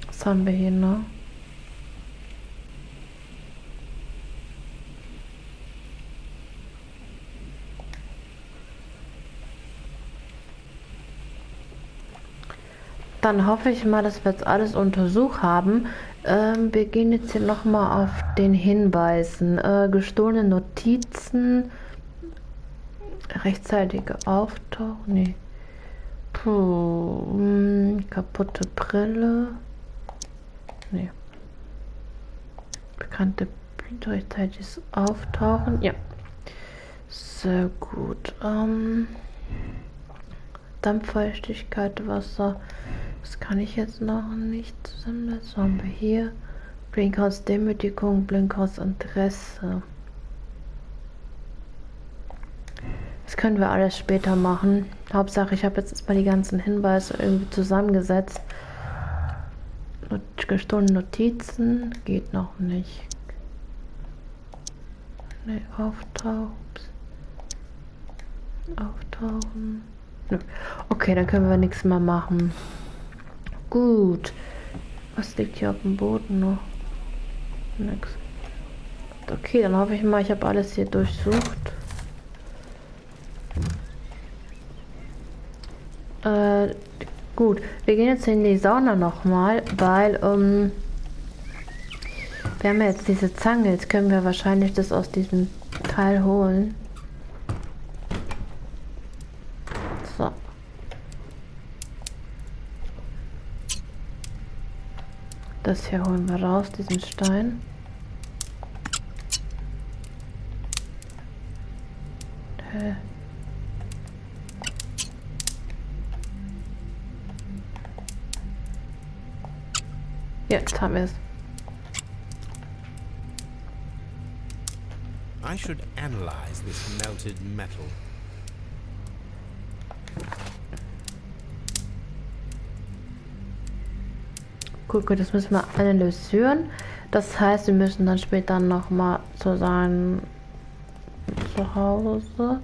Was haben wir hier noch? Dann hoffe ich mal, dass wir jetzt alles untersucht haben. Wir gehen jetzt hier nochmal auf den Hinweisen. Gestohlene Notizen. Rechtzeitige Auftauchen. Nee. Puh, kaputte Brille. Nee. Bekannte rechtzeitiges Auftauchen. Ja. Sehr gut. Dampffeuchtigkeit, Wasser. Das kann ich jetzt noch nicht zusammensetzen. Was haben wir hier? Blinkhaus Demütigung, Blinkhaus Interesse. Das können wir alles später machen. Hauptsache, ich habe jetzt erstmal die ganzen Hinweise irgendwie zusammengesetzt. Gestohlene Notizen geht noch nicht. Ne, auftauchen. Nö. Okay, dann können wir nichts mehr machen. Gut. Was liegt hier auf dem Boden noch? Nix. Okay, dann hoffe ich mal, ich habe alles hier durchsucht. Gut, wir gehen jetzt in die Sauna nochmal, weil wir haben ja jetzt diese Zange, jetzt können wir wahrscheinlich das aus diesem Teil holen. So. Das hier holen wir raus, diesen Stein. Jetzt haben wir es. I should analyze this melted metal. Gut, das müssen wir analysieren. Das heißt, wir müssen dann später noch mal zu seinem Zuhause.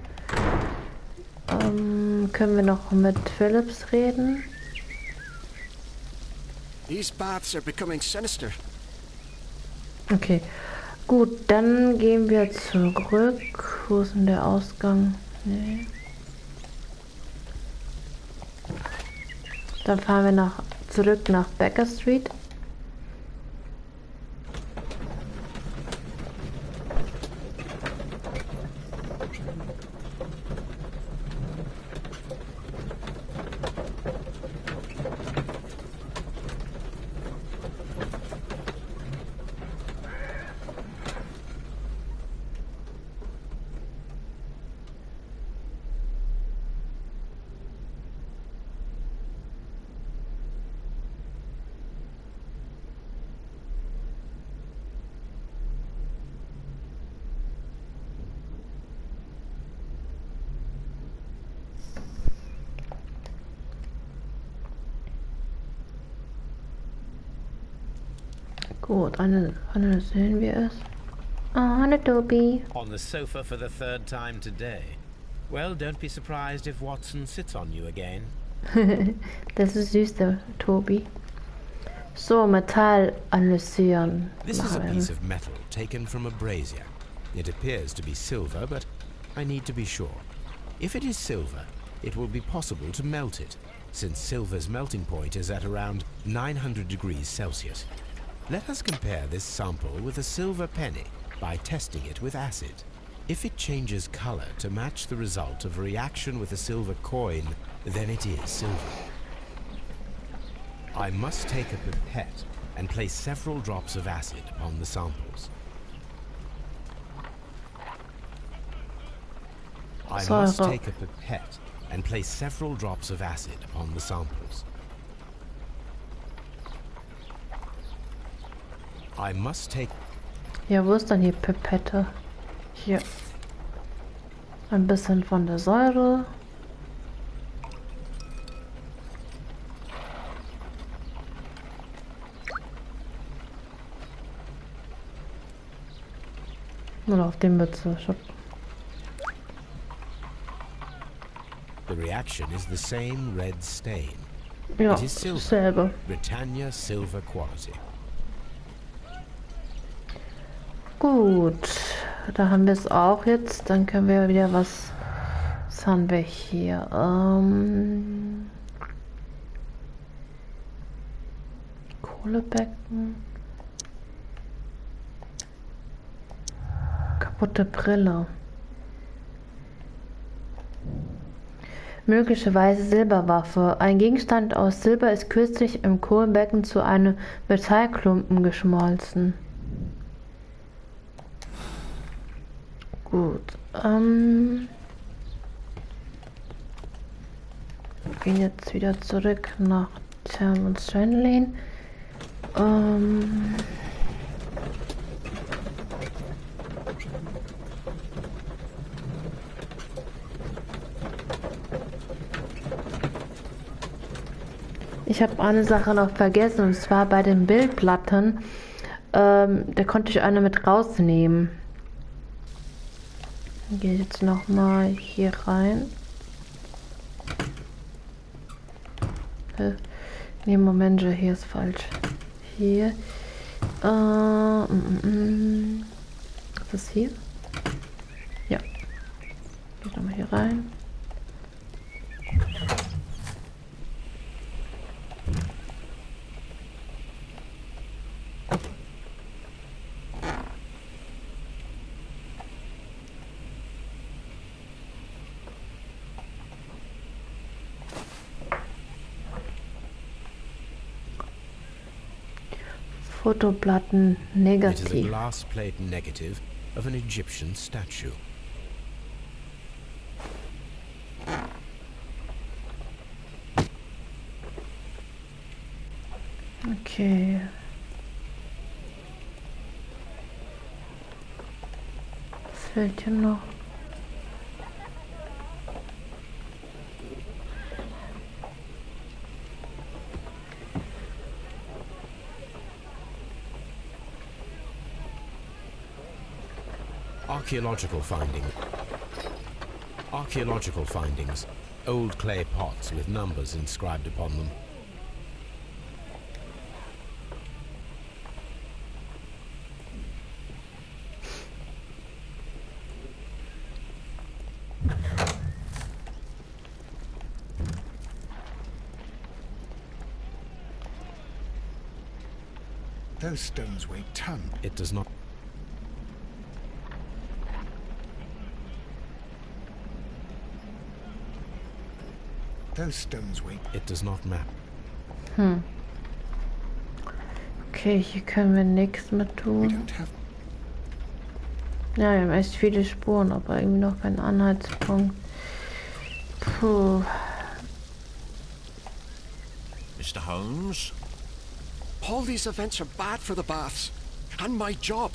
Können wir noch mit Phillips reden? These baths are becoming sinister. Okay, gut, dann gehen wir zurück. Wo ist denn der Ausgang? Nee. Dann fahren wir zurück nach Baker Street. Gut, analysieren wir es. Ah, hallo Toby. On the sofa for the third time today. Well, don't be surprised if Watson sits on you again. Das ist süß, der Toby. So, Metall analysieren. This is a piece of metal taken from a brazier. It appears to be silver, but I need to be sure. If it is silver, it will be possible to melt it, since silver's melting point is at around 900 degrees Celsius. Let us compare this sample with a silver penny by testing it with acid. If it changes color to match the result of a reaction with a silver coin, then it is silver. I must take a pipette and place several drops of acid upon the samples. I must take a pipette and place several drops of acid upon the samples. I must take... Ja, wo ist dann die Pipette? Hier. Ein bisschen von der Säure. Oder auf dem Mütze. The reaction is the same red stain. Ja, it is silver. Selbe. Britannia silver quality. Gut, da haben wir es auch jetzt. Dann können wir wieder was haben wir hier? Kohlebecken. Rote Brille. Möglicherweise Silberwaffe. Ein Gegenstand aus Silber ist kürzlich im Kohlbecken zu einem Metallklumpen geschmolzen. Gut. Wir gehen jetzt wieder zurück nach Term und Strandlane. Ich habe eine Sache noch vergessen, und zwar bei den Bildplatten. Da konnte ich eine mit rausnehmen. Dann gehe ich jetzt nochmal hier rein. Ne, Moment, hier ist falsch. Hier. Ist das hier? Ja. Gehe ich nochmal hier rein. Fotoplatten It is a negativ. glass plate negative of an Egyptian statue. Okay. Was fehlt hier noch? Archaeological findings. Old clay pots with numbers inscribed upon them. Those stones weigh tons. It does not. Those stones weigh. It does not map. Okay, hier können wir nichts mit We tun. don't have. Ja, wir haben echt viele Spuren, aber irgendwie noch keinen Anhaltspunkt. Puh. Mr. Holmes? All these events are bad for the baths. And my job.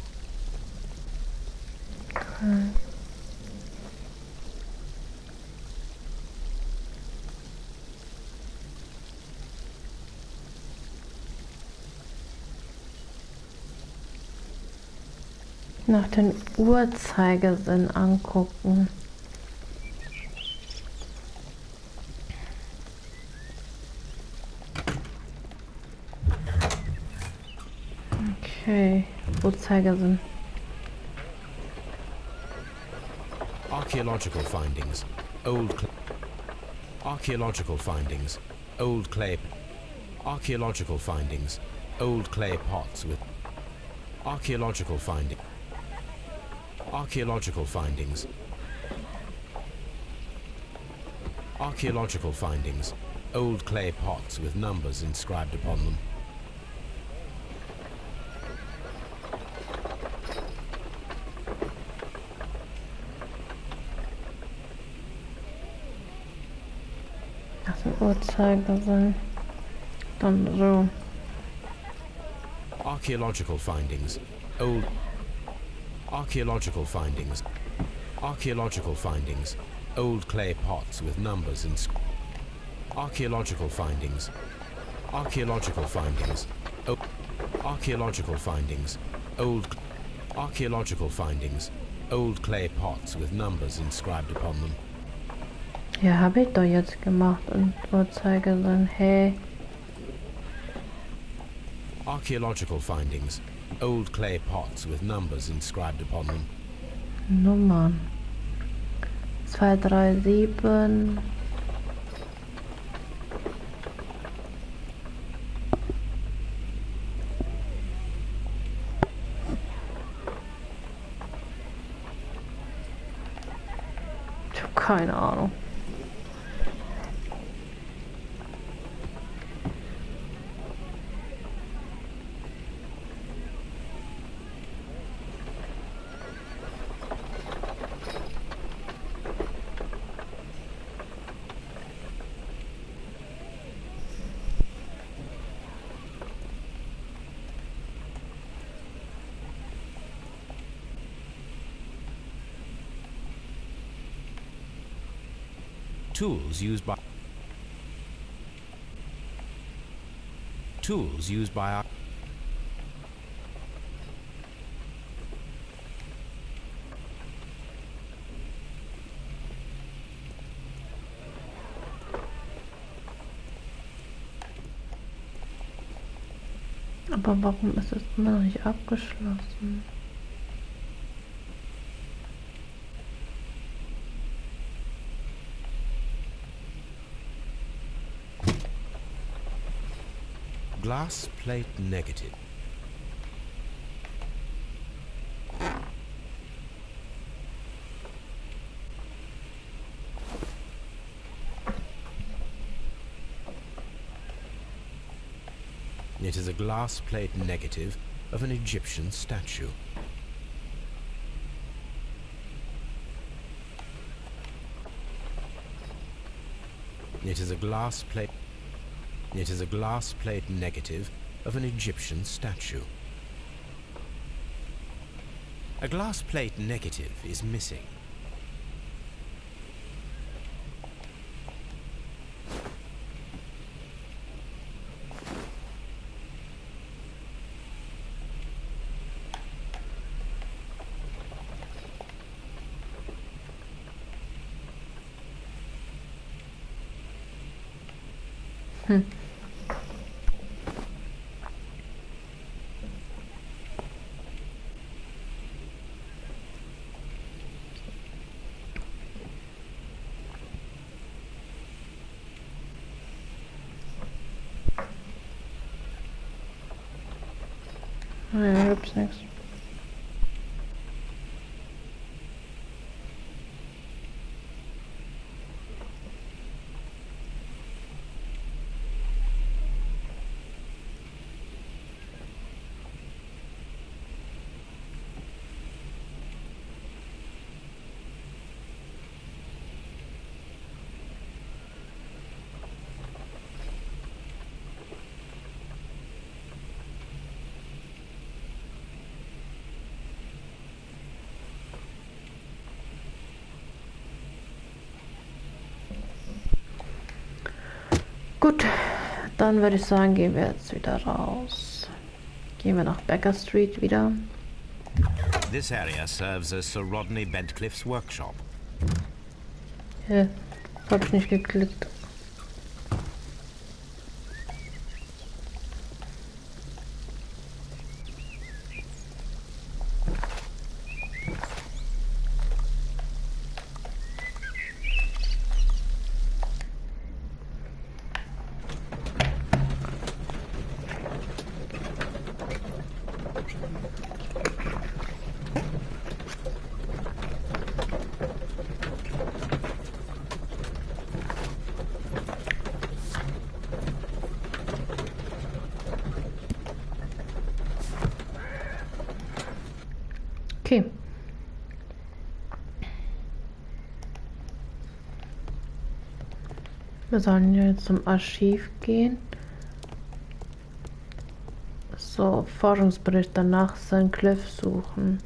Nach den Uhrzeigersinn angucken. Okay, Uhrzeigersinn. Archaeological findings. Archaeological findings. Old clay. Archaeological findings. Old clay pots with. Archaeological findings. Archaeological findings. Archaeological findings. Old clay pots with numbers inscribed upon them. Das sind Uhrzeigersinn. Dann so. Archaeological findings. Old. Archaeological findings. Archaeological findings. Old clay pots with numbers in. Archaeological findings. Archaeological findings. Archaeological findings. Old. Archaeological findings. Old clay pots with numbers inscribed upon them. Ja, habe ich doch jetzt gemacht und Uhrzeigersinn. Hey. Archaeological findings. Old clay pots with numbers inscribed upon them. Nummern. 237. Keine Ahnung. Tools used by our Aber warum ist es immer noch nicht abgeschlossen? glass plate negative. It is a glass plate negative of an Egyptian statue. It is a glass plate. It is a glass plate negative of an Egyptian statue. A glass plate negative is missing. Ja, gibt's nichts. Gut, dann würde ich sagen, gehen wir jetzt wieder raus. Gehen wir nach Baker Street wieder. This area serves as Sir Rodney Bentcliffe's workshop. Ja, hab ich nicht geklickt. Okay. Wir sollen jetzt zum Archiv gehen. So, Forschungsbericht danach St. Cliff suchen.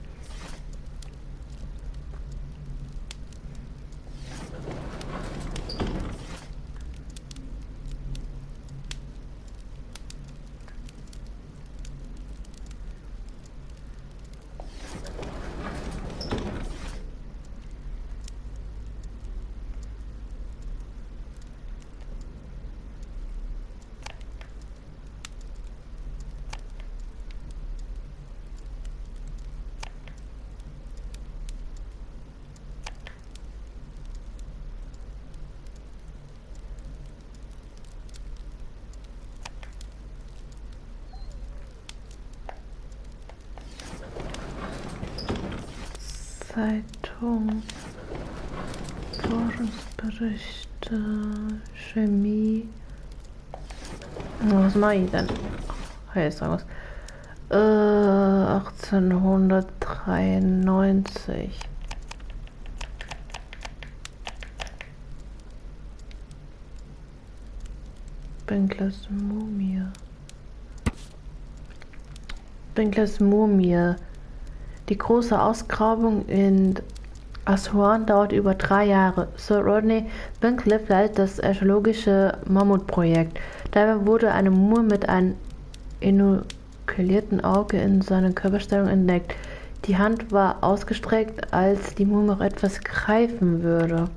Zeitung Forschungsberichte, Chemie. Was mache ich denn? Jetzt sagen wir 1893. Binklers Mumie. Binklers Mumie. Die große Ausgrabung in Aswan dauert über 3 Jahre. Sir Rodney Bincliffe leitet das archäologische Mammutprojekt. Dabei wurde eine Mumie mit einem inokulierten Auge in seiner Körperstellung entdeckt. Die Hand war ausgestreckt, als die Mumie auch etwas greifen würde.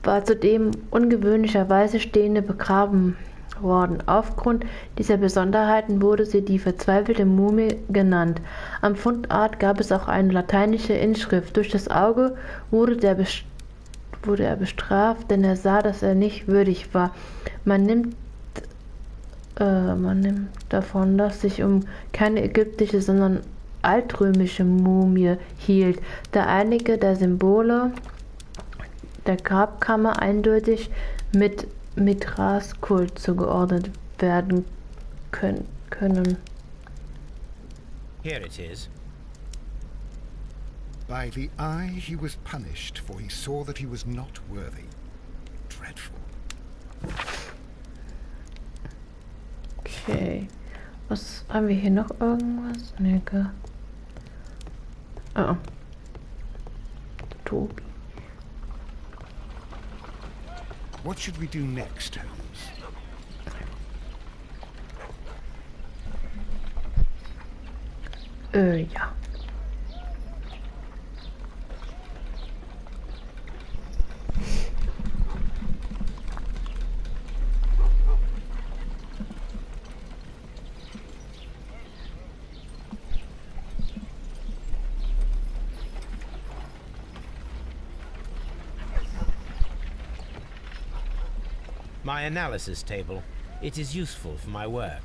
War zudem ungewöhnlicherweise stehende begraben worden. Aufgrund dieser Besonderheiten wurde sie die verzweifelte Mumie genannt. Am Fundort gab es auch eine lateinische Inschrift. Durch das Auge wurde er bestraft, denn er sah, dass er nicht würdig war. Man nimmt davon, dass sich um keine ägyptische, sondern altrömische Mumie hielt, da einige der Symbole der Grabkammer eindeutig mit Mithras-Kult zugeordnet werden können. Here it is. By the eye he was punished, for he saw that he was not worthy. Dreadful. Okay. Was haben wir hier noch irgendwas? Nee, gell? Oh. Tobi. What should we do next, Holmes? Ja. My analysis table. It is useful for my work.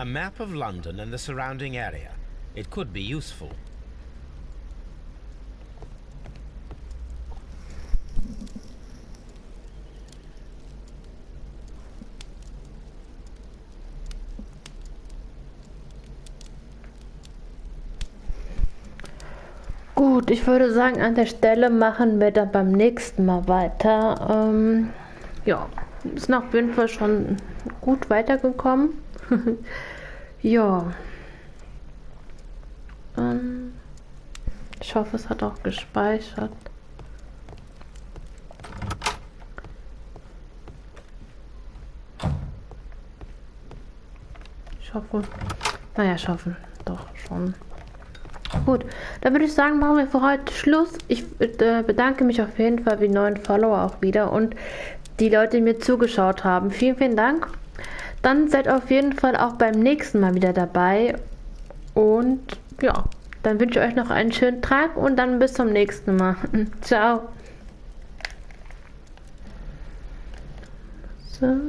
A map of London and the surrounding area. It could be useful. Gut, ich würde sagen, an der Stelle machen wir dann beim nächsten Mal weiter. Ja, ist auf jeden Fall schon gut weitergekommen. Ja. Ich hoffe, es hat auch gespeichert. Ich hoffe. Naja, ich hoffe doch schon. Gut, dann würde ich sagen, machen wir für heute Schluss. Ich bedanke mich auf jeden Fall für die neuen Follower auch wieder und die Leute, die mir zugeschaut haben. Vielen, vielen Dank. Dann seid auf jeden Fall auch beim nächsten Mal wieder dabei. Und ja, dann wünsche ich euch noch einen schönen Tag und dann bis zum nächsten Mal. Ciao. So.